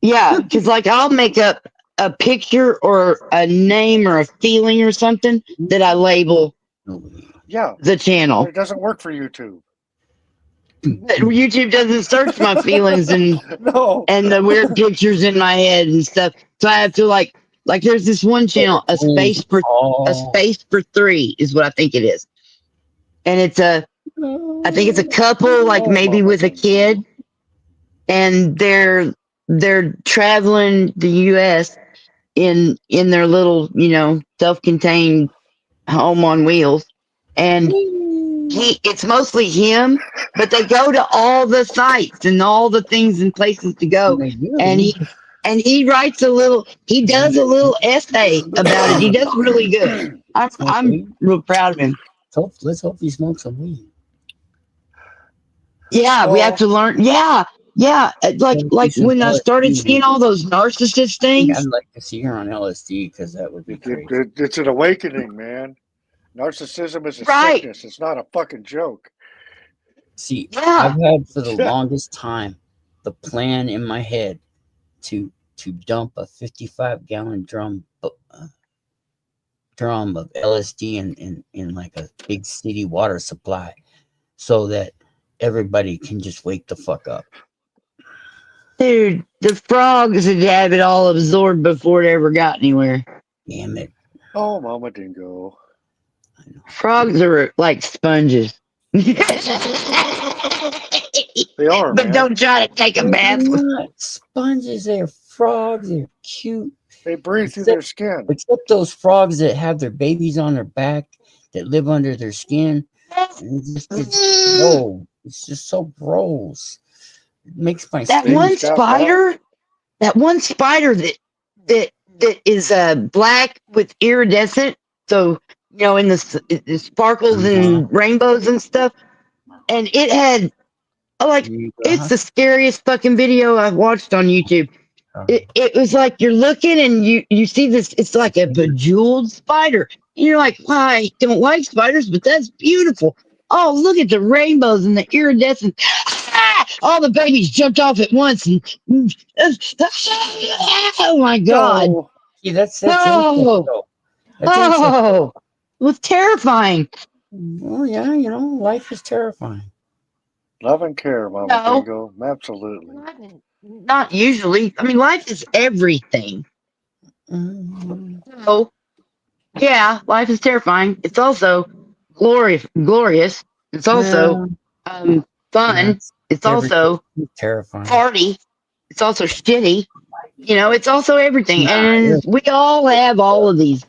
Yeah, because like I'll make up a picture or a name or a feeling or something that I label
Yeah.
the channel.
But it doesn't work for YouTube.
But YouTube doesn't search my feelings and
No.
and the weird pictures in my head and stuff. So I have to like there's this one channel, a space for 3 is what I think it is. And I think it's a couple, like maybe with a kid, and they're traveling the US in their little, self-contained home on wheels. And it's mostly him, but they go to all the sites and all the things and places to go. And he writes he does a little essay about it. He does really good. I'm real proud of him.
Let's hope he smokes some weed.
Yeah, we have to learn. Yeah. Like when I started seeing all those narcissist things.
I'd like to see her on LSD because that would be crazy.
It's an awakening, man. Narcissism is a sickness. It's not a fucking joke.
See, I've had for the longest time the plan in my head to dump a 55-gallon drum of LSD in like a big city water supply, so that everybody can just wake the fuck up.
Dude, the frogs would have it all absorbed before it ever got anywhere.
Damn it.
Oh, Mama Dingo.
Frogs are like sponges.
They are,
but
man.
don't try to take a bath with
sponges. They're frogs. They're cute.
They breathe through their skin.
Except those frogs that have their babies on their back that live under their skin. And it's just so gross. It makes my
that one spider that is black with iridescent. So in the sparkles and rainbows and stuff. And it had it's the scariest fucking video I've watched on YouTube. It was like you're looking and you see this, it's like a bejeweled spider. And you're like, well, I don't like spiders, but that's beautiful. Oh, look at the rainbows and the iridescent. All the babies jumped off at once and oh my god.
No. See, that's
it was terrifying.
Well, yeah, life is terrifying.
Love and care, Mama Dingo. Absolutely.
Not usually. I mean, life is everything. So, yeah, life is terrifying. It's also glorious. It's also fun. It's also
terrifying.
Party. It's also shitty. It's also everything. And we all have all of these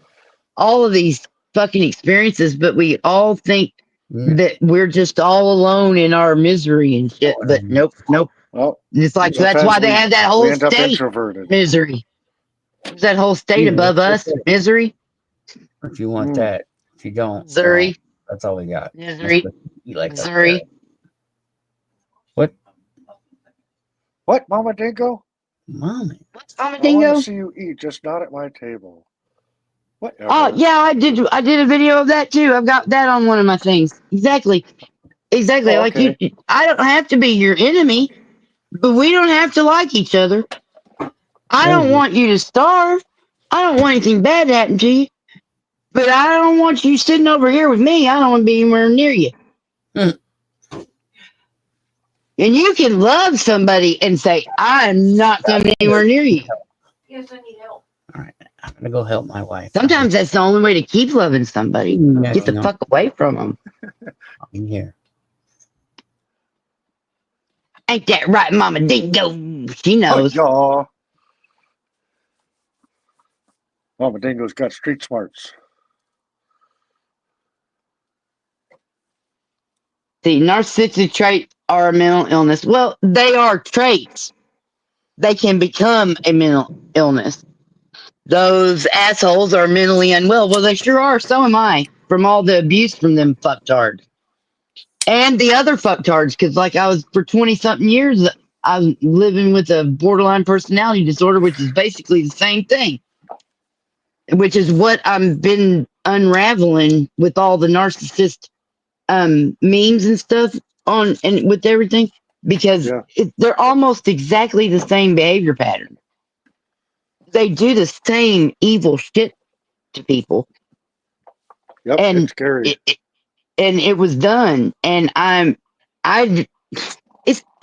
fucking experiences, but we all think that we're just all alone in our misery and shit. But nope.
Well,
It's like that's
sometimes
why they have that whole
we end up
state
introverted.
misery. There's that whole state
Yeah,
above us, misery,
if you want that. If you don't,
Missouri,
that's all we got.
misery,
You like up
Missouri.
there. What?
What, Mama Dingo?
Mommy.
What's Mama
I want
Dingo?
to see you eat, just not at my table. Whatever.
Oh yeah, I did a video of that too. I've got that on one of my things. Exactly.
Oh,
Like
okay.
I don't have to be your enemy, but we don't have to like each other. I don't want you to starve. I don't want anything bad to happen to you. But I don't want you sitting over here with me. I don't want to be anywhere near you. And you can love somebody and say, I'm not coming anywhere near you.
Yes, I need help. All right, I'm gonna go help my wife.
Sometimes that's the only way to keep loving somebody.
Yes,
Get the
no.
fuck away from them.
I'm here.
Ain't that right, Mama Dingo? She
Oh,
knows.
yeah. Mama Dingo's got street smarts.
See, narcissistic traits are a mental illness. Well, they are traits. They can become a mental illness. Those assholes are mentally unwell. Well, they sure are. So am I. From all the abuse from them fucktards. And the other fucktards, because like I was for 20-something years, I was living with a borderline personality disorder, which is basically the same thing. Which is what I've been unraveling with all the narcissist memes and stuff on and with everything, because they're almost exactly the same behavior pattern. They do the same evil shit to people.
Yep,
And
it's scary.
It was done, and I didn't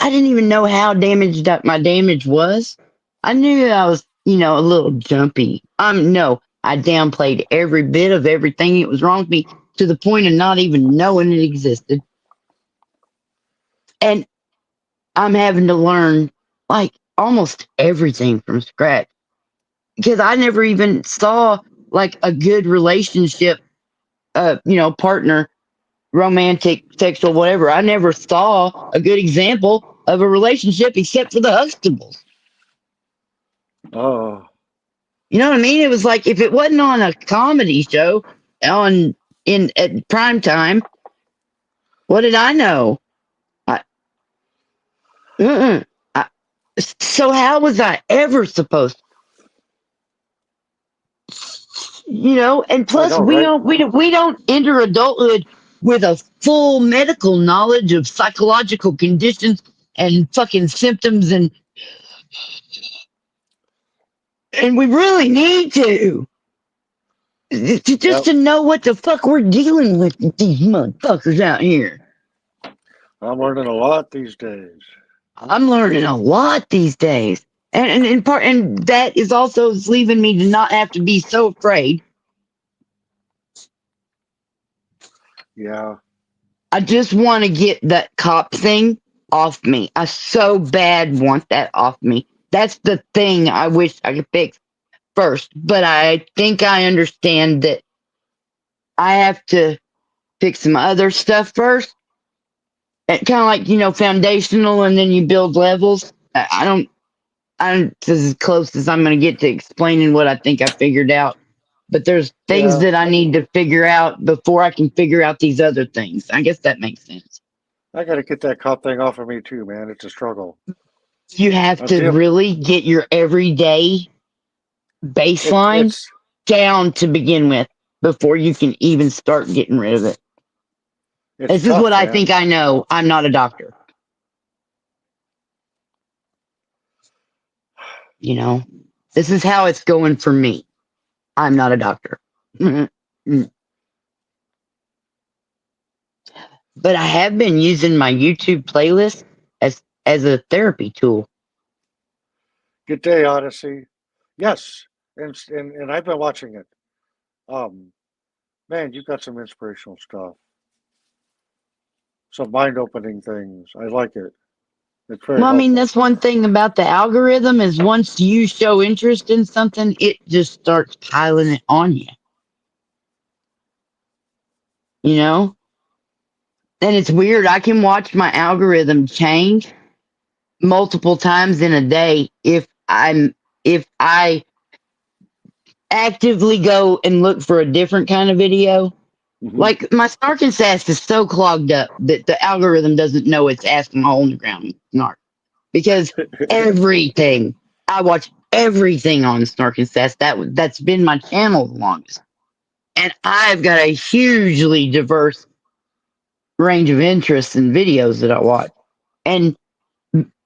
even know how damaged up my damage was. I knew I was, a little jumpy. No, I downplayed every bit of everything that was wrong with me to the point of not even knowing it existed. And I'm having to learn like almost everything from scratch because I never even saw like a good relationship, partner, romantic, sexual, whatever. I never saw a good example of a relationship except for the Huxtables.
Oh.
You know what I mean? It was like if it wasn't on a comedy show at prime time, what did I know? So how was I ever supposed to? And plus
know,
we
right?
we don't enter adulthood with a full medical knowledge of psychological conditions and fucking symptoms and we really need to to know what the fuck we're dealing with these motherfuckers out here.
I'm learning a lot these days.
I'm learning a lot these days. And in part, and that is also leaving me to not have to be so afraid.
Yeah.
I just want to get that cop thing off me. I so bad want that off me. That's the thing I wish I could fix first. But I think I understand that I have to fix some other stuff first. Kind of like, foundational, and then you build levels. I'm as close as I'm going to get to explaining what I think I figured out. But there's things that I need to figure out before I can figure out these other things. I guess that makes sense.
I got to get that cop thing off of me too, man. It's a struggle.
You have to really get your everyday baseline down to begin with before you can even start getting rid of it. This is what I think I know. I'm not a doctor. This is how it's going for me. I'm not a doctor. But I have been using my YouTube playlist as a therapy tool.
Good day, Odyssey. Yes, and I've been watching it. Man, you've got some inspirational stuff. Some mind-opening things. I like it. It's very
Well, I mean,
helpful.
that's one thing about the algorithm is once you show interest in something, it just starts piling it on you. and it's weird. I can watch my algorithm change multiple times in a day if I actively go and look for a different kind of video. Like my snark and sass is so clogged up that the algorithm doesn't know it's asking hole in the ground snark. Because everything I watch everything on Snark and Sass. That's been my channel the longest. And I've got a hugely diverse range of interests and videos that I watch. And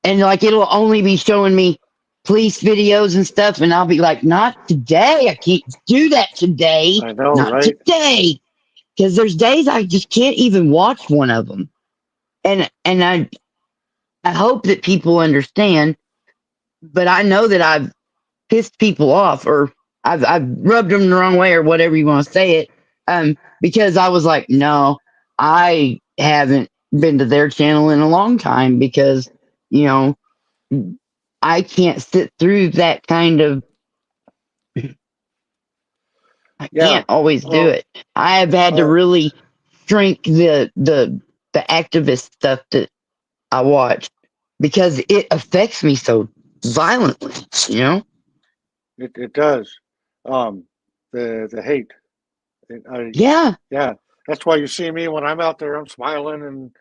like it'll only be showing me police videos and stuff, and I'll be like, not today. I can't do that today.
I know,
not
right?
today. Because there's days I just can't even watch one of them. And I hope that people understand, but I know that I've pissed people off or I've rubbed them the wrong way or whatever you want to say it. Because I was like, no, I haven't been to their channel in a long time because, you know, I can't sit through that kind of. I can't always do it. I have had to really shrink the activist stuff that I watch because it affects me so violently, you know?
It does. The hate.
Yeah.
Yeah. That's why you see me when I'm out there, I'm smiling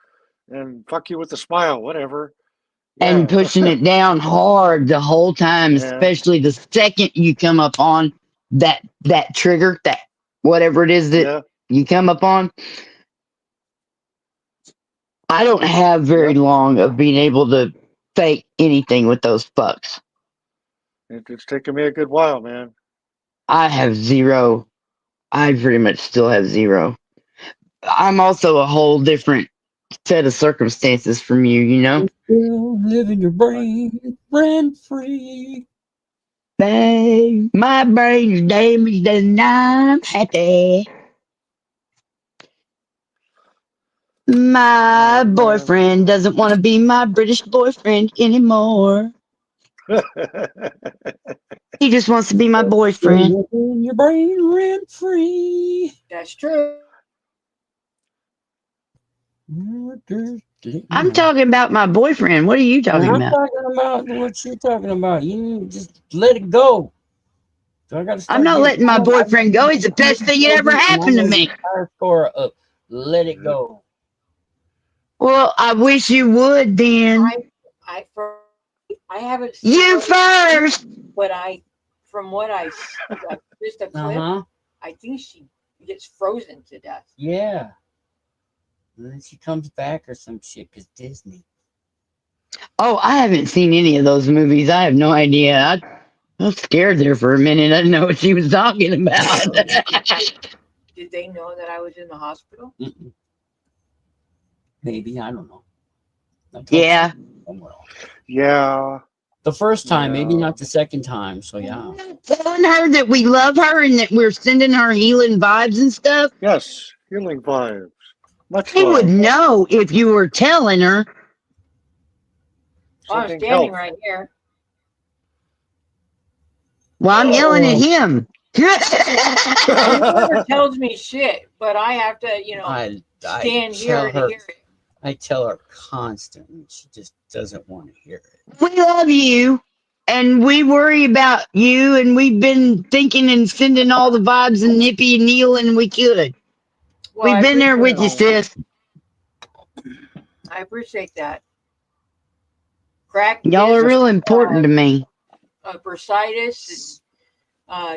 and fuck you with a smile, whatever.
And pushing it down hard the whole time, especially the second you come up on that trigger, that whatever it is that you come up on. I don't have very long of being able to fake anything with those fucks.
It's taken me a good while, man.
I have zero. I pretty much still have zero. I'm also a whole different set of circumstances from you, you know?
Live in your brain, rent free.
Babe, my brain's damaged and I'm happy. My boyfriend doesn't want to be my British boyfriend anymore. He just wants to be my boyfriend.
Live in your brain, rent free.
That's true.
I'm talking about my boyfriend. What are you talking
I'm
about?
talking about what you're talking about. You just let it go. So I gotta
I'm not letting my boyfriend go. He's the best thing that ever happened to me.
Score up. Let it go.
Well, I wish you would then.
I haven't.
You first.
But from what I just a clip, I think she gets frozen to death.
Yeah. And then she comes back or some shit because Disney.
Oh, I haven't seen any of those movies. I have no idea. I was scared there for a minute. I didn't know what she was talking about.
Did they know that I was in the hospital?
Maybe, I don't know.
Yeah.
Yeah.
The first time, maybe not the second time. So yeah.
Telling her that we love her and that we're sending her healing vibes and stuff.
Yes, healing vibes. Much
She
love.
would know if you were telling her.
Well, I'm standing right here.
Well, I'm yelling at him.
He never tells me shit, but I have to, stand here to hear it.
I tell her constantly. She just doesn't want to hear it.
We love you and we worry about you, and we've been thinking and sending all the vibes and Nippy and Neil and we could.
Well,
We've been there with you, sis.
I appreciate that. Crack.
Y'all are real important to me.
Bursitis,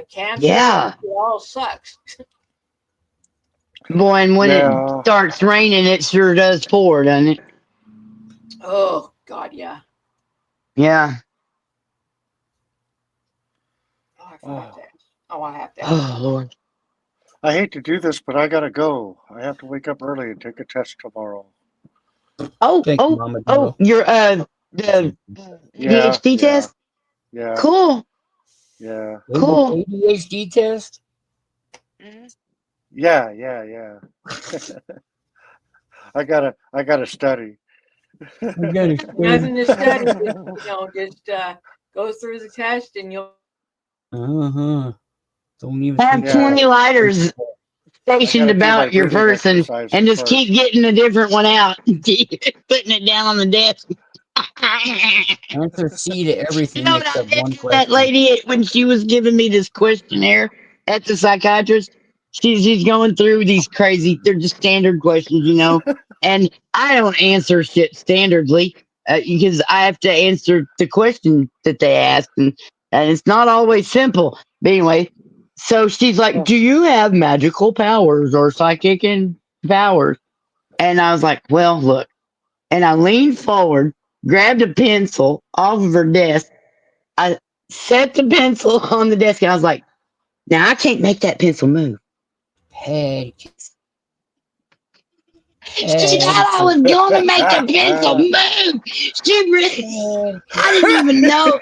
cancer.
Yeah.
It all sucks.
Boy, and when it starts raining, it sure does pour, doesn't it?
Oh, God, yeah.
Yeah.
Oh, I forgot that. Oh, I have to.
Oh, Lord.
I hate to do this, but I gotta go. I have to wake up early and take a test tomorrow.
Your the ADHD test?
Yeah.
Cool.
Yeah.
Cool.
ADHD test?
Yeah. I gotta study.
Nothing to study. Just go through the test and you'll.
Don't even
have 20 lighters stationed
gotta do my
about your
breathing
person
exercises
and just
first.
keep getting a different one out, putting it down on the desk.
Answer C to everything
You know what I
except
did
one
to that
question.
lady when she was giving me this questionnaire at the psychiatrist? She's going through these crazy, they're just standard questions, you know, and I don't answer shit standardly because I have to answer the question that they ask, and it's not always simple. But anyway, so she's like, "Do you have magical powers or psychic powers?" And I was like, "Well, look," and I leaned forward, grabbed a pencil off of her desk. I set the pencil on the desk and I was like, now I can't make that pencil move.
Hey,
She thought I was going to make the pencil move. She really, I didn't even know.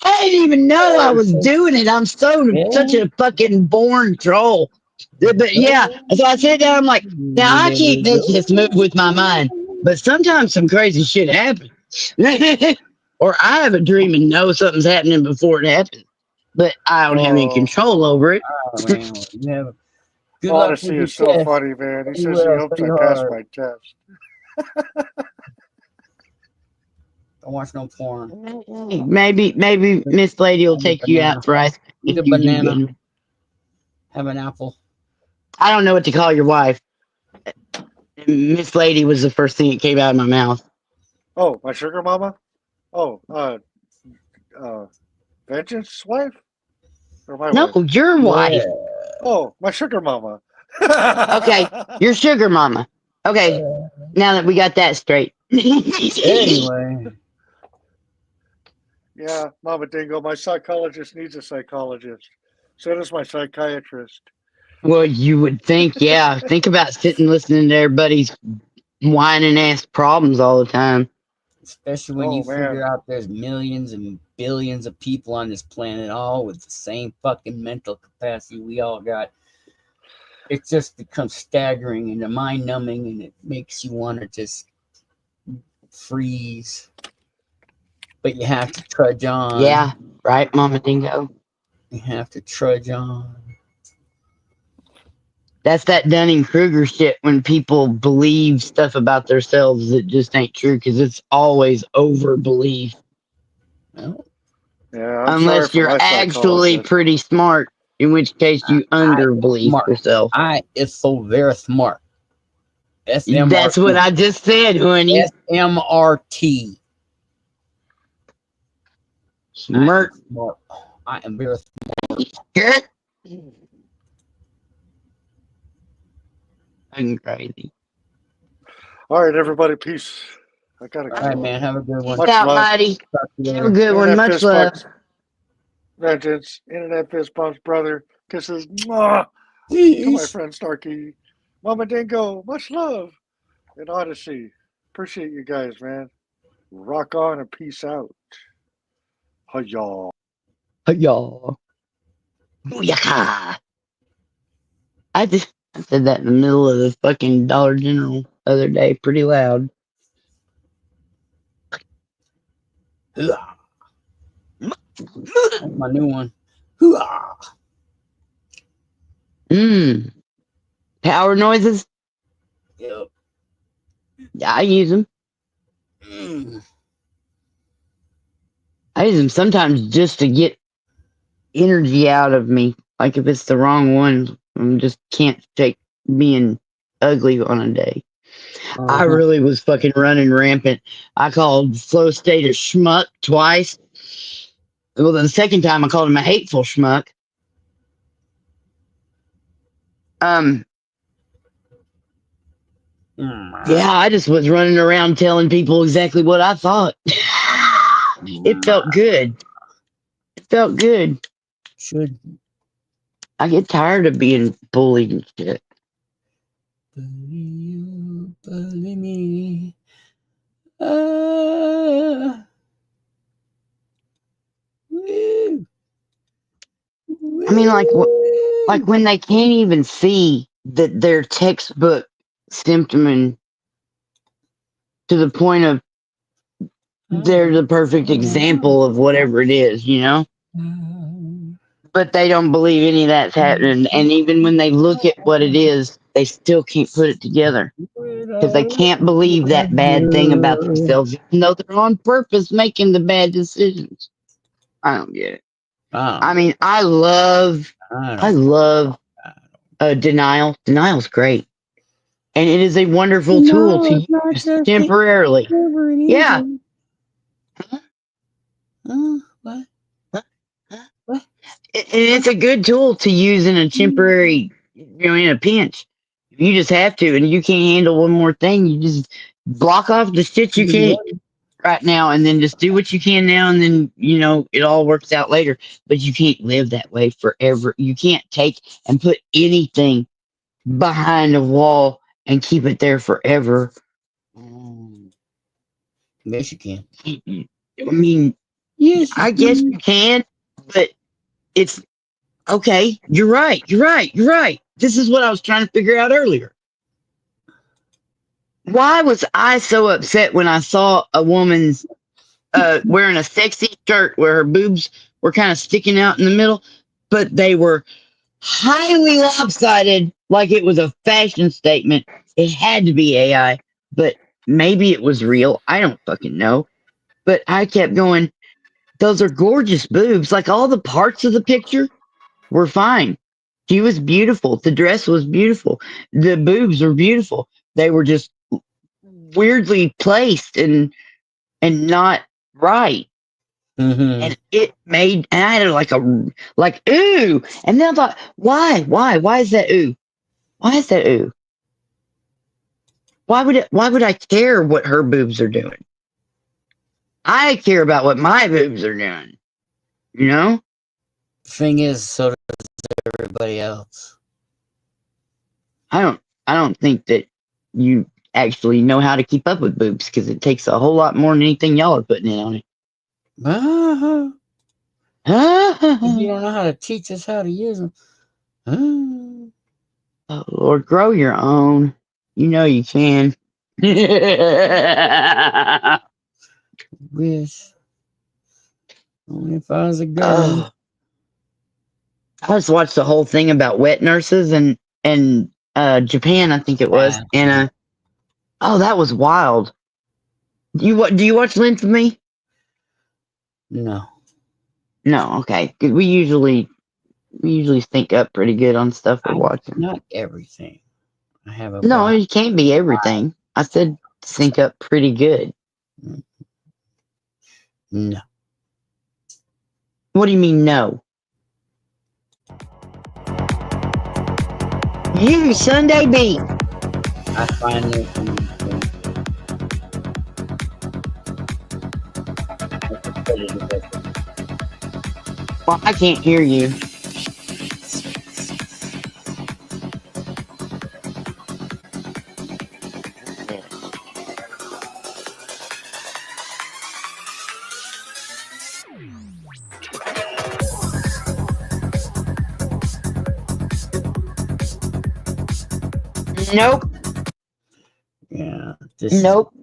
I didn't even know I was doing it. I'm such a fucking born troll. But yeah, so I sat down. I'm like, now I can't make this move with my mind. But sometimes some crazy shit happens. Or I have a dream and know something's happening before it happens. But I don't have any control over it.
Oh, man. You have good luck with
Odyssey
your
is so
test.
funny, man. He
You
says he
will,
hopes
stay
I pass
hard.
my test.
Don't watch no porn.
Maybe Miss Lady will
Have a
take you
banana.
out for ice
Eat
if
a
you do
banana.
good.
Have an apple.
I don't know what to call your wife. Miss Lady was the first thing that came out of my mouth.
Oh, my sugar mama? Oh, Vengeance wife? Or my
No,
wife?
your wife.
Oh, my sugar mama.
Okay, your sugar mama. Okay, now that we got that straight.
Anyway.
Yeah, Mama Dingo, my psychologist needs a psychologist. So does my psychiatrist.
Well, you would think, yeah. Think about sitting listening to everybody's whining ass problems all the time.
Especially when
Oh,
you
man.
figure out there's millions and billions of people on this planet, all with the same fucking mental capacity we all got. It just becomes staggering and mind numbing, and it makes you want to just freeze. But you have to trudge on.
Yeah, right, Mama Dingo.
You have to trudge on.
That's that Dunning-Kruger shit when people believe stuff about themselves that just ain't true because it's always over-belief.
Well,
Yeah, I'm sorry
Unless
for
you're
my
actually
psychologist.
pretty smart, in which case you under-believe
Mark.
yourself.
I is so very smart. SMRT.
That's what I just said, honey.
SMRT.
Smart.
I am very smart.
Good. I'm crazy.
All right, everybody, peace. I gotta go.
All right, man. Have a good one.
Much
Out,
love.
mighty.
Talk to you
Have a
later.
good one.
Internet
Much
fist
love.
bumps. Vengeance. Internet fist bumps, brother. Kisses. Mwah. To my
Peace.
friend Starkey. Mama Dingo. Much love. And Odyssey. Appreciate you guys, man. Rock on and peace out. Hi-ya.
Y'all. Booyaka. I said that in the middle of the fucking Dollar General the other day, pretty loud.
That's my new one. Hoo-ah.
Power noises?
Yep.
Yeah, I use them. I use them sometimes just to get energy out of me. Like if it's the wrong one, I just can't take being ugly on a day. I really was fucking running rampant. I called Flow State a schmuck twice. Well, the second time I called him a hateful schmuck. Yeah, I just was running around telling people exactly what I thought. It felt good. It felt good.
Should.
I get tired of being bullied and shit.
Believe me.
I mean, like when they can't even see that their textbook symptoming to the point of they're the perfect example of whatever it is, you know? but they don't believe any of that's happening. And even when they look at what it is, they still can't put it together because they can't believe that bad thing about themselves, even though they're on purpose making the bad decisions. I don't get it. I mean, I love denial. Denial's great, and it is a wonderful tool to use temporarily. Yeah.
What?
And it's a good tool to use in a temporary, in a pinch. You just have to, and you can't handle one more thing. You just block off the shit you can't right now, and then just do what you can now, and then it all works out later. But you can't live that way forever. You can't take and put anything behind a wall and keep it there forever.
Yes, you can.
I mean, yes, I guess you can, but it's okay. You're right. This is what I was trying to figure out earlier. Why was I so upset when I saw a woman's wearing a sexy shirt where her boobs were kind of sticking out in the middle, but they were highly lopsided, like it was a fashion statement? It had to be AI, but maybe it was real. I don't fucking know. But I kept going, those are gorgeous boobs. Like all the parts of the picture were fine. She was beautiful. The dress was beautiful. The boobs were beautiful. They were just weirdly placed and not right. And it made, and I had like ooh. And then I thought, why is that ooh? Why is that ooh? Why would I care what her boobs are doing? I care about what my boobs are doing.
Thing is, so does everybody else.
I don't think that you actually know how to keep up with boobs because it takes a whole lot more than anything y'all are putting in on it.
You don't know how to teach us how to use them.
Oh, Lord, grow your own. You know you can.
Wish. Only if I was a girl.
I just watched the whole thing about wet nurses and Japan, I think it was, and that was wild. Do you watch Length of Me?
No.
No, okay. We usually think up pretty good on stuff we're watching.
Not everything. I have a
No, it can't be everything. I said think up pretty good.
No.
What do you mean no? You Sunday beat.
I find it.
Well, I can't hear you. Nope.
Yeah.
Nope.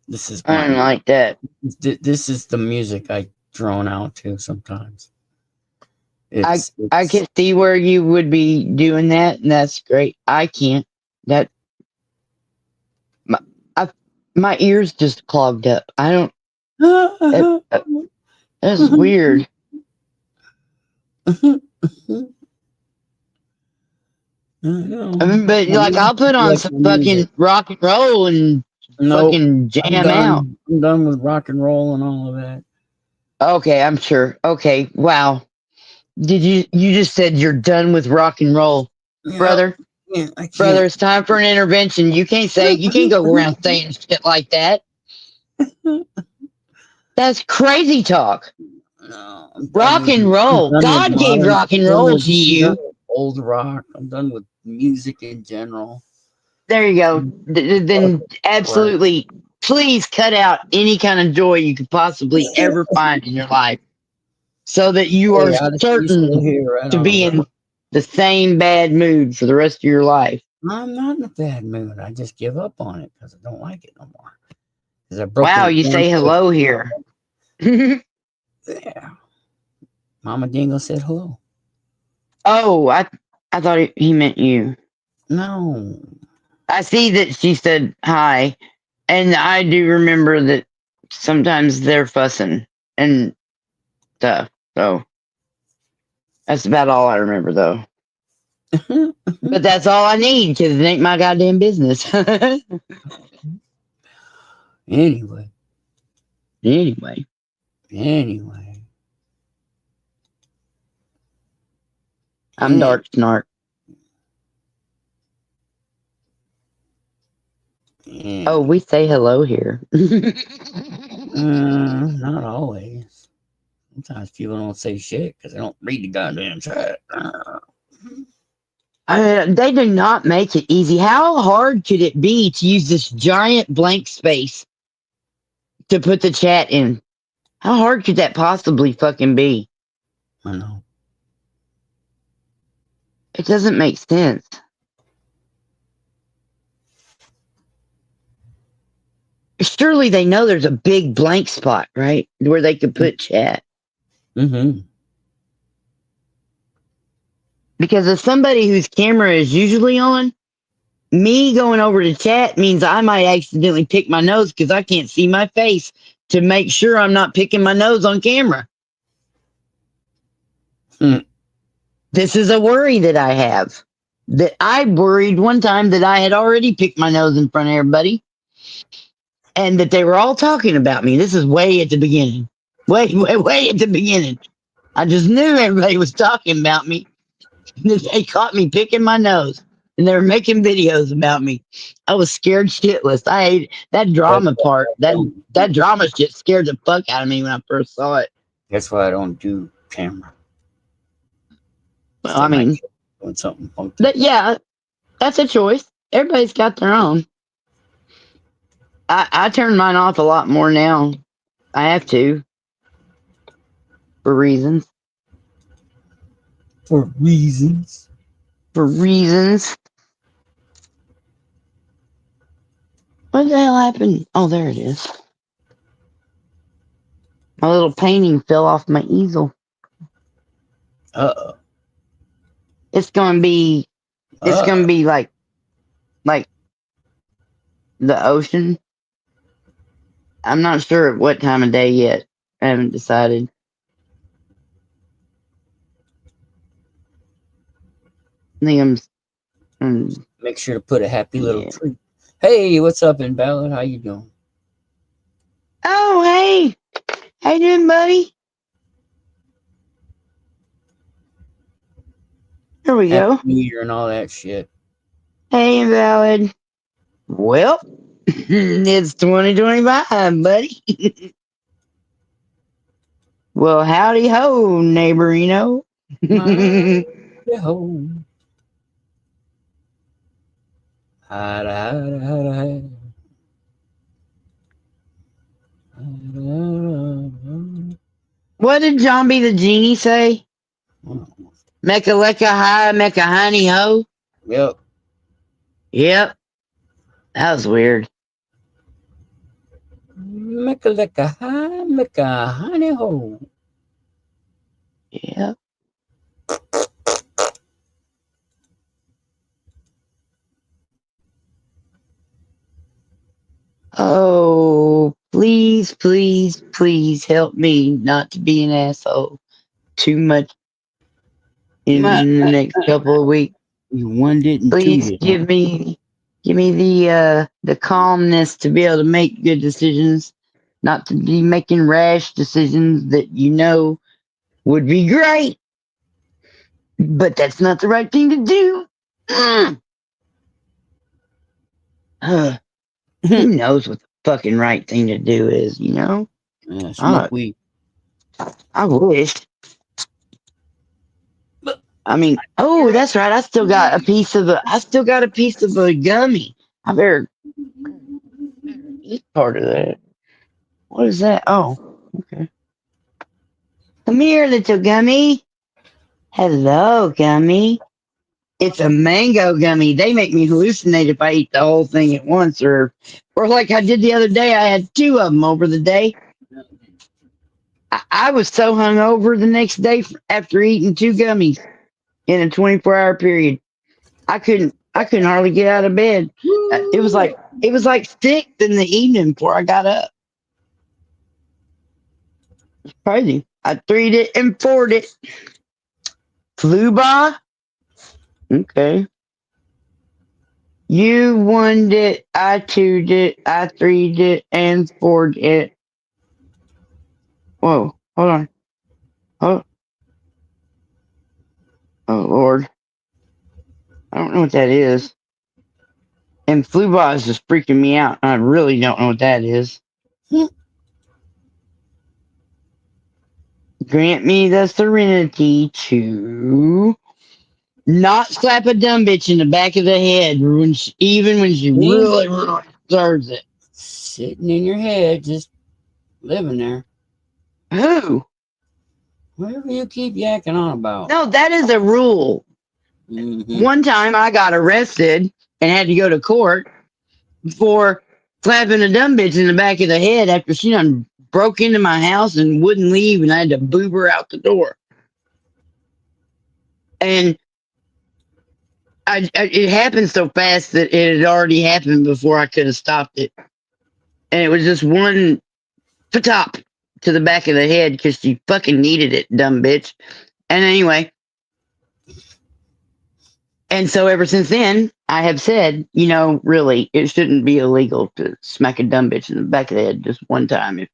This is.
I don't like that.
This is the music I drone out to sometimes.
I can see where you would be doing that, and that's great. I can't. My ears just clogged up. I don't. That's weird. But like, I'll put on some fucking rock and roll and fucking jam out.
I'm done with rock and roll and all of that.
Okay, I'm sure. Okay, wow. Did you just said you're done with rock and roll, brother?
Yeah,
brother, it's time for an intervention. You can't go around saying shit like that. That's crazy talk.
No,
rock and roll. God gave rock and roll to you.
Old rock. I'm done with music in general.
There you go. Then absolutely, please cut out any kind of joy you could possibly ever find in your life, so that you are certain to be in the same bad mood for the rest of your life.
I'm not in a bad mood. I just give up on it because I don't like it no more.
Wow, you say hello here.
Yeah. Mama Dingo said hello.
Oh, I thought he meant you.
No.
I see that she said hi, and I do remember that sometimes they're fussing and stuff. So that's about all I remember, though. But that's all I need because it ain't my goddamn business.
Anyway.
Anyway. I'm Dark Snark. Oh, we say hello here.
Not always. Sometimes people don't say shit because they don't read the goddamn chat.
They do not make it easy. How hard could it be to use this giant blank space to put the chat in? How hard could that possibly fucking be?
I know.
It doesn't make sense. Surely they know there's a big blank spot, right? Where they could put chat.
Mm-hmm.
Because as somebody whose camera is usually on, me going over to chat means I might accidentally pick my nose because I can't see my face to make sure I'm not picking my nose on camera. This is a worry that I have. That I worried one time that I had already picked my nose in front of everybody and that they were all talking about me. This is way at the beginning. Way at the beginning. I just knew everybody was talking about me. They caught me picking my nose and they were making videos about me. I was scared shitless. I hate that drama part. That drama shit scared the fuck out of me when I first saw it.
That's why I don't do camera.
Well, I mean,
doing something funky.
yeah, that's a choice. Everybody's got their own. I turn mine off a lot more now. I have to. For reasons.
For reasons.
What the hell happened? Oh, there it is. My little painting fell off my easel.
Uh-oh.
It's gonna be like the ocean. I'm not sure at what time of day yet. I haven't decided. I think
Make sure to put a happy little tree. Hey, what's up, Invalid? How you doing?
Oh, hey. How you doing, buddy? Here we go.
Happy New Year and all that shit.
Hey, Invalid. Well, it's 2025, buddy. Well, howdy ho, neighborino.
Ho.
What did John B. the Genie say? Mecca lecca hi, mecca honey ho.
Yep.
That was weird.
Mecca lecca hi, mecca honey ho.
Yep. Oh, please, please, please help me not to be an asshole too much in the next couple of weeks.
You one didn't.
Please give me the calmness to be able to make good decisions, not to be making rash decisions that you know would be great, but that's not the right thing to do. Who knows what the fucking right thing to do is, you know?
Yeah, smoke weed.
I wish. I mean, oh, that's right. I still got a piece of a gummy. I better eat part of that. What is that? Oh, okay. Come here, little gummy. Hello, gummy. It's a mango gummy. They make me hallucinate if I eat the whole thing at once, or like I did the other day. I had 2 of them over the day. I was so hungover the next day after eating 2 gummies in a 24-hour period. I couldn't hardly get out of bed. It was like 6 in the evening before I got up. It's crazy. I 3'd it and 4'd it. Flew by. Okay. You 1'd it, I 2'd it, I 3'd it, and 4'd it. Whoa, hold on. Oh Lord. I don't know what that is. And flu by is just freaking me out. I really don't know what that is. Grant me the serenity to not slap a dumb bitch in the back of the head even when she really, really deserves it.
Sitting in your head, just living there.
Who?
Whatever you keep yakking on about.
No, that is a rule.
Mm-hmm.
One time I got arrested and had to go to court for slapping a dumb bitch in the back of the head after she done broke into my house and wouldn't leave, and I had to boob her out the door. And it happened so fast that it had already happened before I could have stopped it. And it was just one top to the back of the head because she fucking needed it, dumb bitch. And anyway, and so ever since then, I have said, really, it shouldn't be illegal to smack a dumb bitch in the back of the head just one time if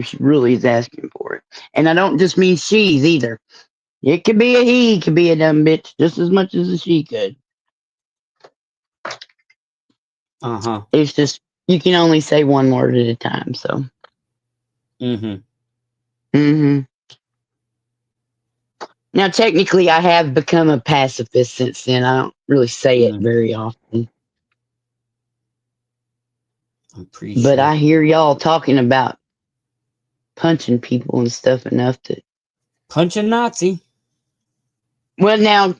she really is asking for it. And I don't just mean she's either. It could be a he, could be a dumb bitch just as much as a she could.
Uh-huh.
It's just, you can only say one word at a time, so.
Mm-hmm.
Now, technically, I have become a pacifist since then. I don't really say it very often.
I'm pretty
But
sure.
I hear y'all talking about punching people and stuff enough to.
Punch a Nazi.
Well, now,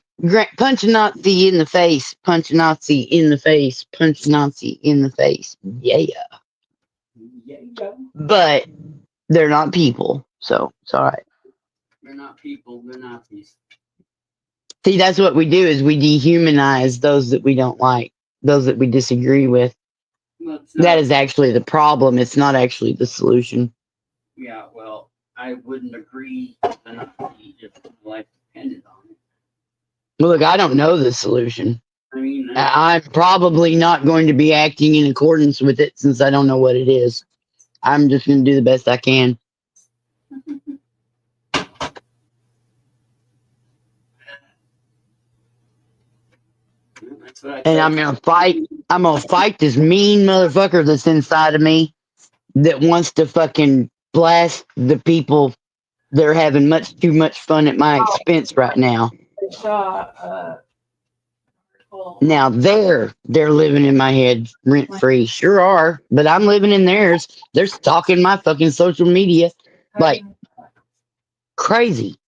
punch a Nazi in the face. Punch a Nazi in the face. Punch a Nazi in the face. Yeah. But they're not people, so it's all right.
They're not people, they're Nazis.
See, that's what we do is we dehumanize those that we don't like, those that we disagree with.
Well,
That is actually the problem. It's not actually the solution.
Yeah, well, I wouldn't agree with a Nazi if life depended on it.
Look, I don't know the solution.
I mean,
I'm probably not going to be acting in accordance with it since I don't know what it is. I'm just going to do the best I can.
that's what I
And I'm going to fight. I'm going to fight this mean motherfucker that's inside of me that wants to fucking blast the people that are having much too much fun at my expense right now.
I saw
Now they're living in my head rent free. Sure are, but I'm living in theirs. They're stalking my fucking social media like crazy.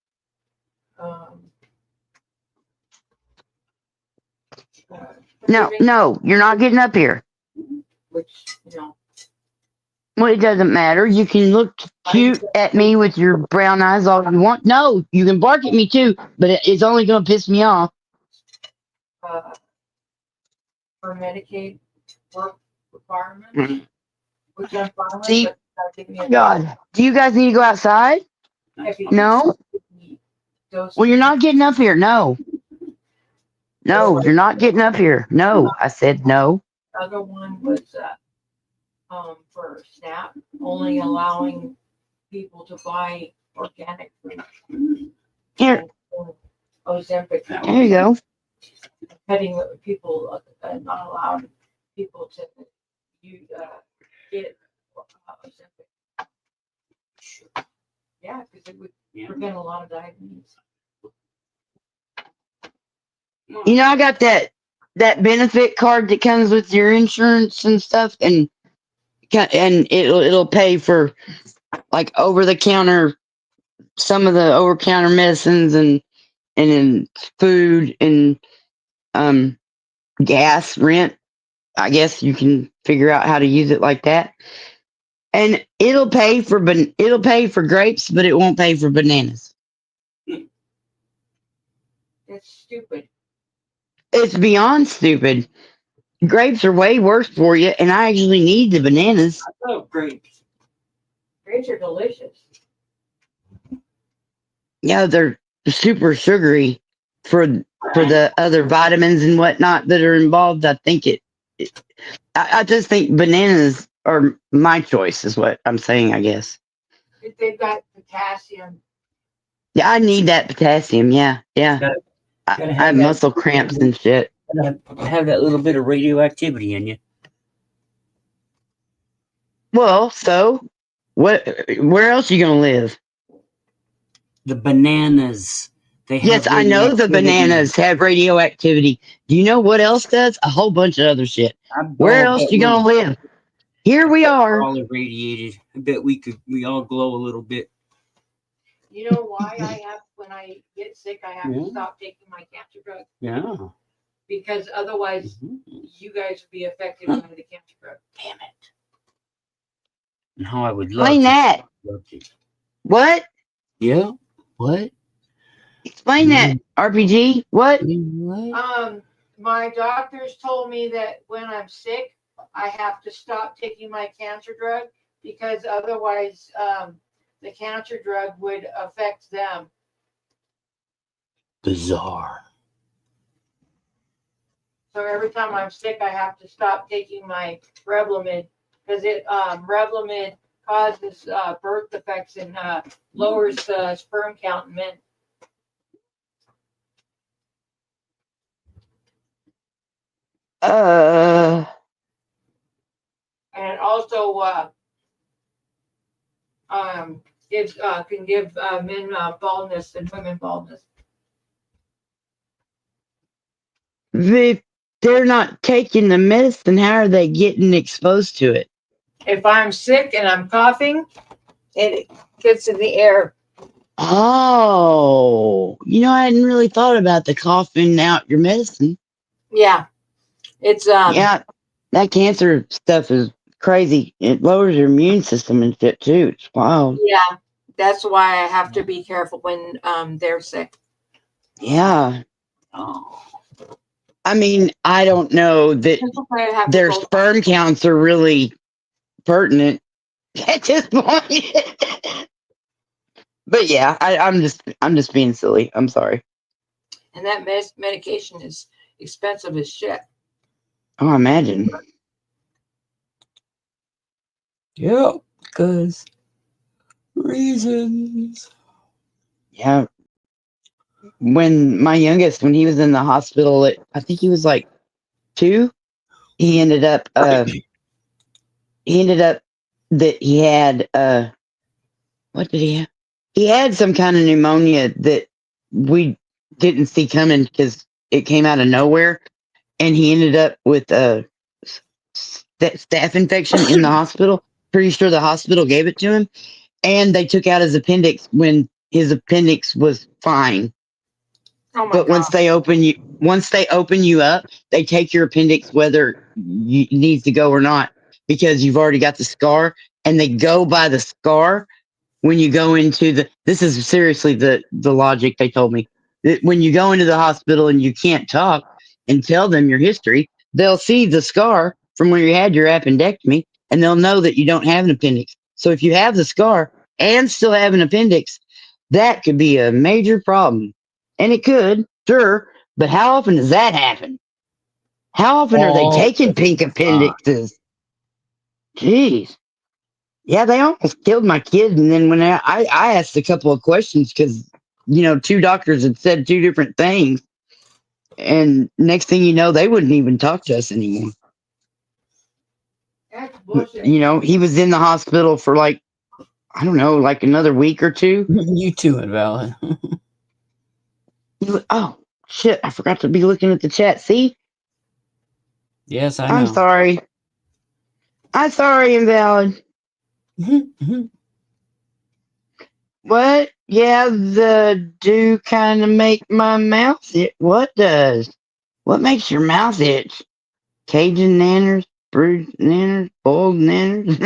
No, you're not getting up here.
which,
Well, it doesn't matter. You can look cute at me with your brown eyes all you want. No, you can bark at me too, but it's only going to piss me off.
For Medicaid work requirements,
Mhm.
which I'm fine with,
See,
but that'll give me a
God, do you guys need to go outside? No? Well, you're not getting up here. No, you're not getting up here. No, I said no.
Other one was for SNAP, only allowing people to buy organic food.
Here,
Ozempic.
there you go.
Cutting people, not allowing people to get Ozempic. Yeah, because it would prevent a lot of diabetes.
I got that benefit card that comes with your insurance and stuff, and it'll pay for like over the counter, some of the over counter medicines and then food and gas, rent. I guess you can figure out how to use it like that. And it'll pay for grapes, but it won't pay for bananas.
It's stupid.
It's beyond stupid. Grapes are way worse for you, and I actually need the bananas.
I love grapes. Grapes are delicious.
Yeah, they're super sugary for the other vitamins and whatnot that are involved. I think I just think bananas are my choice, is what I'm saying, I guess.
If they've got potassium.
Yeah, I need that potassium. Yeah.
Gotta
I
have
have
that-
muscle cramps and shit.
Have that little bit of radioactivity in you.
Well, so where else are you gonna live?
The bananas. They have
Yes, I know the
radioactivity.
bananas have radioactivity. Do you know what else does? A whole bunch of other shit. Where else you gonna live? Here we are.
We're all irradiated. I bet we all glow a little bit.
You know why when I get sick, I have
Yeah.
to stop taking my cancer drug?
Yeah.
Because otherwise, you guys would be affected by the cancer drug.
Damn it. And how I would love
Explain
to.
that.
Love to.
What?
Yeah. What?
Explain that. RPG? What?
My doctors told me that when I'm sick, I have to stop taking my cancer drug because otherwise, the cancer drug would affect them.
Bizarre.
So every time I'm sick, I have to stop taking my Revlimid because Revlimid causes birth defects and lowers the sperm count in men. And it also can give men baldness and women baldness.
If they're not taking the medicine, how are they getting exposed to it?
If I'm sick and I'm coughing, it gets in the air.
Oh, I hadn't really thought about the coughing out your medicine.
Yeah, it's
Yeah, that cancer stuff is crazy. It lowers your immune system and shit too. It's wild.
Yeah, that's why I have to be careful when they're sick.
Yeah.
Oh.
I mean, I don't know that their sperm counts are really pertinent at this point. But yeah, I'm just being silly. I'm sorry.
And that medication is expensive as shit.
Oh, I imagine.
Yeah, because reasons.
Yeah. When my youngest, when he was in the hospital, I think he was like 2, he ended up that he had what did he have? He had some kind of pneumonia that we didn't see coming because it came out of nowhere, and he ended up with that staph infection in the hospital. Pretty sure the hospital gave it to him, and they took out his appendix when his appendix was fine.
Oh my
But once they open you up, they take your appendix whether it needs to go or not because you've already got the scar, and they go by the scar when you go into this is seriously the logic they told me. That when you go into the hospital and you can't talk and tell them your history, they'll see the scar from where you had your appendectomy, and they'll know that you don't have an appendix. So if you have the scar and still have an appendix, that could be a major problem. And it could, sure, but how often does that happen? How often are they taking pink appendixes? Jeez. Yeah, they almost killed my kid. And then when I asked a couple of questions because, 2 doctors had said 2 different things. And next thing you know, they wouldn't even talk to us anymore.
That's bullshit.
He was in the hospital for like another week or 2.
You too, Invalid.
Oh, shit. I forgot to be looking at the chat. See?
Yes, I know.
I'm sorry. I'm sorry, Invalid. What? Yeah, the do kind of make my mouth itch. What does? What makes your mouth itch? Cajun nanners, brewed nanners, boiled nanners.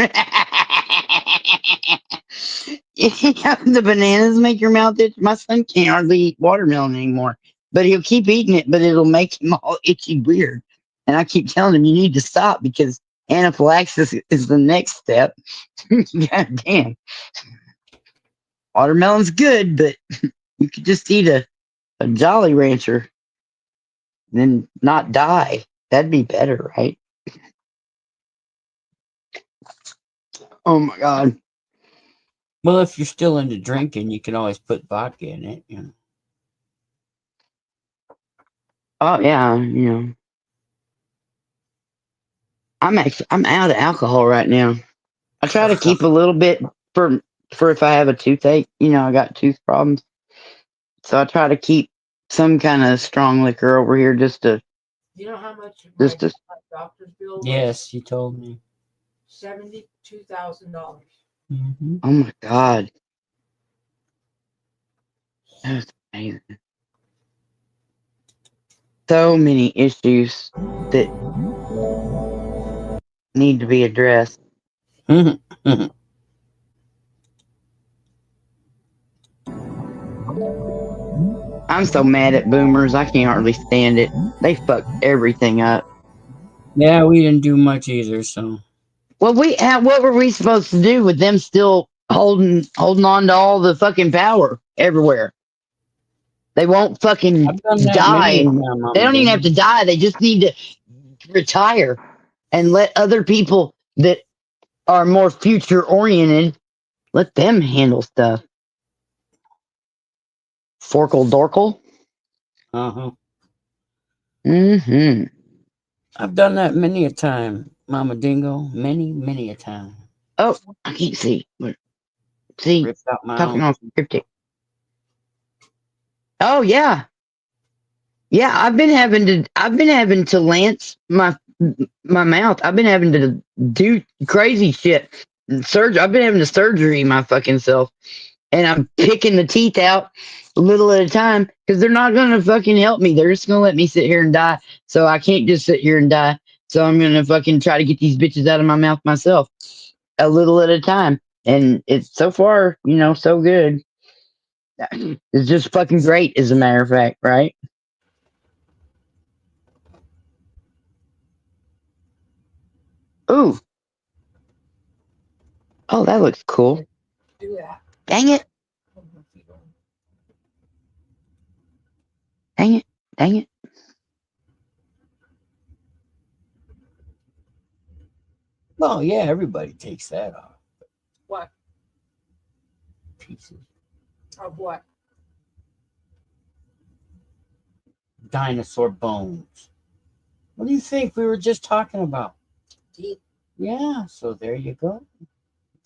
The bananas make your mouth itch. My son can't hardly eat watermelon anymore, but he'll keep eating it, but it'll make him all itchy weird. And I keep telling him, you need to stop because anaphylaxis is the next step. God damn. Watermelon's good, but you could just eat a Jolly Rancher and then not die. That'd be better, right? Oh my God.
Well, if you're still into drinking, you can always put vodka in it. You know.
Oh yeah, I'm out of alcohol right now. I try to keep a little bit for if I have a toothache. I got tooth problems, so I try to keep some kind of strong liquor over here just to.
You know how much
my
doctor's bill was?
Yes, you told me.
$72,000.
Mm-hmm.
Oh my God, that's amazing. So many issues that need to be addressed. I'm so mad at boomers. I can't hardly stand it. They fucked everything up.
Yeah, we didn't do much either. So.
Well, what were we supposed to do with them still holding on to all the fucking power everywhere? They won't fucking die. They don't even have to die. They just need to retire and let other people that are more future oriented, let them handle stuff. Forkle Dorkle.
Uh-huh.
Mm-hmm.
I've done that many a time, Mama Dingo. Many a time.
Oh, I can't see. See,
Ripped out my
talking
own.
on cryptic. Oh yeah. Yeah, I've been having to lance my mouth. I've been having to do crazy shit. I've been having to surgery my fucking self. And I'm picking the teeth out a little at a time because they're not gonna fucking help me. They're just gonna let me sit here and die. So I can't just sit here and die. So I'm gonna fucking try to get these bitches out of my mouth myself, a little at a time. And it's so far, so good. It's just fucking great, as a matter of fact, right? Ooh. Oh, that looks cool.
Do that.
Dang it. Dang it. Dang it.
Well, yeah, everybody takes that off.
What?
Pieces.
Of what?
Dinosaur bones. What do you think we were just talking about?
Teeth.
Yeah, so there you go.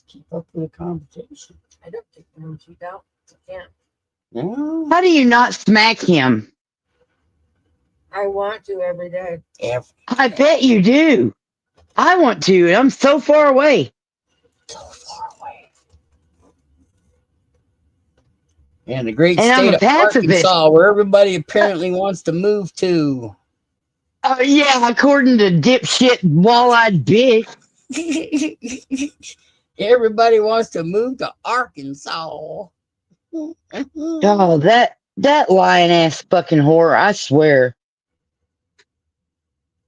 Keep up with the conversation.
I don't take the teeth out. I can't.
Yeah.
How do you not smack him?
I want to every day.
I bet you do. I want to, and I'm so far away.
So far away. And the great
And I'm
state
a
of
pacifist.
Arkansas, where everybody apparently wants to move to.
Yeah, according to dipshit wall-eyed bitch.
Everybody wants to move to Arkansas.
Oh, that lying ass fucking whore! I swear.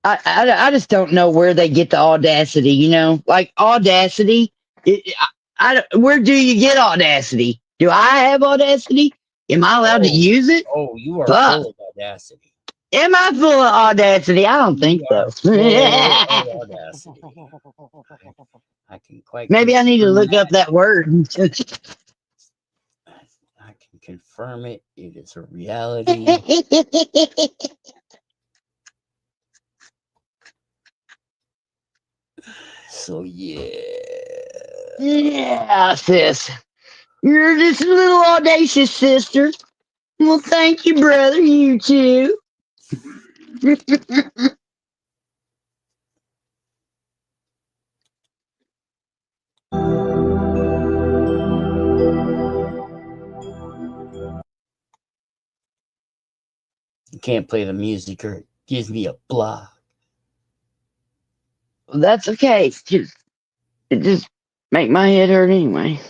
I just don't know where they get the audacity. Like audacity. Where do you get audacity? Do I have audacity? Am I allowed to use it?
Oh, you are
Fuck.
full of audacity.
Am I full of audacity? I don't think so.
Full of audacity. I can quite.
Maybe I need to look up that word.
I can confirm it. It is a reality. So yeah.
Yeah, sis. You're just a little audacious, sister. Well, thank you, brother. You too.
You can't play the music or it gives me a block.
That's okay. Just make my head hurt anyway.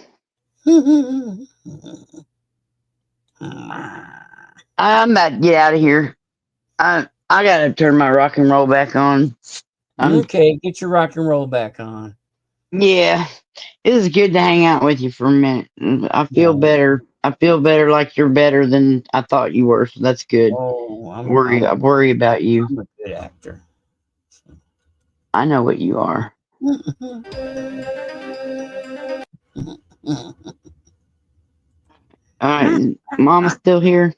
I'm about to get out of here. I gotta turn my rock and roll back on.
Okay, get your rock and roll back on.
Yeah, it was good to hang out with you for a minute. I feel better. I feel better, like you're better than I thought you were. So that's good.
Oh,
I worry about you.
I'm a good actor.
I know what you are. All right, Mama's still here.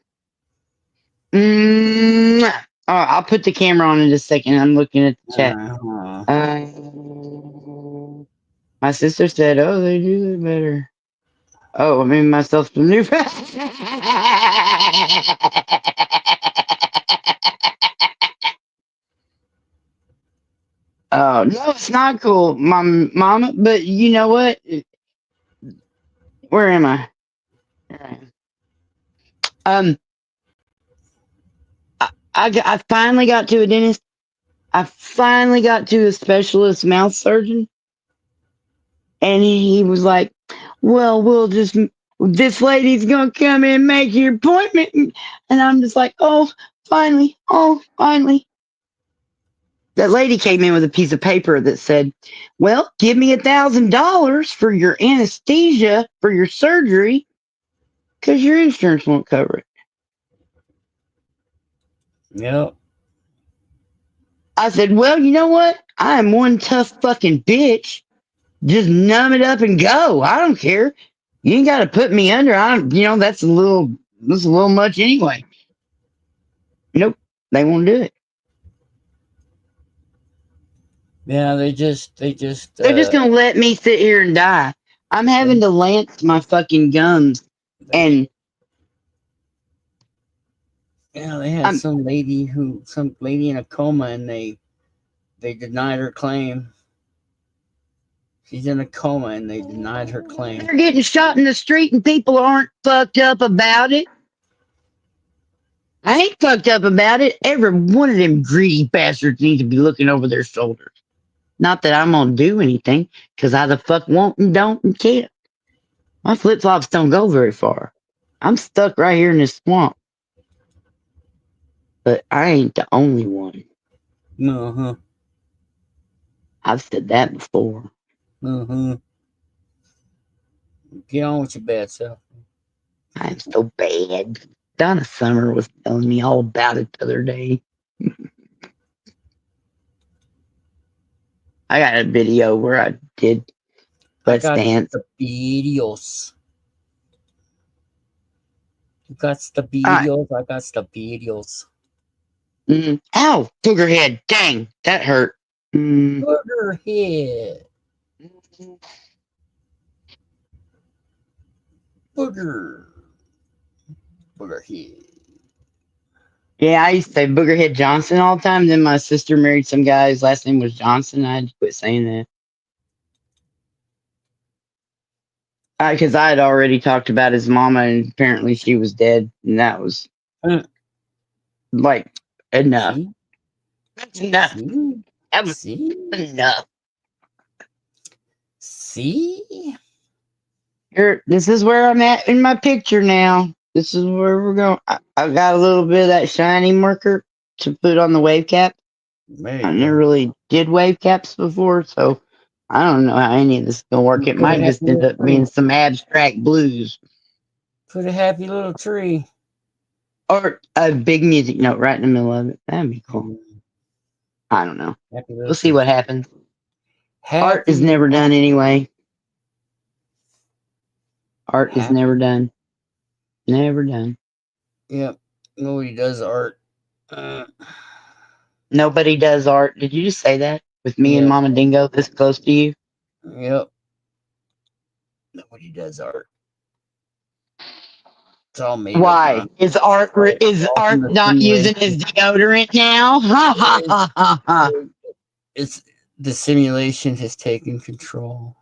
I'll put the camera on in a second. I'm looking at the chat. My sister said, "Oh, they do it better." Oh, I made myself some new. Oh no, it's not cool, Mama. But you know what? Where am I? I finally got to a dentist. I finally got to a specialist mouth surgeon, and he was like, "Well, this lady's gonna come in and make your appointment," and I'm just like, "Oh, finally, oh, finally." That lady came in with a piece of paper that said, "Well, give me $1,000 for your anesthesia for your surgery, because your insurance won't cover it."
Yep.
I said, "Well, you know what? I am one tough fucking bitch. Just numb it up and go. I don't care. You ain't got to put me under. That's a little much anyway." Nope, they won't do it.
Yeah, they're just
They're just gonna let me sit here and die. I'm having to lance my fucking gums, and
yeah, they had some lady in a coma, and they denied her claim. She's in a coma, and they denied her claim.
they're getting shot in the street, and people aren't fucked up about it. I ain't fucked up about it. Every one of them greedy bastards needs to be looking over their shoulders. Not that I'm gonna do anything, because I the fuck won't and don't and can't. My flip flops don't go very far. I'm stuck right here in this swamp. But I ain't the only one.
Uh-huh.
I've said that before.
Uh-huh. Get on with your bad self.
I'm so bad. Donna Summer was telling me all about it the other day. I got a video where I did Let's Dance.
The videos. You got the videos. I got the videos.
Ow! Booger head. Dang, that hurt.
Booger head. Booger head.
Yeah, I used to say Boogerhead Johnson all the time. Then my sister married some guy whose last name was Johnson. I had to quit saying that. Because I had already talked about his mama, and apparently she was dead, and that was like enough. That's enough. That was enough.
See?
This is where I'm at in my picture now. This is where we're going. I got a little bit of that shiny marker to put on the wave cap. I never really did wave caps before, so I don't know how any of this is going to work. It might just end up being some abstract blues.
Put a happy little tree.
Or a big music note right in the middle of it. That'd be cool. I don't know. We'll see what happens. Art is never done anyway. Art is never done. Never done.
Yep. Nobody does art.
Nobody does art. Did you just say that? With me and Mama Dingo this close to you?
Yep. Nobody does art. It's all made
Why?
up.
Is art not using his deodorant now? Ha ha ha ha ha.
It's the simulation has taken control.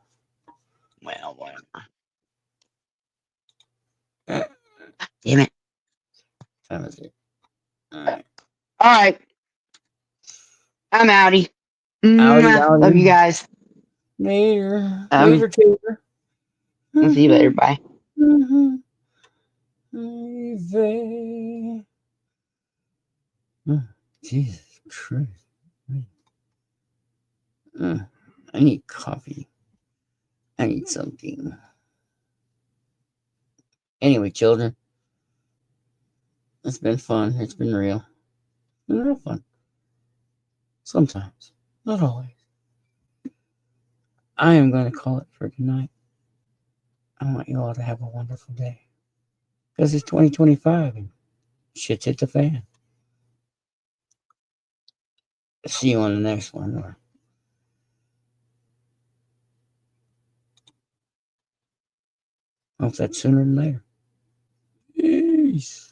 Well, damn it.
Time is it?
All right. I'm outie.
Outie.
Love you guys.
Later.
Um,
Later, Taylor.
I'll see you later. Bye.
Jesus Christ. I need coffee. I need something. Anyway, children, it's been fun. It's been real. It's been real fun. Sometimes, not always. I am going to call it for tonight. I want you all to have a wonderful day. Because it's 2025 and shit's hit the fan. See you on the next one. Or hope that's sooner than later. Peace.